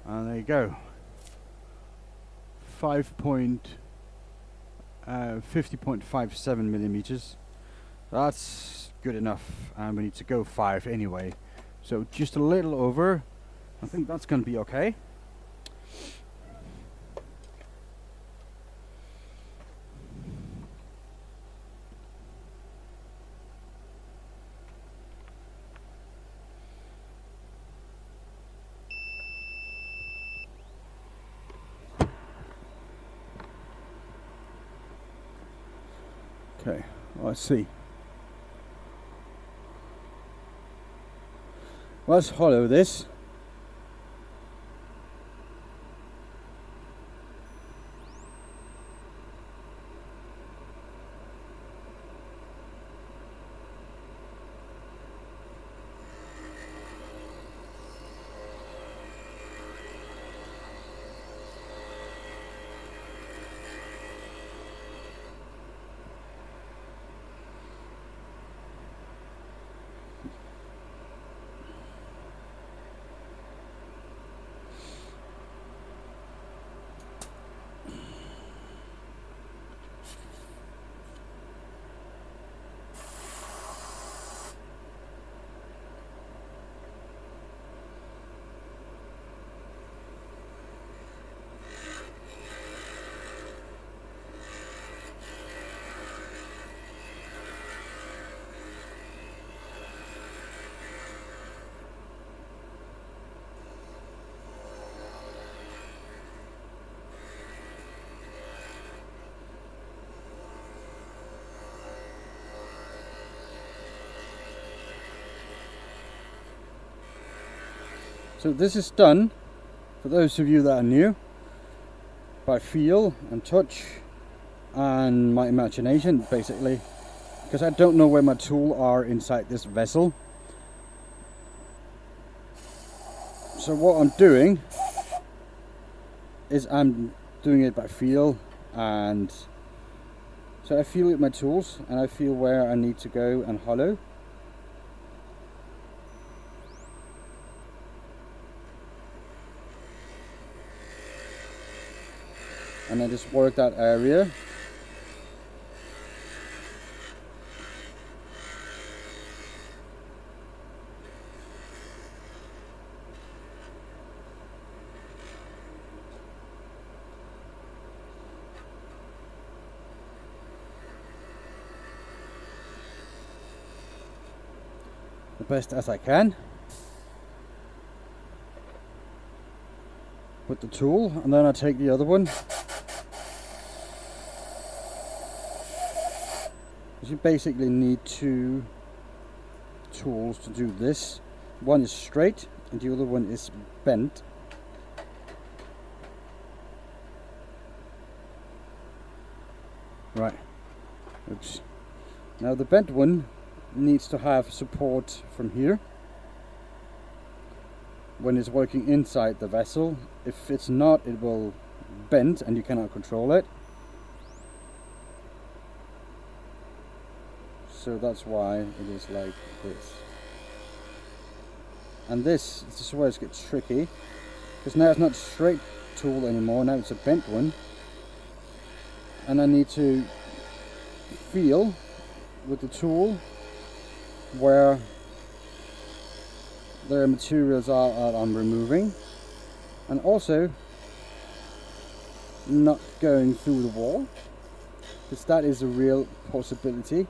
And there you go. 50.57 millimeters. That's good enough, and we need to go 5 anyway. So just a little over. I think that's going to be okay. Okay, Let's see. Let's hollow this. So this is done, for those of you that are new, by feel and touch and my imagination, basically, because I don't know where my tools are inside this vessel. So what I'm doing is I'm doing it by feel, and so I feel with my tools and I feel where I need to go and hollow. And I just work that area. The best as I can with the tool, and then I take the other one. You basically need two tools to do this. One is straight and the other one is bent. Right. Oops. Now the bent one needs to have support from here when it's working inside the vessel. If it's not, it will bend and you cannot control it. So that's why it is like this. And this is where it gets tricky, because now it's not a straight tool anymore, now it's a bent one. And I need to feel with the tool where the materials are that I'm removing, and also not going through the wall, because that is a real possibility.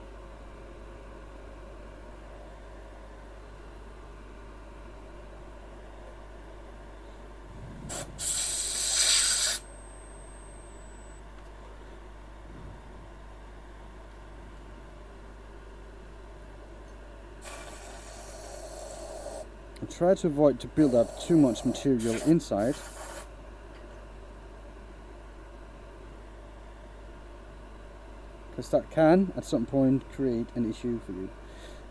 I try to avoid to build up too much material inside. Because that can, at some point, create an issue for you.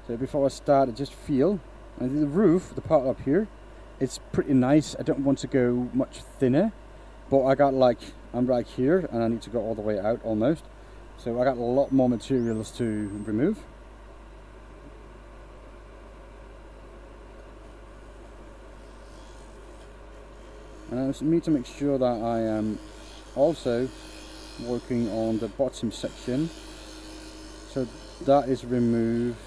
So before I start, I just feel, and the roof, the part up here, it's pretty nice. I don't want to go much thinner, but I got like, I'm right here, and I need to go all the way out almost. So I got a lot more materials to remove. And I need to make sure that I am also working on the bottom section, so that is removed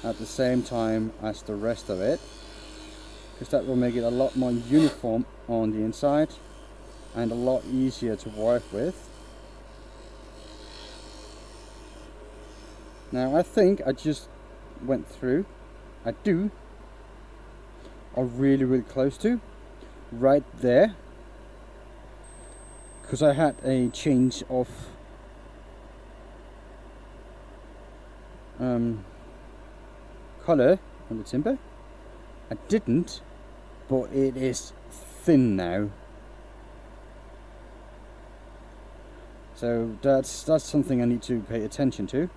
at the same time as the rest of it, because that will make it a lot more uniform on the inside and a lot easier to work with. Now I think I just went through, I do, are really close to right there, because I had a change of colour on the timber. I didn't, but it is thin now. So that's something I need to pay attention to.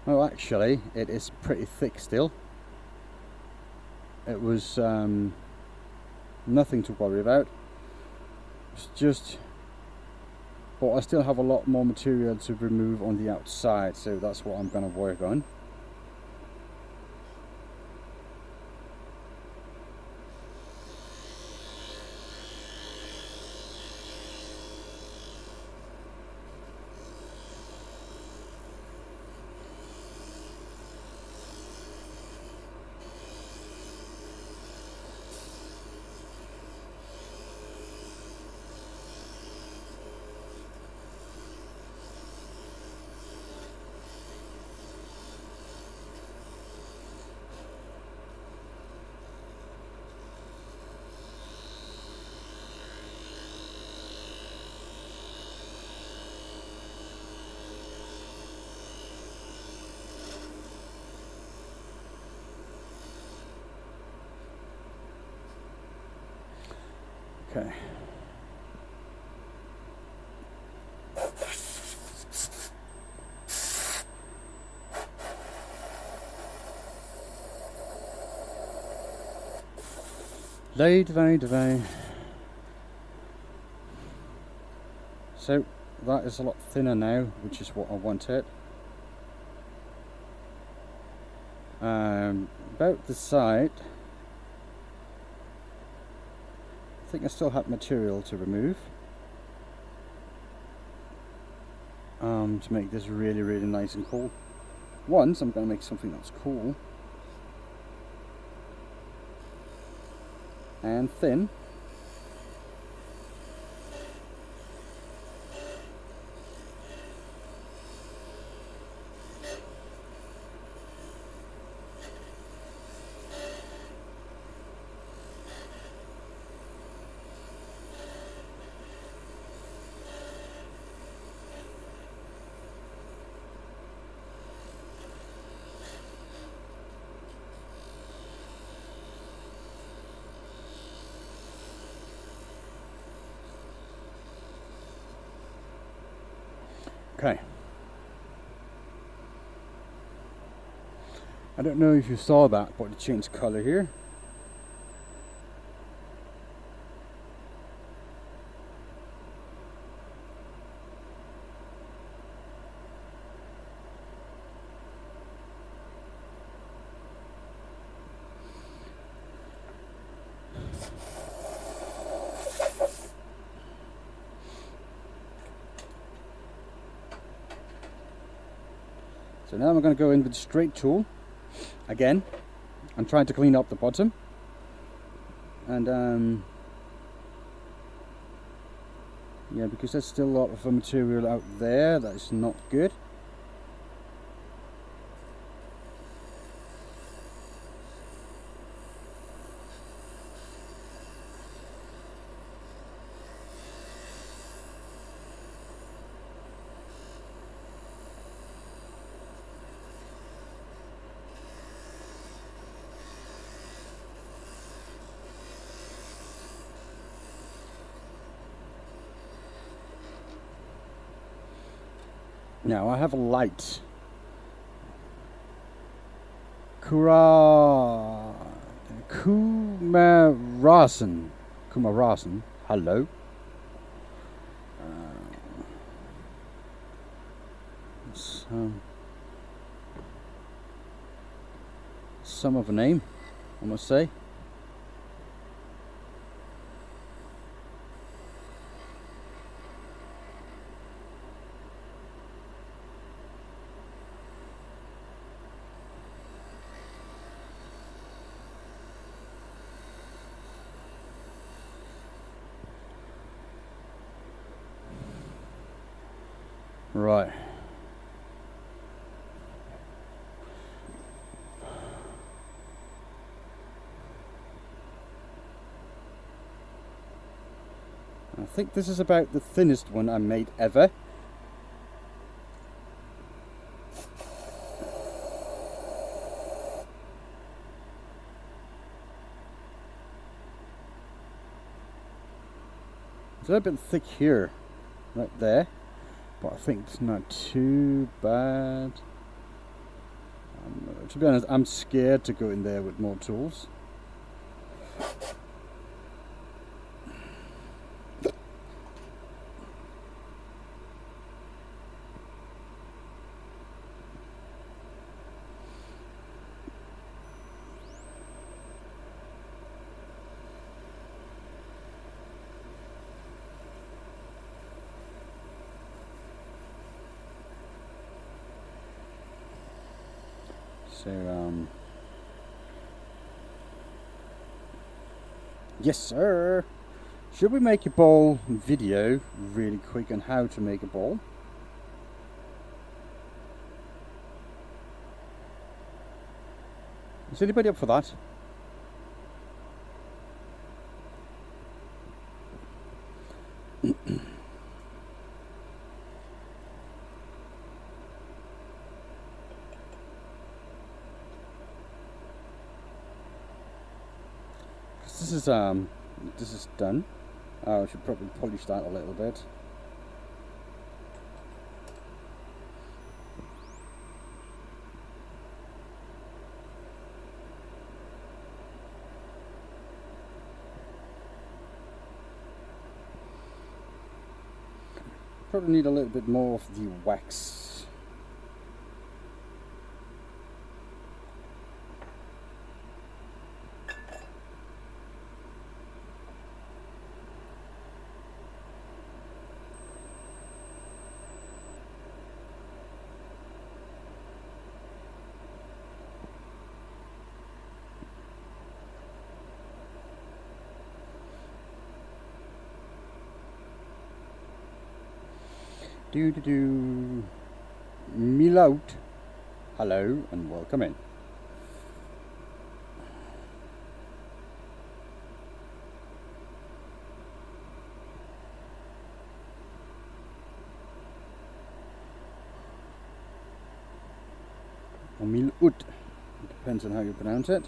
Oh, actually, it is pretty thick still. It was nothing to worry about. It's just, but I still have a lot more material to remove on the outside, so that's what I'm going to work on. Okay. Divide. So that is a lot thinner now, which is what I wanted. About the side, I think I still have material to remove to make this really, really nice and cool. Once I'm going to make something that's cool and thin. Okay. I don't know if you saw that, but it changed color here. So now I'm going to go in with the straight tool again. I'm trying to clean up the bottom, and yeah, because there's still a lot of material out there that is not good. Now I have a light. Kumarasan. Hello. Some of a name, I must say. Right. I think this is about the thinnest one I made ever. It's a little bit thick here, right there, but I think it's not too bad. To be honest, I'm scared to go in there with more tools. So, yes sir. Should we make a ball video really quick on how to make a ball? Is anybody up for that? This is done. I should probably polish that a little bit. Probably need a little bit more of the wax. Milout. Hello and welcome in. Or Milout. Depends on how you pronounce it.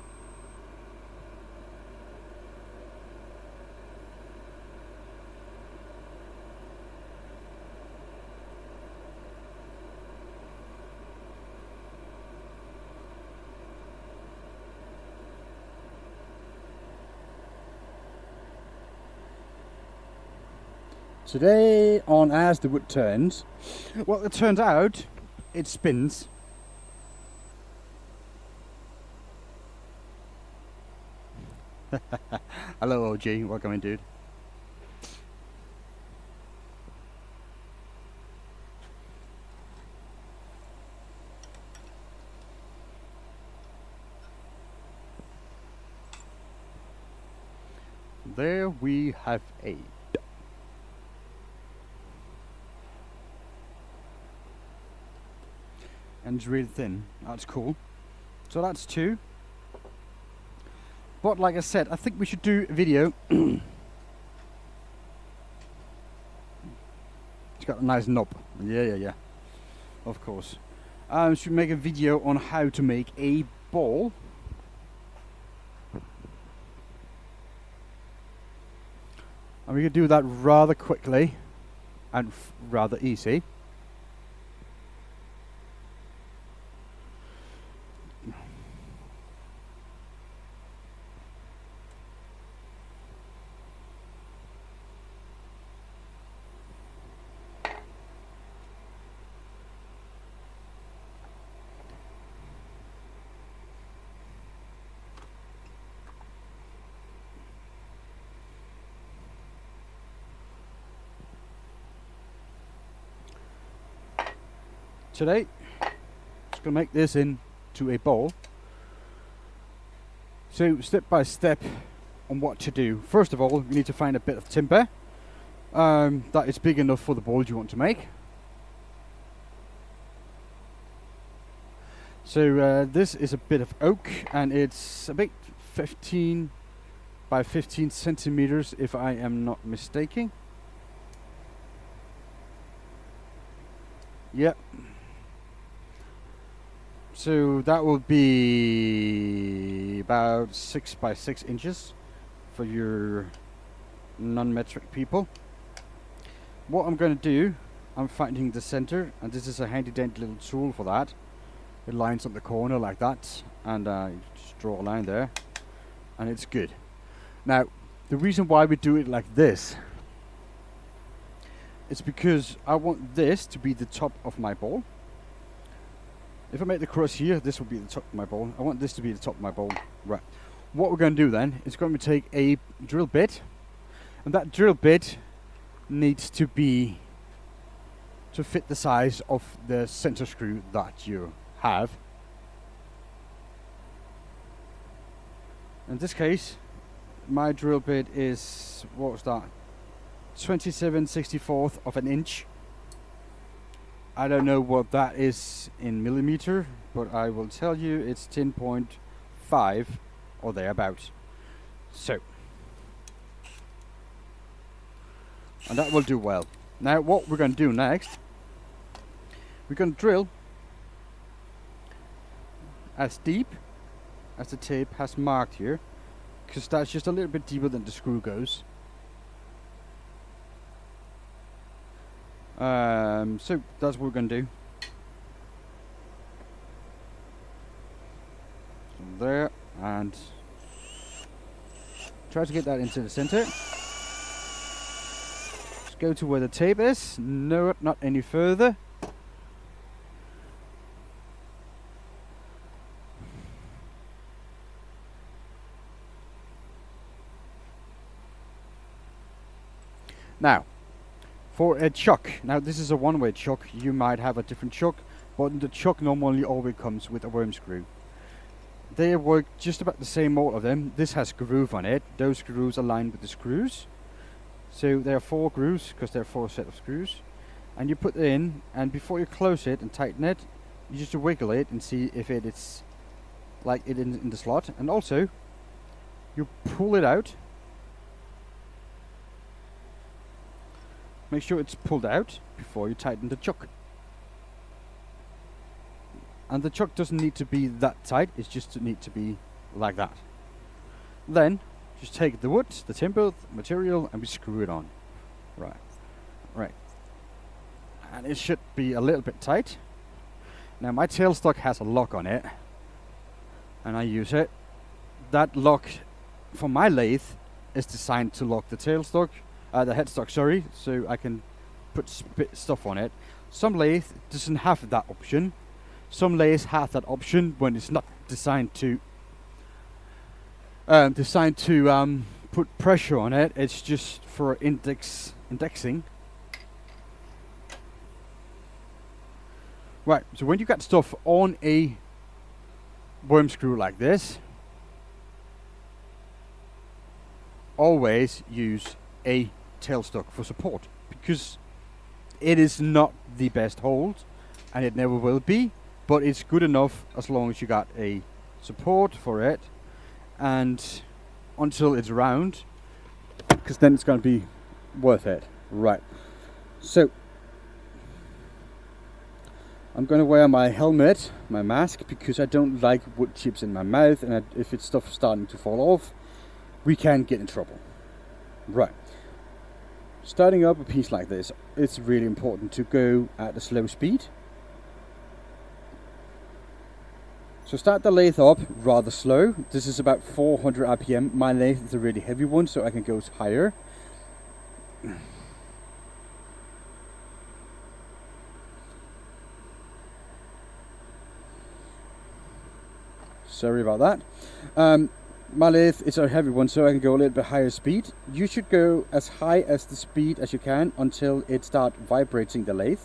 Today on As the Wood Turns, well, it turns out it spins. Hello OG, welcome in dude. There we have a and it's really thin. That's cool. So that's two. But like I said, I think we should do a video. It's got a nice knob. Yeah. Of course. Should make a video on how to make a ball. And we can do that rather quickly and rather easy. Today, just going to make this into a ball. So step by step on what to do. First of all, you need to find a bit of timber that is big enough for the ball you want to make. So this is a bit of oak, and it's about 15 by 15 centimeters, if I am not mistaken. Yep. So that will be about 6 by 6 inches for your non-metric people. What I'm going to do, I'm finding the center, and this is a handy dandy little tool for that. It lines up the corner like that, and you just draw a line there, and it's good. Now, the reason why we do it like this is because I want this to be the top of my ball. If I make the cross here, this will be the top of my ball. I want this to be the top of my ball. Right. What we're going to do then is going to take a drill bit, and that drill bit needs to be to fit the size of the center screw that you have. In this case, my drill bit is, what was that, 27/64 of an inch. I don't know what that is in millimeter, but I will tell you it's 10.5 or thereabouts. So, and that will do well. Now what we're going to do next, we're going to drill as deep as the tape has marked here, because that's just a little bit deeper than the screw goes. So that's what we're going to do. So there, and try to get that into the center. Just go to where the tape is. No, not any further. Now, for a chuck, now this is a one-way chuck, you might have a different chuck, but the chuck normally always comes with a worm screw. They work just about the same, all of them. This has groove on it, those screws align with the screws. So there are 4 grooves, because there are 4 set of screws. And you put it in, and before you close it and tighten it, you just wiggle it and see if it is like it in the slot. And also, you pull it out. Make sure it's pulled out before you tighten the chuck. And the chuck doesn't need to be that tight, it's just need to be like that. Then, just take the wood, the timber, the material, and we screw it on. Right. And it should be a little bit tight. Now my tailstock has a lock on it, and I use it. That lock for my lathe is designed to lock the tailstock, the headstock, sorry, so I can put stuff on it. Some lathe doesn't have that option. Some lathes have that option when it's not designed to put pressure on it. It's just for indexing. Right, so when you got stuff on a worm screw like this, always use a tailstock for support, because it is not the best hold, and it never will be, but it's good enough as long as you got a support for it, and until it's round, because then it's going to be worth it. Right, so I'm going to wear my helmet, my mask, because I don't like wood chips in my mouth, and if it's stuff starting to fall off, we can get in trouble. Right. Starting up a piece like this, it's really important to go at a slow speed. So start the lathe up rather slow. This is about 400 RPM. My lathe is a really heavy one, so I can go higher. Sorry about that. My lathe is a heavy one, so I can go a little bit higher speed. You should go as high as the speed as you can until it starts vibrating the lathe.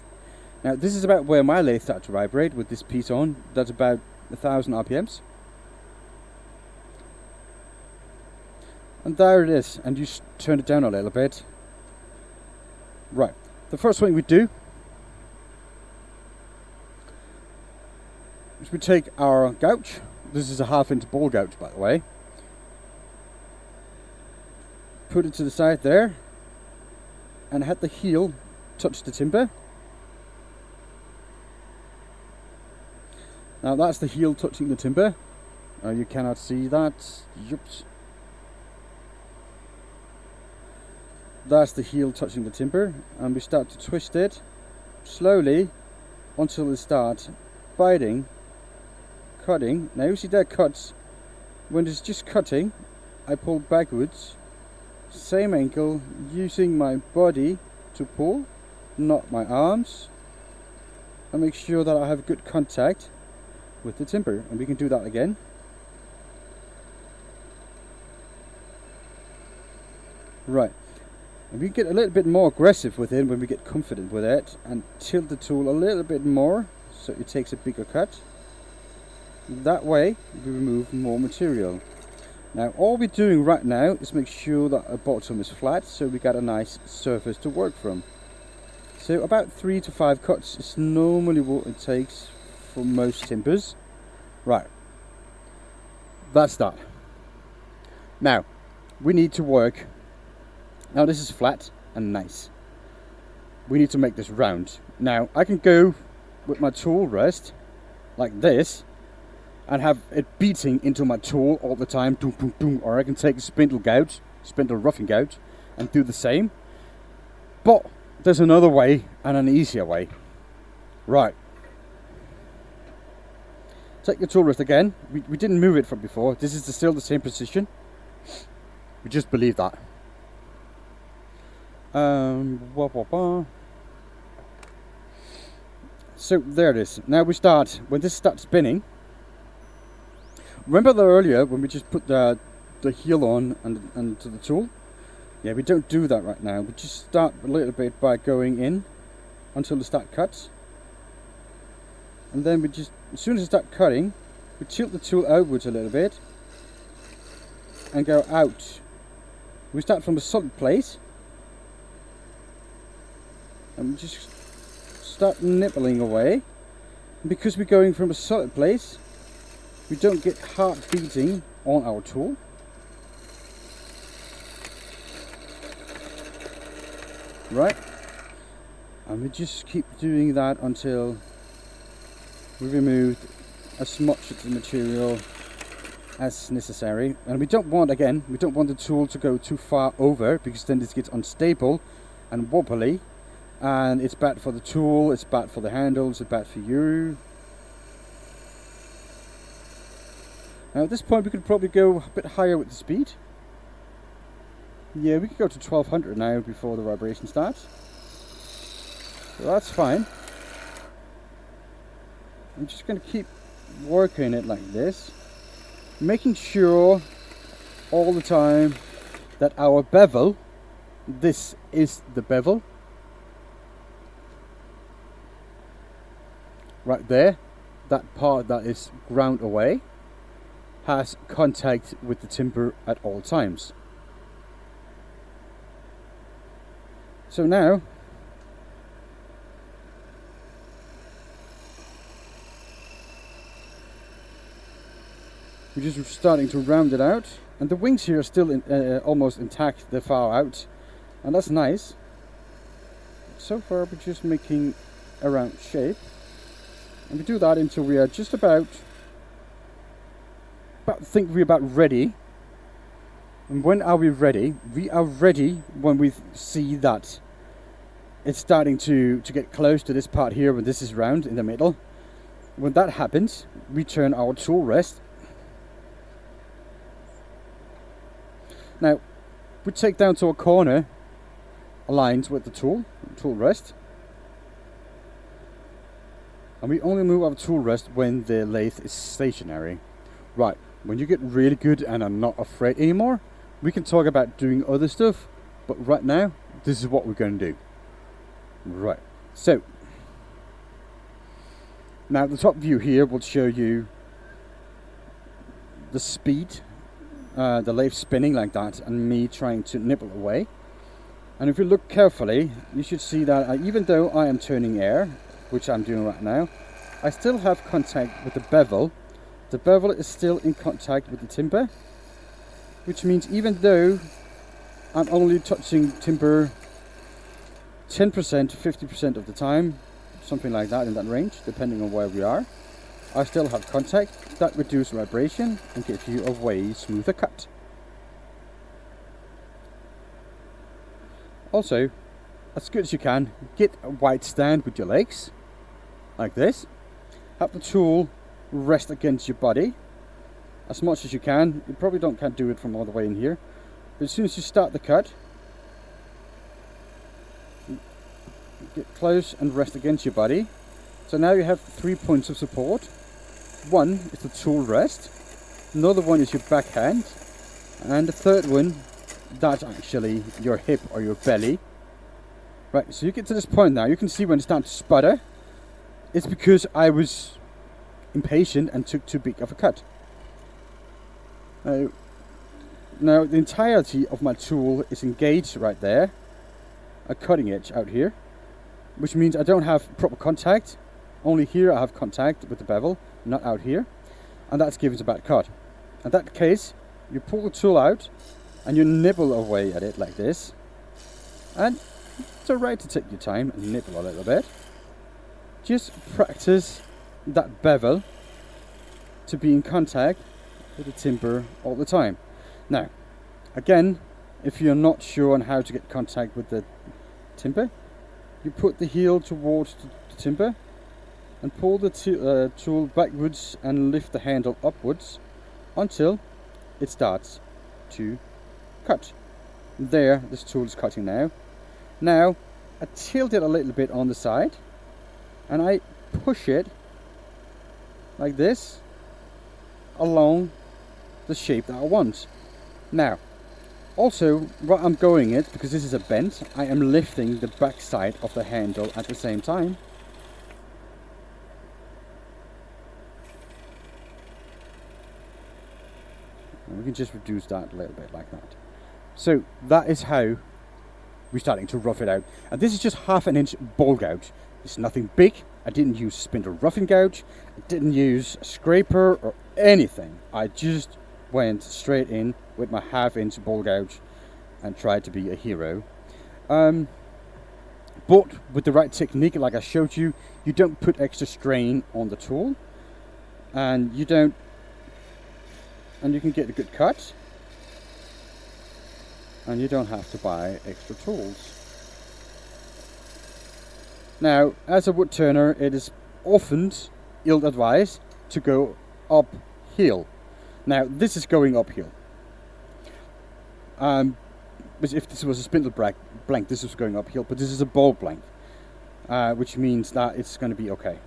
Now this is about where my lathe starts to vibrate with this piece on. That's about 1000 RPMs. And there it is, and you turn it down a little bit. Right, the first thing we do is we take our gouge. This is a 1/2 inch ball gouge, by the way. Put it to the side there, and had the heel touch the timber. Now that's the heel touching the timber. You cannot see that. Oops. That's the heel touching the timber, and we start to twist it slowly until it starts biting, cutting. Now you see that cuts. When it's just cutting, I pull backwards, same angle, using my body to pull, not my arms, and make sure that I have good contact with the timber. And we can do that again. Right. And we get a little bit more aggressive with it when we get confident with it, and tilt the tool a little bit more so it takes a bigger cut. That way we remove more material. Now all we're doing right now is make sure that our bottom is flat, so we got a nice surface to work from. So about 3 to 5 cuts is normally what it takes for most timbers. Right, that's that. Now we need to work. Now this is flat and nice. We need to make this round. Now I can go with my tool rest like this and have it beating into my tool all the time, doom, doom, doom. Or I can take a spindle roughing gouge, and do the same. But there's another way and an easier way. Right. Take your tool rest again. We didn't move it from before. This is still the same position. We just believe that. So there it is. Now we start, when this starts spinning, remember that earlier when we just put the heel on and to the tool? Yeah, we don't do that right now. We just start a little bit by going in until the start cuts. And then we just, as soon as it starts cutting, we tilt the tool outwards a little bit and go out. We start from a solid place. And we just start nibbling away. And because we're going from a solid place, we don't get hard beating on our tool. Right? And we just keep doing that until we removed as much of the material as necessary. And we don't want the tool to go too far over, because then this gets unstable and wobbly. And it's bad for the tool, it's bad for the handles, it's bad for you. Now at this point we could probably go a bit higher with the speed. Yeah, we could go to 1200 now before the vibration starts. So that's fine. I'm just going to keep working it like this, making sure all the time that our bevel, this is the bevel, right there, that part that is ground away, has contact with the timber at all times. So now we're just starting to round it out, and the wings here are still almost intact, they're far out, and that's nice. So far we're just making a round shape. And we do that until we are just about think we're about ready. And when are we ready? We are ready when we see that it's starting to get close to this part here, when this is round in the middle. When that happens, we turn our tool rest. Now, we take down to a corner aligned with the tool rest. And we only move our tool rest when the lathe is stationary. Right, when you get really good and are not afraid anymore, we can talk about doing other stuff. But right now, this is what we're going to do. Right, so now the top view here will show you the speed, the lathe spinning like that, and me trying to nibble away. And if you look carefully, you should see that even though I am turning air, which I'm doing right now, I still have contact with the bevel. The bevel is still in contact with the timber, which means even though I'm only touching timber 10%, 50% of the time, something like that, in that range, depending on where we are, I still have contact. That reduces vibration and gives you a way smoother cut. Also, as good as you can, get a wide stand with your legs, like this. Have the tool rest against your body as much as you can. You probably can't do it from all the way in here, but as soon as you start the cut, get close and rest against your body. So now you have 3 points of support. One is the tool rest, another one is your backhand, and the third one, that's actually your hip or your belly. Right, so you get to this point now, you can see when it's starting to sputter, it's because I was impatient and took too big of a cut. Now the entirety of my tool is engaged right there, a cutting edge out here, which means I don't have proper contact. Only here I have contact with the bevel, not out here, and that's giving us a bad cut. In that case, you pull the tool out and you nibble away at it like this, and it's alright to take your time and nibble a little bit. Just practice that bevel to be in contact with the timber all the time. Now, again, if you're not sure on how to get contact with the timber, you put the heel towards the timber and pull the tool backwards and lift the handle upwards until it starts to cut. There, this tool is cutting now. Now, I tilt it a little bit on the side and I push it like this along the shape that I want. Now, also, what I'm going at, because this is a bend, I am lifting the back side of the handle at the same time. And we can just reduce that a little bit like that. So that is how we're starting to rough it out. And this is just 1/2 inch ball gouge. It's nothing big. I didn't use spindle roughing gouge. I didn't use a scraper or anything. I just went straight in with my 1/2 inch ball gouge and tried to be a hero. But with the right technique, like I showed you, you don't put extra strain on the tool, and you can get a good cut, and you don't have to buy extra tools. Now, as a wood turner, it is often ill-advised to go uphill. Now, this is going uphill. But if this was a spindle blank, this was going uphill, but this is a ball blank, which means that it's going to be okay.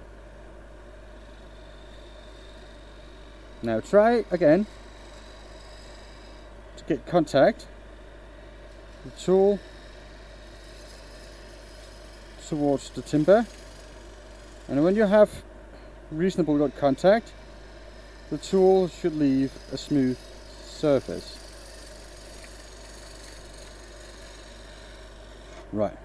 Now try again to get contact, the tool towards the timber, and when you have reasonable good contact, the tool should leave a smooth surface. Right.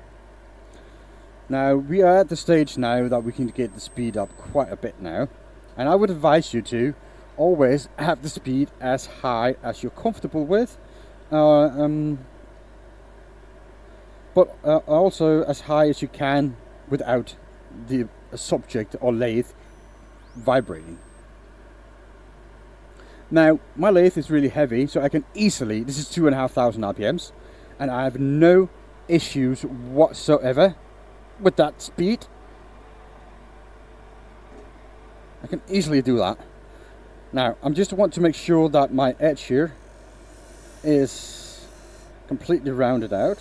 Now we are at the stage now that we can get the speed up quite a bit now, and I would advise you to always have the speed as high as you're comfortable with, but also as high as you can without the subject or lathe vibrating. Now my lathe is really heavy, so I can easily, this is 2,500 RPMs, and I have no issues whatsoever with that speed. I can easily do that. Now I just want to make sure that my edge here is completely rounded out.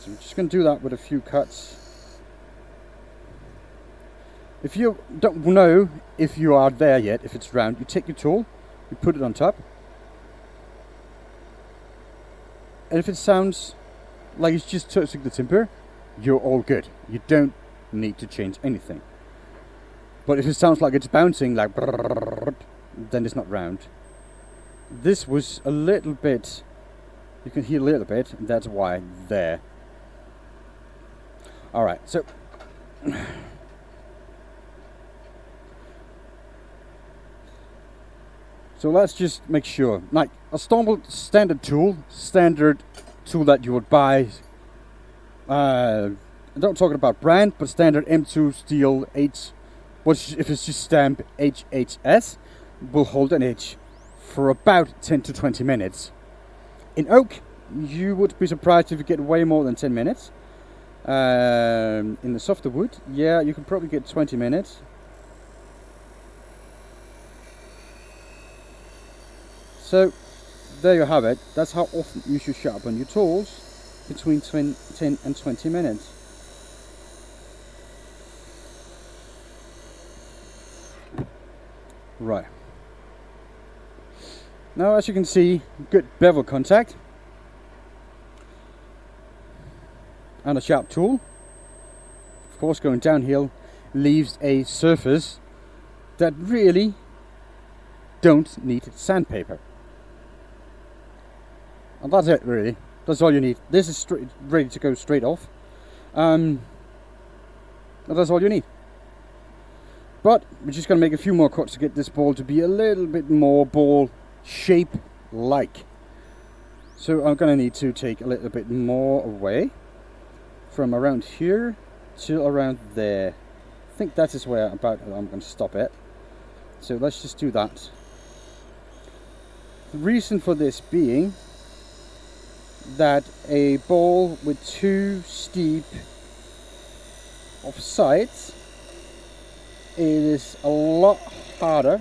So I'm just going to do that with a few cuts. If you don't know if you are there yet, if it's round, you take your tool, you put it on top, and if it sounds like it's just touching the timber, you're all good. You don't need to change anything. But if it sounds like it's bouncing, like brrrr, then it's not round. This was a little bit, you can hear a little bit, and that's why there. Alright, so let's just make sure, like a standard tool that you would buy. I'm not talking about brand, but standard M2 steel H, which if it's just stamp HHS, will hold an edge for about 10 to 20 minutes. In oak, you would be surprised if you get way more than 10 minutes. In the softer wood, yeah, you can probably get 20 minutes. So there you have it. That's how often you should sharpen your tools, between 10 and 20 minutes. Right. Now, as you can see, good bevel contact and a sharp tool. Of course, going downhill leaves a surface that really don't need sandpaper. And that's it, really. That's all you need. This is ready to go straight off. And that's all you need. But we're just going to make a few more cuts to get this ball to be a little bit more ball shape-like. So I'm going to need to take a little bit more away from around here to around there. I think that is where I'm going to stop it. So let's just do that. The reason for this being that a ball with too steep of sides, it is a lot harder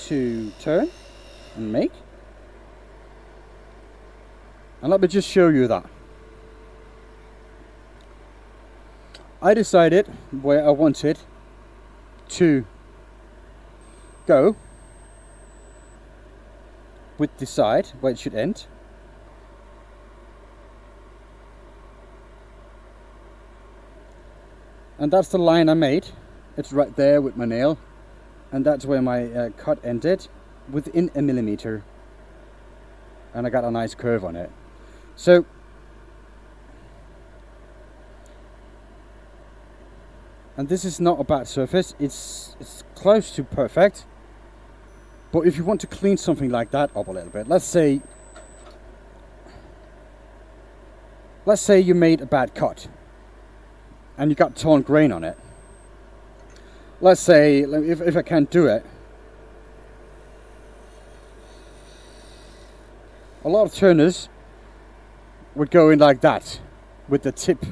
to turn and make. And let me just show you that. I decided where I wanted to go with the side, where it should end. And that's the line I made. It's right there with my nail. And that's where my cut ended, within a millimeter. And I got a nice curve on it. So, and this is not a bad surface. It's close to perfect. But if you want to clean something like that up a little bit, let's say you made a bad cut and you got torn grain on it. Let's say, if I can't do it, a lot of turners would go in like that with the tip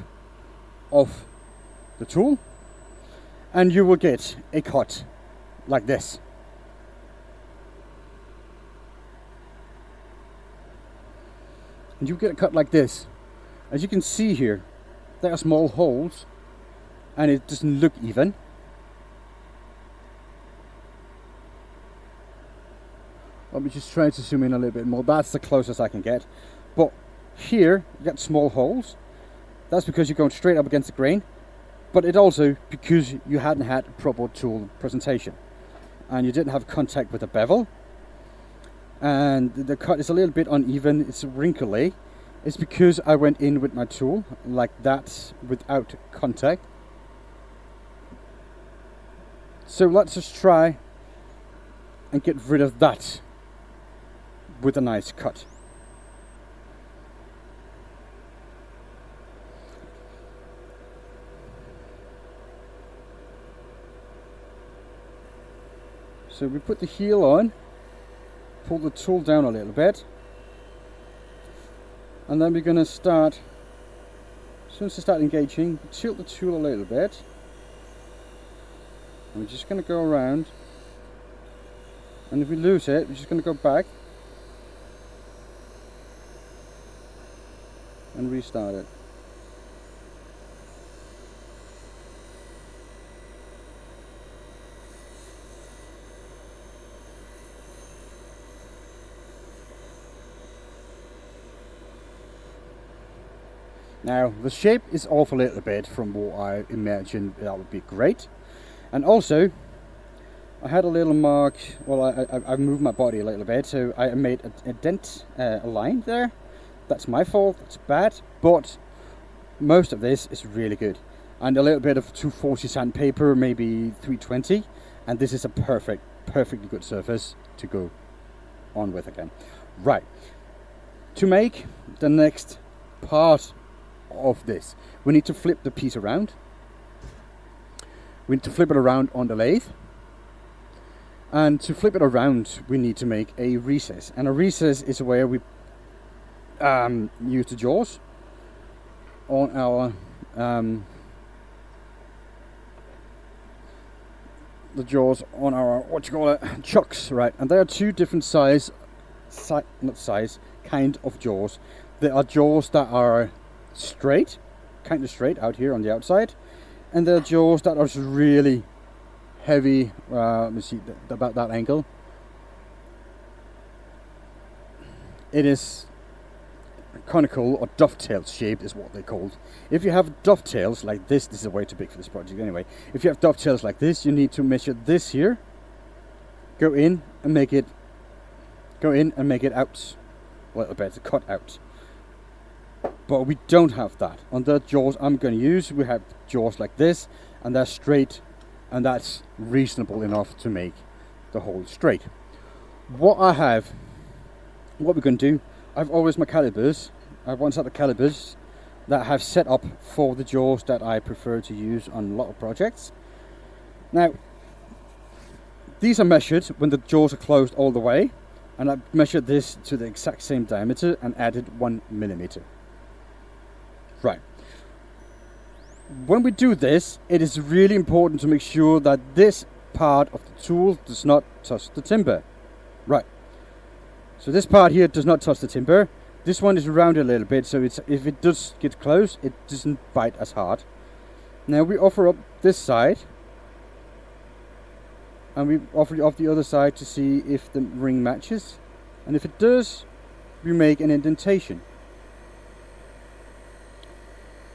of the tool, and you will get a cut like this. And you get a cut like this. As you can see here, there are small holes and it doesn't look even. Let me just try to zoom in a little bit more. That's the closest I can get. But here, you got small holes. That's because you're going straight up against the grain. But it also because you hadn't had a proper tool presentation. And you didn't have contact with the bevel. And the cut is a little bit uneven. It's wrinkly. It's because I went in with my tool like that without contact. So let's just try and get rid of that with a nice cut. So we put the heel on, pull the tool down a little bit, and then we're going to start, as soon as we start engaging, tilt the tool a little bit, and we're just going to go around, and if we lose it, we're just going to go back and restart it. Now, the shape is off a little bit from what I imagined that would be great. And also, I had a little mark, well, I moved my body a little bit, so I made a dent, a line there. That's my fault, it's bad. But most of this is really good. And a little bit of 240 sandpaper, maybe 320, and this is a perfectly good surface to go on with again. Right, to make the next part of this, we need to flip the piece around. We need to flip it around on the lathe, and to flip it around we need to make a recess, and a recess is where we use the jaws on our chucks, right? And there are two different kind of jaws. There are jaws that are straight, kind of straight out here on the outside, and there are jaws that are really heavy. Let me see about that angle. It is conical or dovetail shaped is what they're called. If you have dovetails like this is way too big for this project anyway. If you have dovetails like this, you need to measure this here, go in and make it out a little bit, cut out. But we don't have that. On the jaws I'm going to use, we have jaws like this, and they're straight, and that's reasonable enough to make the hole straight. What we're going to do, I've always my calipers. I have one set of calipers that I have set up for the jaws that I prefer to use on a lot of projects. Now, these are measured when the jaws are closed all the way, and I measured this to the exact same diameter and added 1 millimeter. Right. When we do this, it is really important to make sure that this part of the tool does not touch the timber. Right. So this part here does not touch the timber. This one is rounded a little bit, so if it does get close, it doesn't bite as hard. Now we offer up this side, and we offer off the other side to see if the ring matches, and if it does, we make an indentation.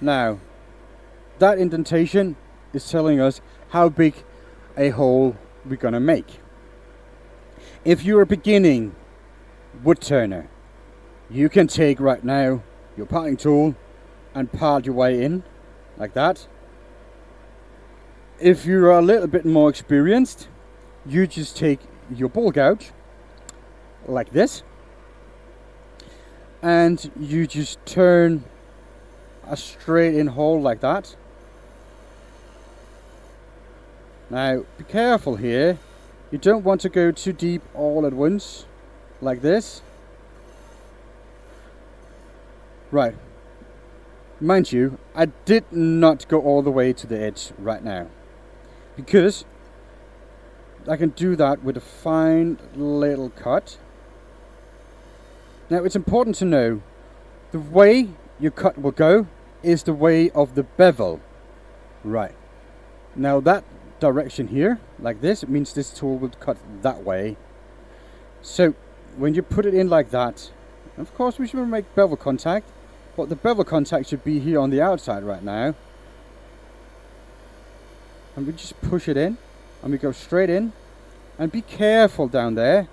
Now, that indentation is telling us how big a hole we're gonna make. If you're a beginning wood turner, you can take right now your parting tool and part your way in like that. If you're a little bit more experienced, you just take your ball gouge like this, and you just turn a straight in hole like that. Now be careful here, you don't want to go too deep all at once like this. Right, mind you, I did not go all the way to the edge right now, because I can do that with a fine little cut. Now it's important to know the way your cut will go is the way of the bevel. Right, now that direction here like this, it means this tool will cut that way. So when you put it in like that, of course we should make bevel contact, but the bevel contact should be here on the outside right now, and we just push it in and we go straight in. And be careful down there,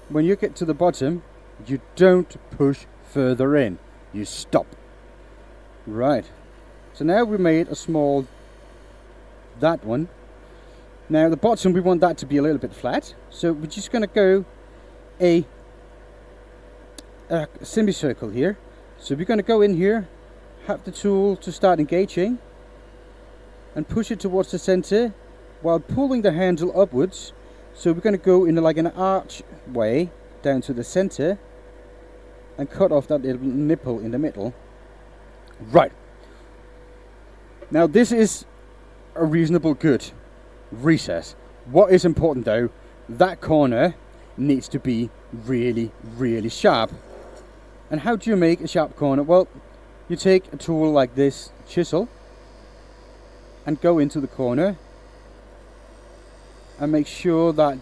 when you get to the bottom, you don't push further in, you stop. Right, so now we made a small, that one. Now the bottom, we want that to be a little bit flat, so we're just going to go a semicircle here. So we're going to go in here, have the tool to start engaging, and push it towards the center while pulling the handle upwards. So we're going to go in like an arch way down to the center and cut off that little nipple in the middle. Right, now this is a reasonable good recess. What is important though, that corner needs to be really sharp. And how do you make a sharp corner? Well, you take a tool like this chisel and go into the corner and make sure that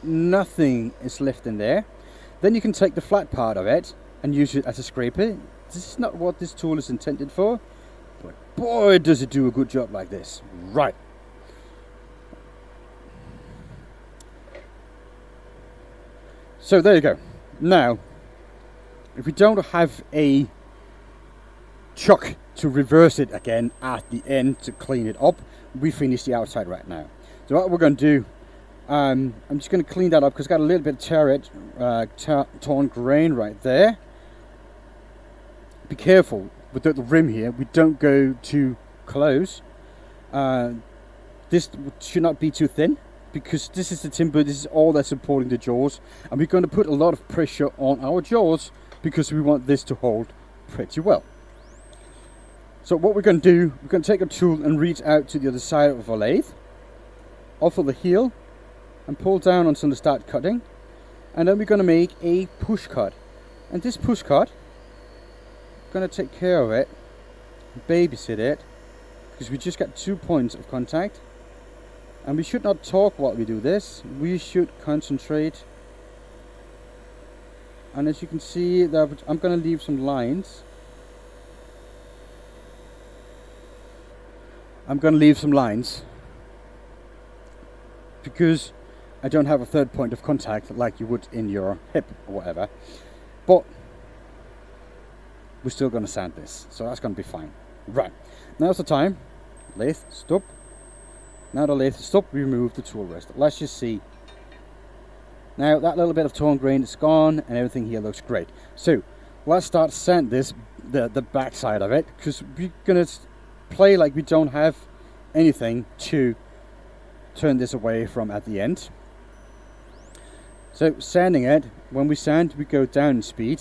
nothing is left in there. Then you can take the flat part of it and use it as a scraper. This is not what this tool is intended for, but boy does it do a good job like this. Right. So there you go. Now, if we don't have a chuck to reverse it again at the end to clean it up. We finish the outside right now. So what we're going to do, I'm just going to clean that up because it's got a little bit of torn grain right there. Be careful with the rim here. We don't go too close. This should not be too thin because this is the timber. This is all that's supporting the jaws, and we're going to put a lot of pressure on our jaws because we want this to hold pretty well. So what we're going to do, we're going to take a tool and reach out to the other side of our lathe, off of the heel, and pull down until we start cutting. And then we're going to make a push cut. And this push cut, we're going to take care of it, babysit it, because we just got 2 points of contact. And we should not talk while we do this. We should concentrate. And as you can see, I'm going to leave some lines. I'm going to leave some lines because I don't have a third point of contact like you would in your hip or whatever. But we're still going to sand this, so that's going to be fine. Right, now's the time. Lathe, stop. Now the lathe, stop, remove the tool rest. Let's just see. Now that little bit of torn grain is gone and everything here looks great. So let's start sand this, the back side of it, because we're going to play like we don't have anything to turn this away from at the end. So sanding it, when we sand we go down in speed,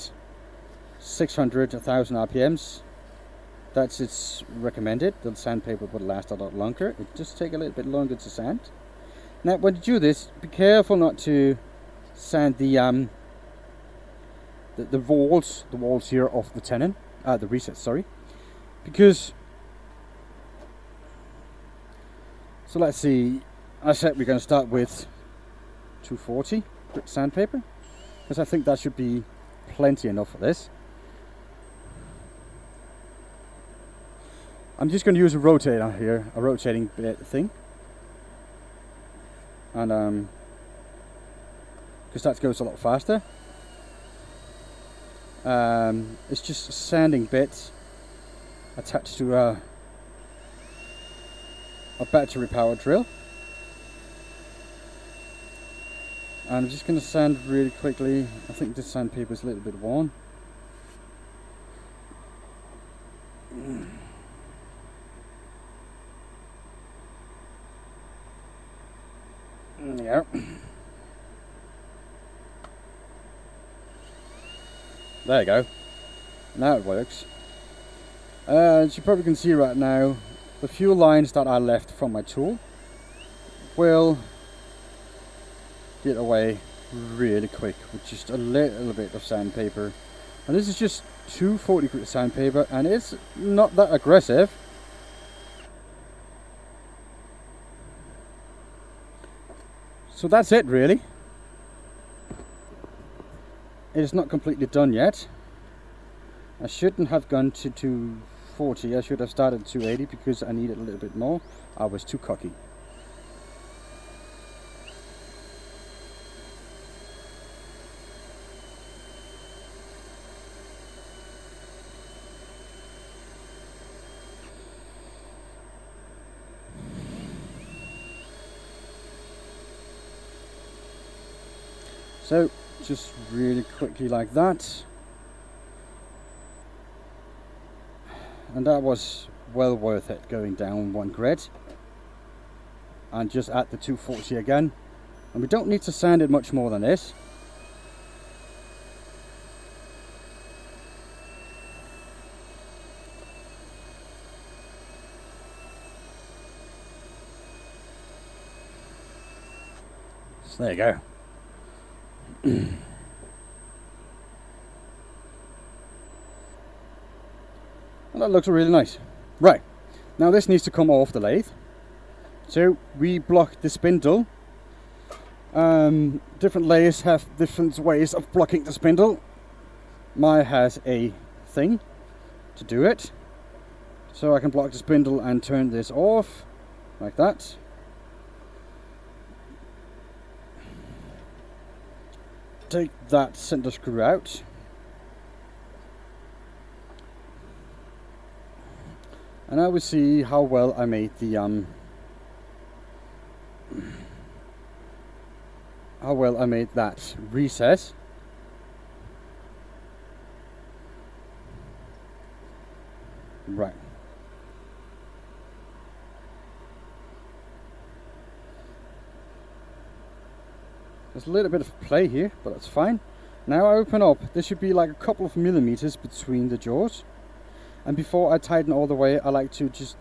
600 to 1000 RPMs. That's its recommended. The sandpaper would last a lot longer. It just take a little bit longer to sand. Now when you do this, be careful not to sand the walls here of the tenon, the recess, sorry, because so let's see, I said we're going to start with 240 grit sandpaper because I think that should be plenty enough for this. I'm just going to use a rotator here, a rotating thing, and because that goes a lot faster. It's just a sanding bit attached to a battery powered drill, and I'm just going to sand really quickly. I think this sandpaper is a little bit worn. Yeah. There you go. Now it works. As you probably can see right now, the few lines that are left from my tool will get away really quick with just a little bit of sandpaper. And this is just 240 grit sandpaper, and it's not that aggressive. So that's it really. It is not completely done yet. I shouldn't have gone to 240, I should have started at 280 because I needed a little bit more. I was too cocky. So just really quickly like that, and that was well worth it, going down 1 grit, and just at the 240 again, and we don't need to sand it much more than this. So there you go. And that looks really nice. Right, now this needs to come off the lathe. So we block the spindle. Different lathes have different ways of blocking the spindle. Mine has a thing to do it. So I can block the spindle and turn this off like that. Take that center screw out. And now we see how well I made the how well I made that recess. Right. There's a little bit of play here, but that's fine. Now I open up. There should be like a couple of millimeters between the jaws. And before I tighten all the way, I like to just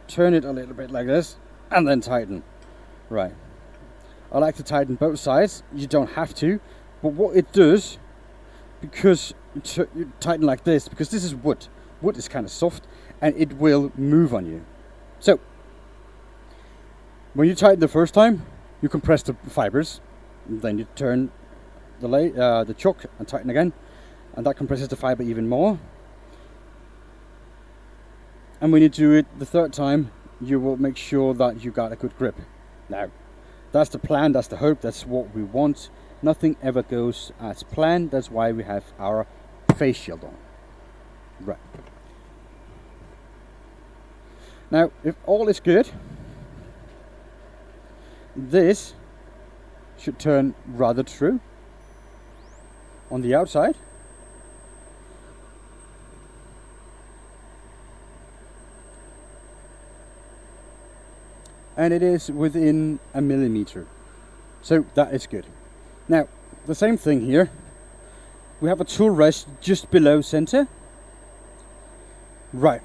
turn it a little bit like this and then tighten. Right. I like to tighten both sides. You don't have to, but what it does, because you tighten like this, because this is wood. Wood is kind of soft and it will move on you. So when you tighten the first time, you compress the fibers, and then you turn the chuck and tighten again, and that compresses the fiber even more. And when you do it the third time, you will make sure that you got a good grip. Now, that's the plan, that's the hope, that's what we want. Nothing ever goes as planned. That's why we have our face shield on. Right. Now, if all is good, this should turn rather true on the outside. And it is within a millimeter. So that is good. Now, the same thing here. We have a tool rest just below center. Right.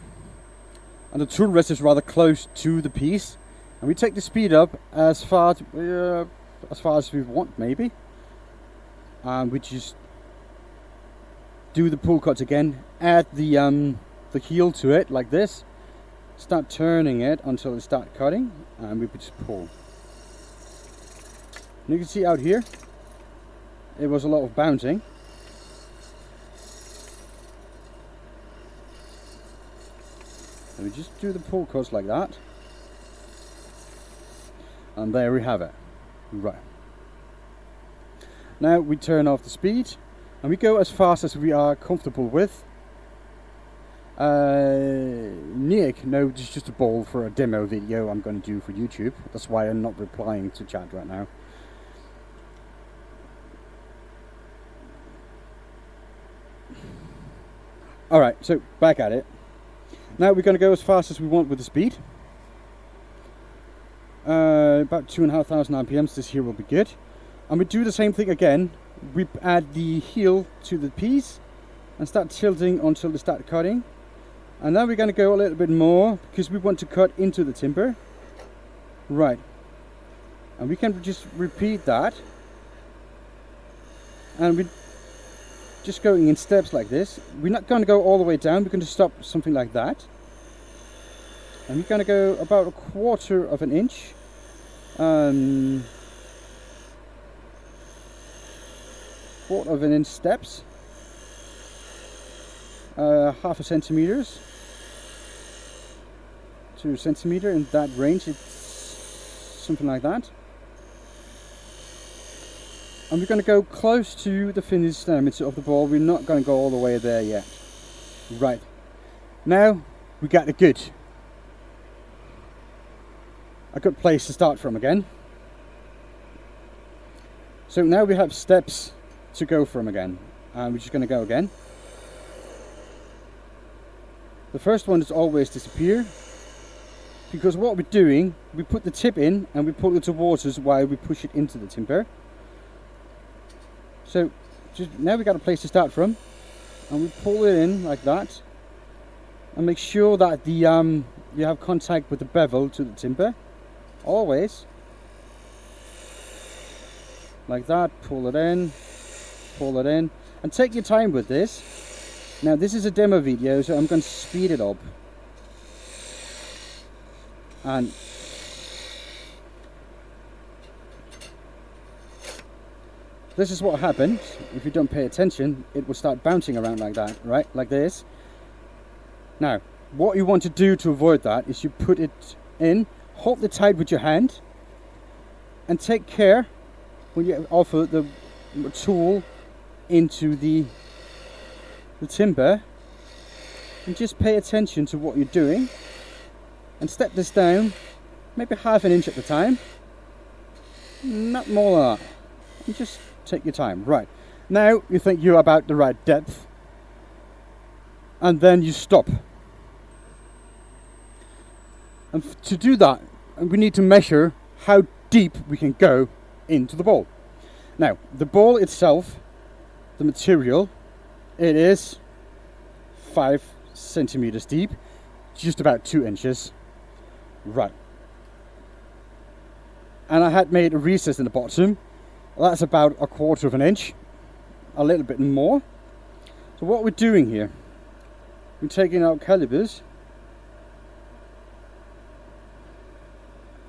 And the tool rest is rather close to the piece. And we take the speed up as far as we want, maybe. And we just do the pull cuts again. Add the heel to it like this. Start turning it until it starts cutting, and we just pull. And you can see out here, it was a lot of bouncing. And we just do the pull cuts like that. And there we have it. Right. Now we turn off the speed, and we go as fast as we are comfortable with. Nick, no, it's just a ball for a demo video I'm going to do for YouTube. That's why I'm not replying to chat right now. Alright, so back at it. Now we're going to go as fast as we want with the speed. About 2,500 RPMs, this here will be good. And we do the same thing again. We add the heel to the piece and start tilting until they start cutting. And now we're going to go a little bit more because we want to cut into the timber. Right. And we can just repeat that. And we're just going in steps like this. We're not going to go all the way down. We're going to stop something like that. And we're going to go about 1/4 of an inch. 1/4 of an inch steps. 1/2 centimeters. 2 centimeter in that range, it's something like that. And we're going to go close to the finished diameter of the ball. We're not going to go all the way there yet. Right. Now we got a good place to start from again. So now we have steps to go from again. And we're just going to go again. The first one is always disappear. Because what we're doing, we put the tip in and we pull it towards us while we push it into the timber. So just now we got a place to start from, and we pull it in like that, and make sure that the you have contact with the bevel to the timber, always like that. Pull it in, and take your time with this. Now this is a demo video, so I'm going to speed it up. And this is what happens if you don't pay attention. It will start bouncing around like that, right? Like this. Now, what you want to do to avoid that is you put it in, hold it tight with your hand, and take care when you offer the tool into the timber And just pay attention to what you're doing and step this down maybe ½ an inch at the time, not more than that, and just take your time. Right, now you think you're about the right depth, and then you stop. And to do that, we need to measure how deep we can go into the ball. Now, the ball itself, the material, it is 5 centimeters deep, just about 2 inches. Right. And I had made a recess in the bottom. That's about 1/4 of an inch, a little bit more. So what we're doing here, we're taking out calipers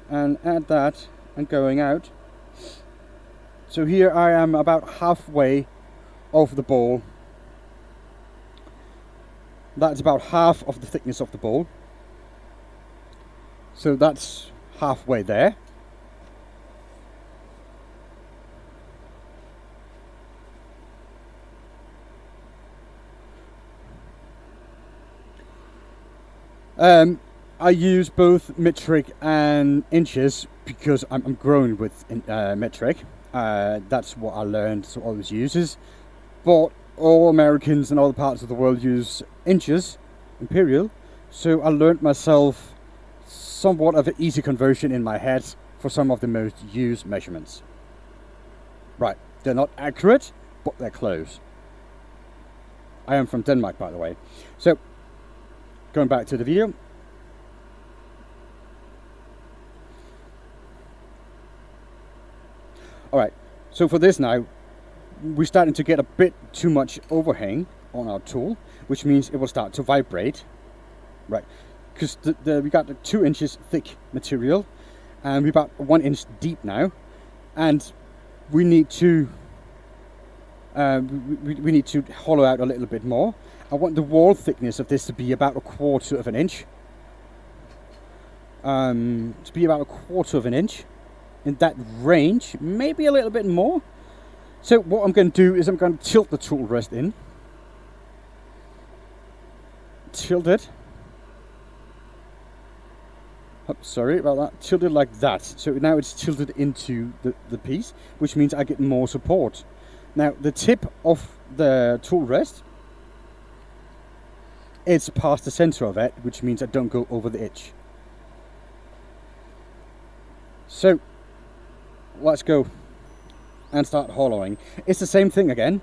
and add that and going out. So here I am about halfway of the ball. That's about half of the thickness of the ball. So that's halfway there. I use both metric and inches because I'm growing with metric. That's what I learned to always use. But all Americans in other parts of the world use inches, imperial. So I learned myself somewhat of an easy conversion in my head for some of the most used measurements. Right, they're not accurate, but they're close. I am from Denmark, by the way. So, going back to the video. Alright, so for this now, we're starting to get a bit too much overhang on our tool, which means it will start to vibrate. Right, because we got the 2 inches thick material, and we're about 1 inch deep now, and we need to we need to hollow out a little bit more. I want the wall thickness of this to be about 1/4 of an inch. To be about 1/4 of an inch in that range, maybe a little bit more. So what I'm going to do is I'm going to tilt the tool rest in. Tilt it. Oh, sorry about that. Tilt it like that. So now it's tilted into the piece, which means I get more support. Now the tip of the tool rest, it's past the center of it, which means I don't go over the edge. So let's go and start hollowing. It's the same thing again.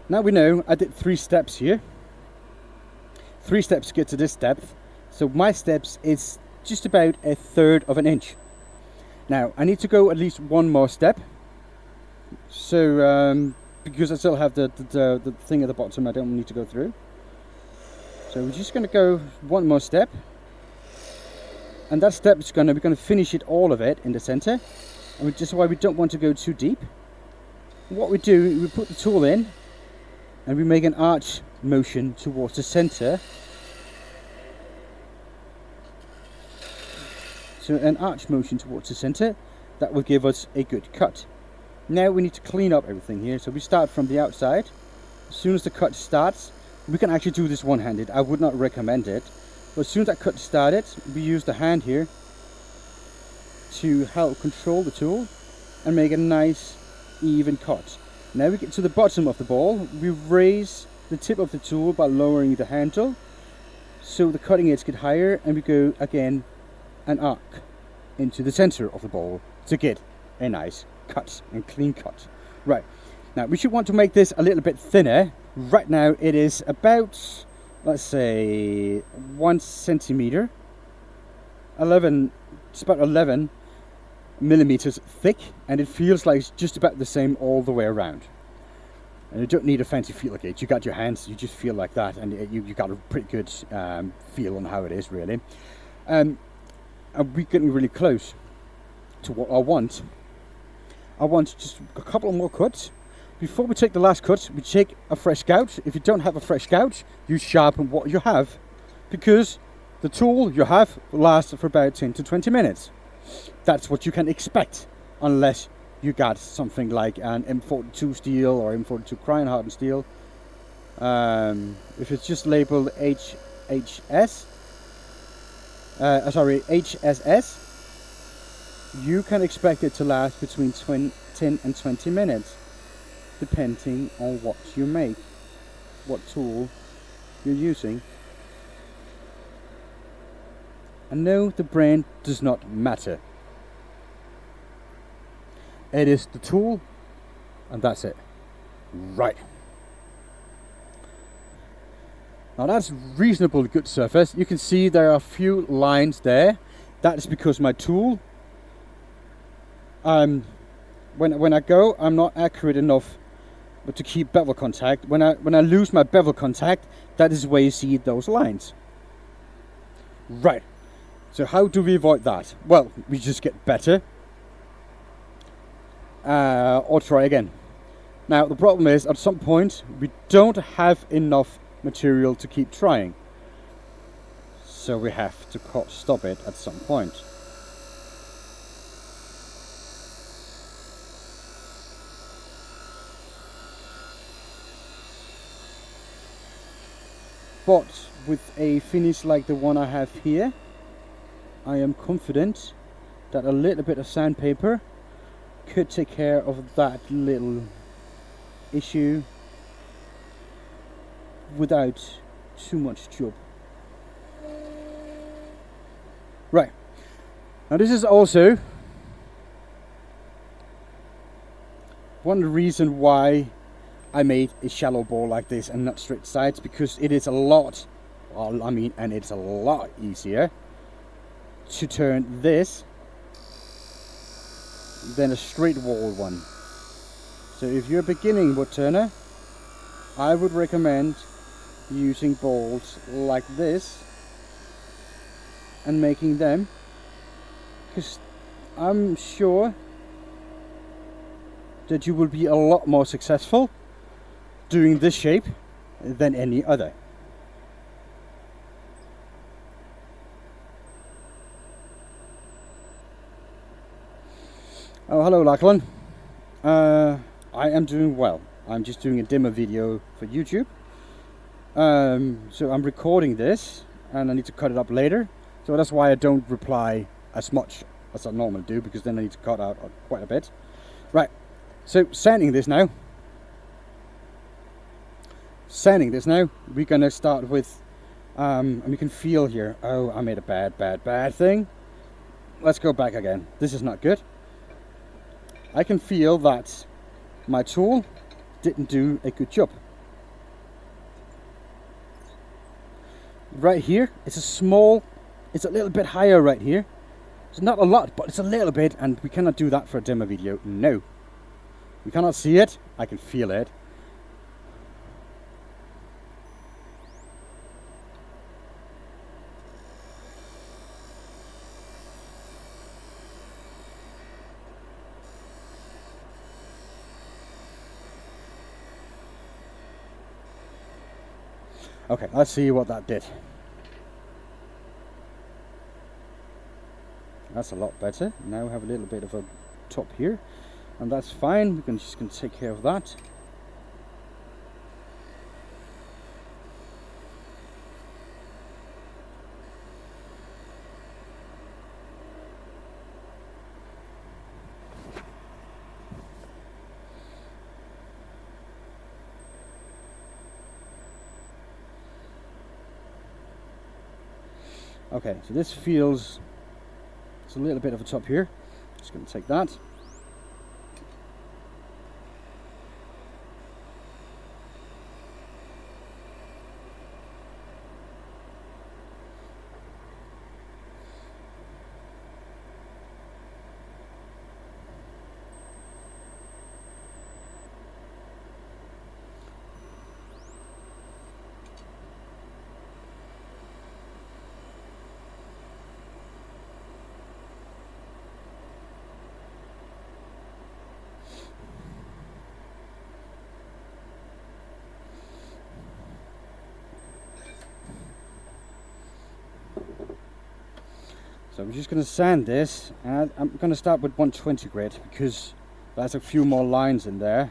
Now we know I did 3 steps here. 3 steps to get to this depth. So my steps is just about 1/3 of an inch. Now I need to go at least 1 more step. So because I still have the thing at the bottom I don't need to go through. So we're just going to go 1 more step. And that step is we're going to finish it, all of it, in the center. And just why we don't want to go too deep. What we do, we put the tool in, and we make an arch motion towards the center. So an arch motion towards the center, that will give us a good cut. Now we need to clean up everything here. So we start from the outside. As soon as the cut starts, we can actually do this one-handed. I would not recommend it. But as soon as that cut started, we use the hand here to help control the tool and make a nice even cut. Now we get to the bottom of the ball. We raise the tip of the tool by lowering the handle so the cutting edge get higher, and we go again an arc into the center of the ball to get a nice cut and clean cut. Right, now we should want to make this a little bit thinner. Right now it is about, let's say, 1 centimeter, it's about 11 millimeters thick, and it feels like it's just about the same all the way around. And you don't need a fancy feeler gauge. You got your hands, you just feel like that, and you got a pretty good feel on how it is, really. And we're getting really close to what I want. I want just a couple more cuts. Before we take the last cut, we take a fresh gouge. If you don't have a fresh gouge, you sharpen what you have, because the tool you have lasts for about 10 to 20 minutes. That's what you can expect, unless you got something like an M42 steel or M42 Cryon hardened steel. If it's just labeled HSS, you can expect it to last between 10 and 20 minutes, depending on what you make, what tool you're using. And no, the brand does not matter. It is the tool, and that's it. Right. Now that's reasonably good surface. You can see there are a few lines there. That is because my tool, when I go, I'm not accurate enough to keep bevel contact. When I lose my bevel contact, that is where you see those lines. Right. So how do we avoid that? Well, we just get better. Or try again. Now the problem is, at some point we don't have enough material to keep trying, so we have to stop it at some point. But with a finish like the one I have here, I am confident that a little bit of sandpaper could take care of that little issue without too much job. Right. Now this is also one reason why I made a shallow bore like this and not straight sides, because it is a lot, and it's a lot easier to turn this than a straight wall one. So if you're a beginning wood turner, I would recommend using balls like this and making them, because I'm sure that you will be a lot more successful doing this shape than any other. Oh, hello Lachlan. I am doing well. I'm just doing a demo video for YouTube. So I'm recording this and I need to cut it up later. So that's why I don't reply as much as I normally do, because then I need to cut out quite a bit. Right, so sanding this now. We're gonna start with, and we can feel here, oh, I made a bad thing. Let's go back again. This is not good. I can feel that my tool didn't do a good job. Right here, it's a little bit higher right here. It's not a lot, but it's a little bit, and we cannot do that for a demo video. No. We cannot see it, I can feel it. Okay, let's see what that did. That's a lot better. Now we have a little bit of a top here, and that's fine. We're just going to take care of that. Okay, so this feels, it's a little bit of a top here. Just going to take that. So I'm just going to sand this, and I'm going to start with 120 grit because there's a few more lines in there.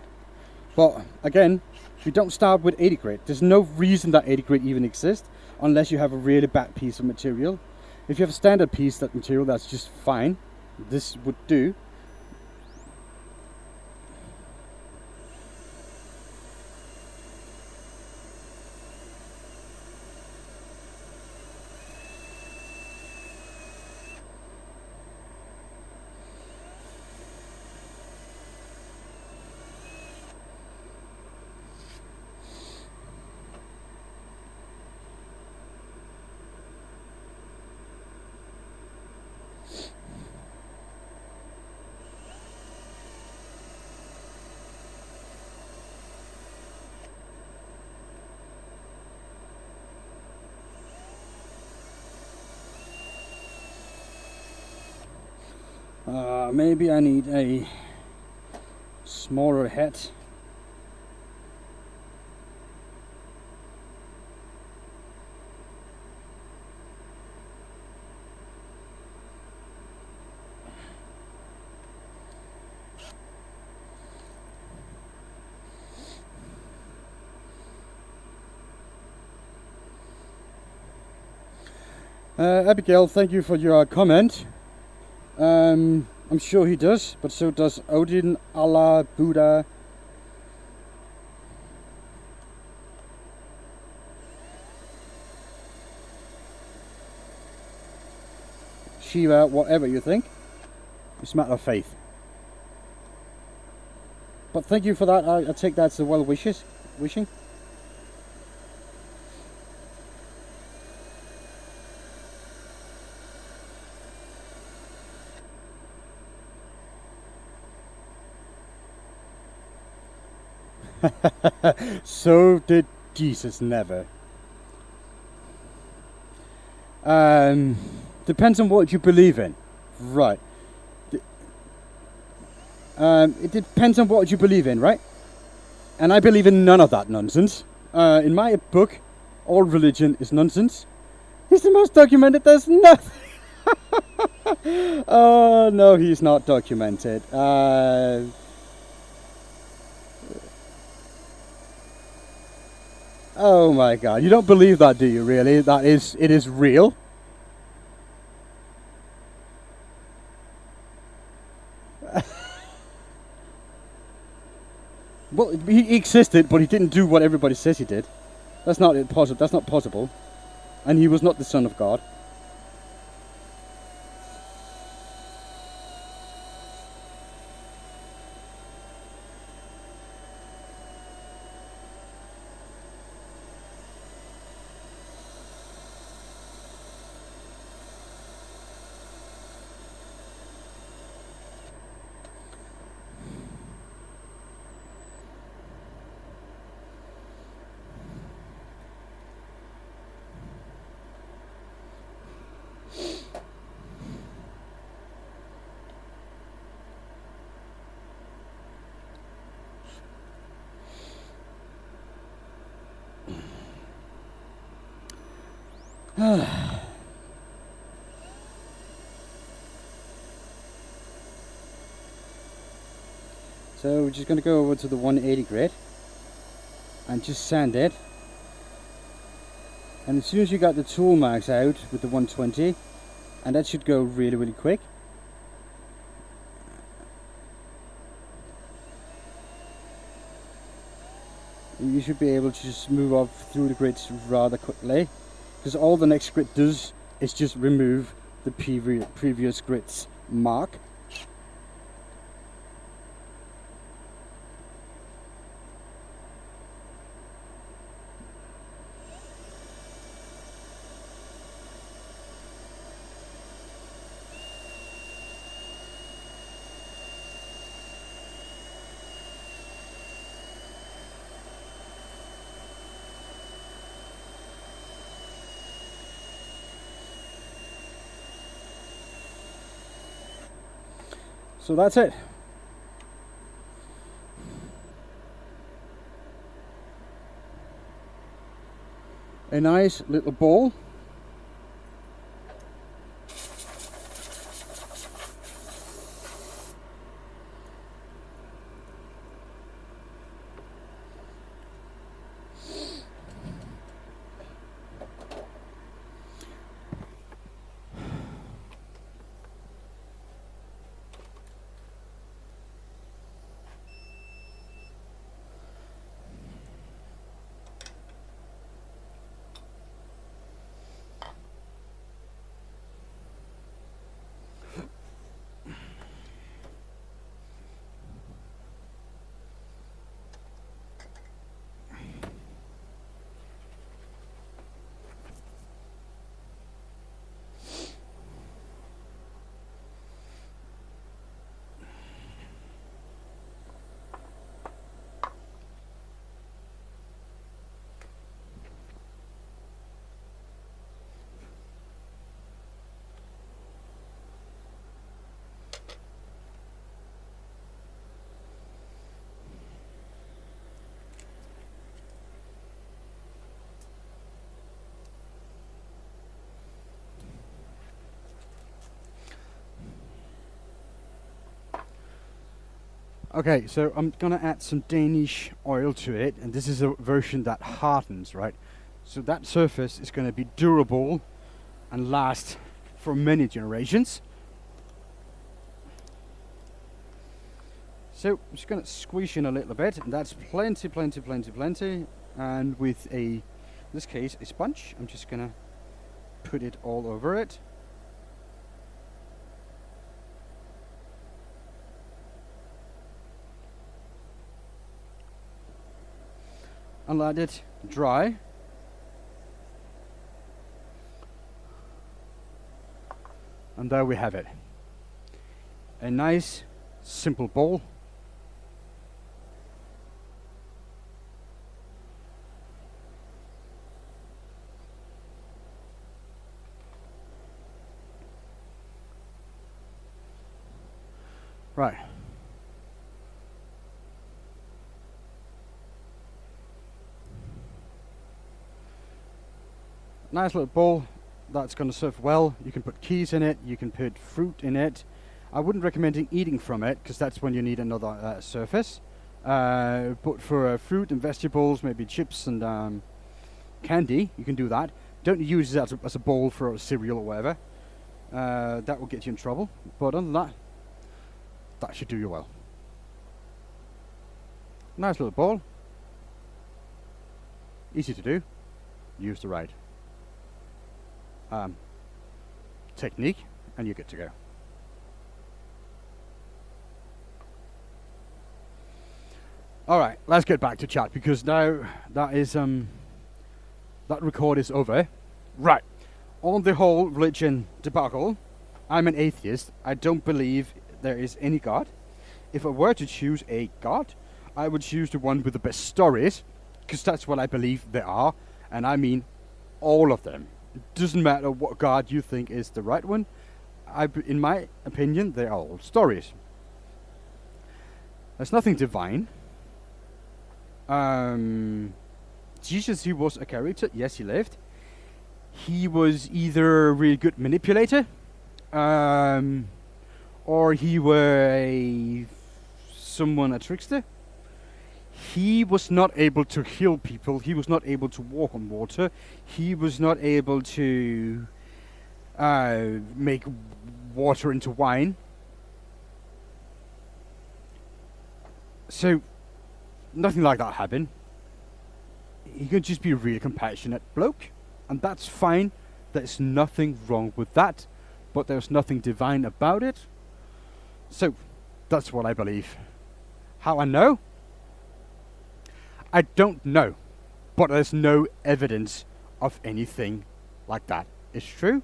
But again, we don't start with 80 grit. There's no reason that 80 grit even exists unless you have a really bad piece of material. If you have a standard piece, that material, that's just fine. This would do. Maybe I need a smaller head. Abigail, thank you for your comment. I'm sure he does, but so does Odin, Allah, Buddha. Shiva, whatever you think. It's a matter of faith. But thank you for that. I take that as a well wishing. So did Jesus never. Depends on what you believe in. Right. It depends on what you believe in, right? And I believe in none of that nonsense. In my book, all religion is nonsense. He's the most documented. There's nothing. Oh, no, he's not documented. Oh my God, you don't believe that, do you, really? It is real? Well, he existed, but he didn't do what everybody says he did. That's not possible. That's not possible. And he was not the Son of God. So we're just going to go over to the 180 grit and just sand it. And as soon as you got the tool marks out with the 120, and that should go really quick. You should be able to just move up through the grits rather quickly, because all the next grit does is just remove the previous grit's mark. So that's it. A nice little ball. Okay, so I'm gonna add some Danish oil to it, and this is a version that hardens, right? So that surface is gonna be durable and last for many generations. So I'm just gonna squeeze in a little bit, and that's plenty, plenty, plenty, plenty. And with in this case, a sponge, I'm just gonna put it all over it. And let it dry. And there we have it. A nice, simple bowl. Right. Nice little bowl that's going to serve well. You can put keys in it, you can put fruit in it. I wouldn't recommend eating from it because that's when you need another surface. But for fruit and vegetables, maybe chips and candy, you can do that. Don't use it as a bowl for a cereal or whatever. That will get you in trouble. But other than that, that should do you well. Nice little bowl. Easy to do. Use the right technique and you're good to go. Alright, let's get back to chat because now that is that record is over. Right. On the whole religion debacle, I'm an atheist. I don't believe there is any God. If I were to choose a God, I would choose the one with the best stories, because that's what I believe there are, and I mean all of them. It doesn't matter what God you think is the right one. In my opinion, they are all stories. There's nothing divine. Jesus, he was a character. Yes, he lived. He was either a really good manipulator, or he were a trickster. He was not able to heal people. He was not able to walk on water. He was not able to make water into wine. So, nothing like that happened. He could just be a really compassionate bloke, and that's fine. There's nothing wrong with that, but there's nothing divine about it. So, that's what I believe. How I know? I don't know, but there's no evidence of anything like that is true.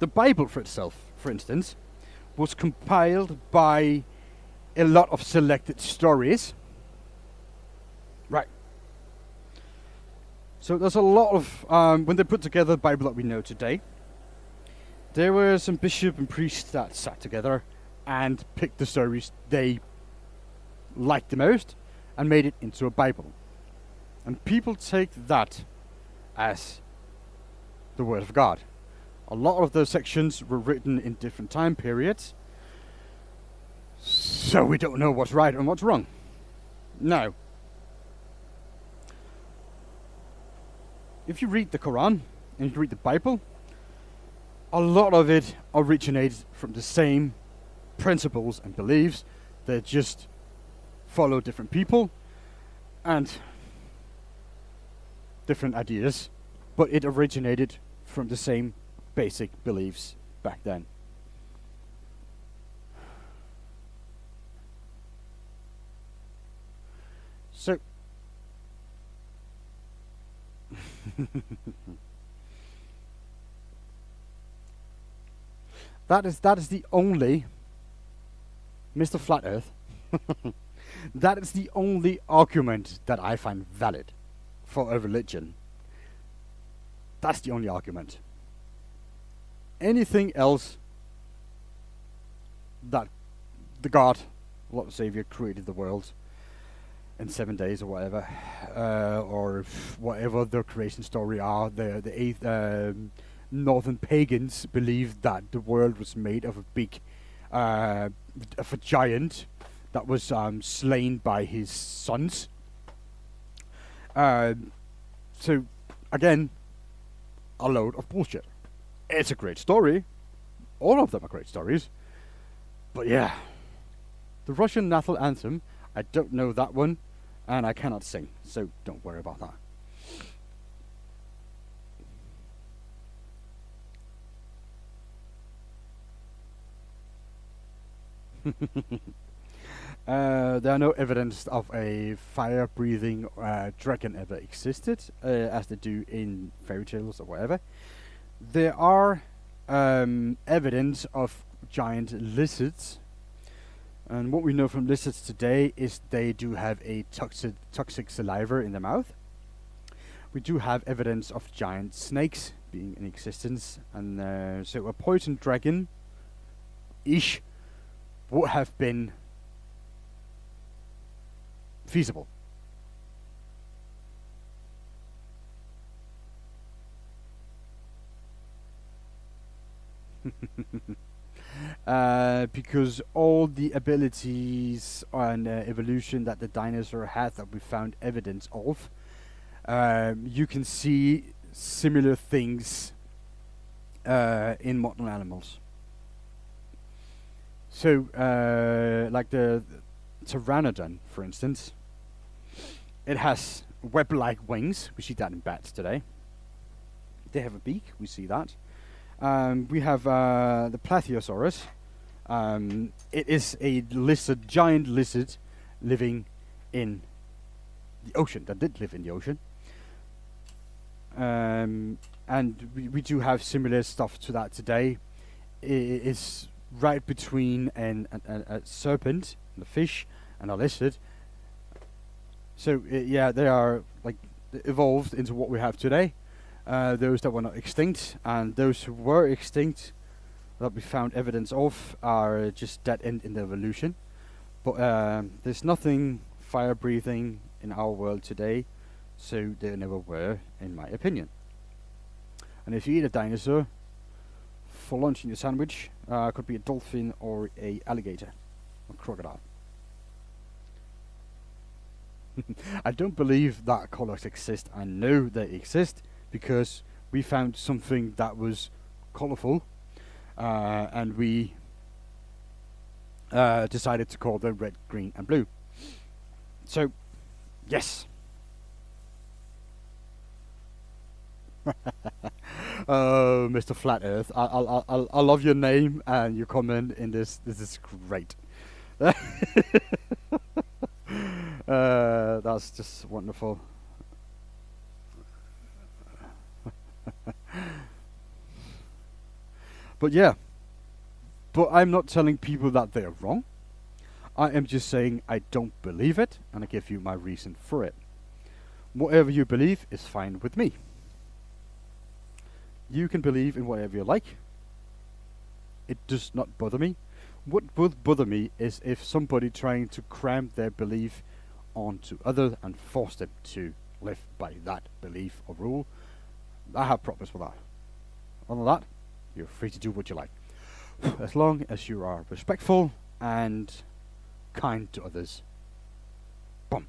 The Bible for itself, for instance, was compiled by a lot of selected stories. Right. So there's a lot of, when they put together the Bible that we know today, there were some bishops and priests that sat together and picked the stories they liked the most and made it into a Bible. And people take that as the Word of God. A lot of those sections were written in different time periods, so we don't know what's right and what's wrong. Now, if you read the Quran and you read the Bible, a lot of it originates from the same principles and beliefs. They just follow different people and different ideas, but it originated from the same basic beliefs back then. So that is the only Mr. Flat Earth. That is the only argument that I find valid for a religion. That's the only argument. Anything else that the God, Lord and Savior, created the world, in 7 days or whatever, or whatever their creation story are. The eighth northern pagans believed that the world was made of a big, of a giant that was slain by his sons. So again, a load of bullshit. It's a great story. All of them are great stories. But yeah, the Russian national anthem, I don't know that one, and I cannot sing, so don't worry about that. There are no evidence of a fire-breathing dragon ever existed, as they do in fairy tales or whatever. There are evidence of giant lizards, and what we know from lizards today is they do have a toxic saliva in their mouth. We do have evidence of giant snakes being in existence, and so a poison dragon-ish would have been feasible. Because all the abilities and evolution that the dinosaur had that we found evidence of, you can see similar things in modern animals. So, like the pteranodon, for instance, it has web-like wings. We see that in bats today. They have a beak. We see that. We have the Plathiosaurus. It is a lizard, giant lizard, living in the ocean. That did live in the ocean. And we do have similar stuff to that today. It is right between a serpent, and a fish, and a lizard. So yeah, they are like evolved into what we have today. Those that were not extinct, and those who were extinct that we found evidence of are just dead end in the evolution. But there's nothing fire breathing in our world today, so there never were, in my opinion. And if you eat a dinosaur for lunch in your sandwich, could be a dolphin or a alligator or crocodile. I don't believe that colors exist. I know they exist because we found something that was colorful, and we decided to call them red, green, and blue. So, yes. Oh, Mr. Flat Earth, I love your name and your comment in this. This is great. That's just wonderful. But yeah, but I'm not telling people that they're wrong. I am just saying I don't believe it, and I give you my reason for it. Whatever you believe is fine with me. You can believe in whatever you like. It does not bother me. What would bother me is if somebody trying to cram their belief onto others and force them to live by that belief or rule. I have problems with that. Other than that, you're free to do what you like, as long as you are respectful and kind to others. Boom.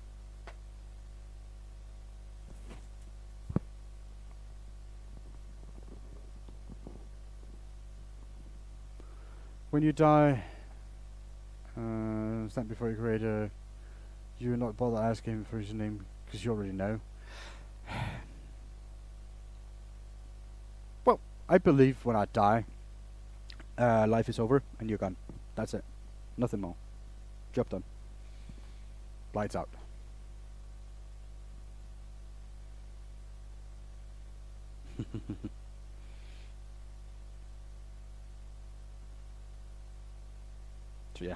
When you die, stand before your creator. You not bother asking him for his name because you already know. Well, I believe when I die, life is over and you're gone. That's it. Nothing more. Job done. Lights out. So yeah.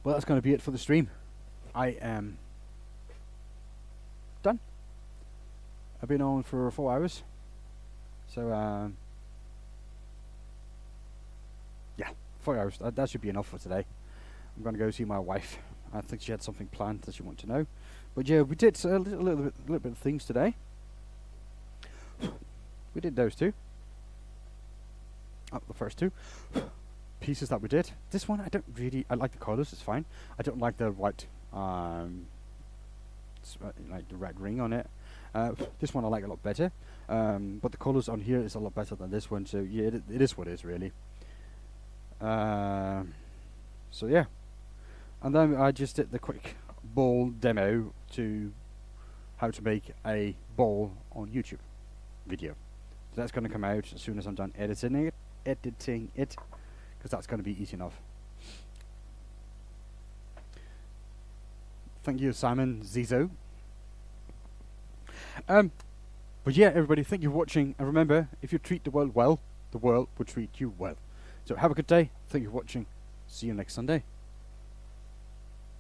Well, that's going to be it for the stream. I am done. I've been on for 4 hours. So, yeah, 4 hours. That should be enough for today. I'm going to go see my wife. I think she had something planned that she wanted to know. But yeah, we did a little bit of things today. We did those two. Oh, the first two pieces that we did. This one, I like the colours, it's fine. I don't like the white, like the red ring on it. This one I like a lot better. But the colours on here is a lot better than this one, so yeah, it is what it is, really. So yeah. And then I just did the quick ball demo to how to make a ball on YouTube video. So that's going to come out as soon as I'm done editing it, because that's going to be easy enough. Thank you, Simon Zizo. But yeah, everybody, thank you for watching. And remember, if you treat the world well, the world will treat you well. So have a good day. Thank you for watching. See you next Sunday.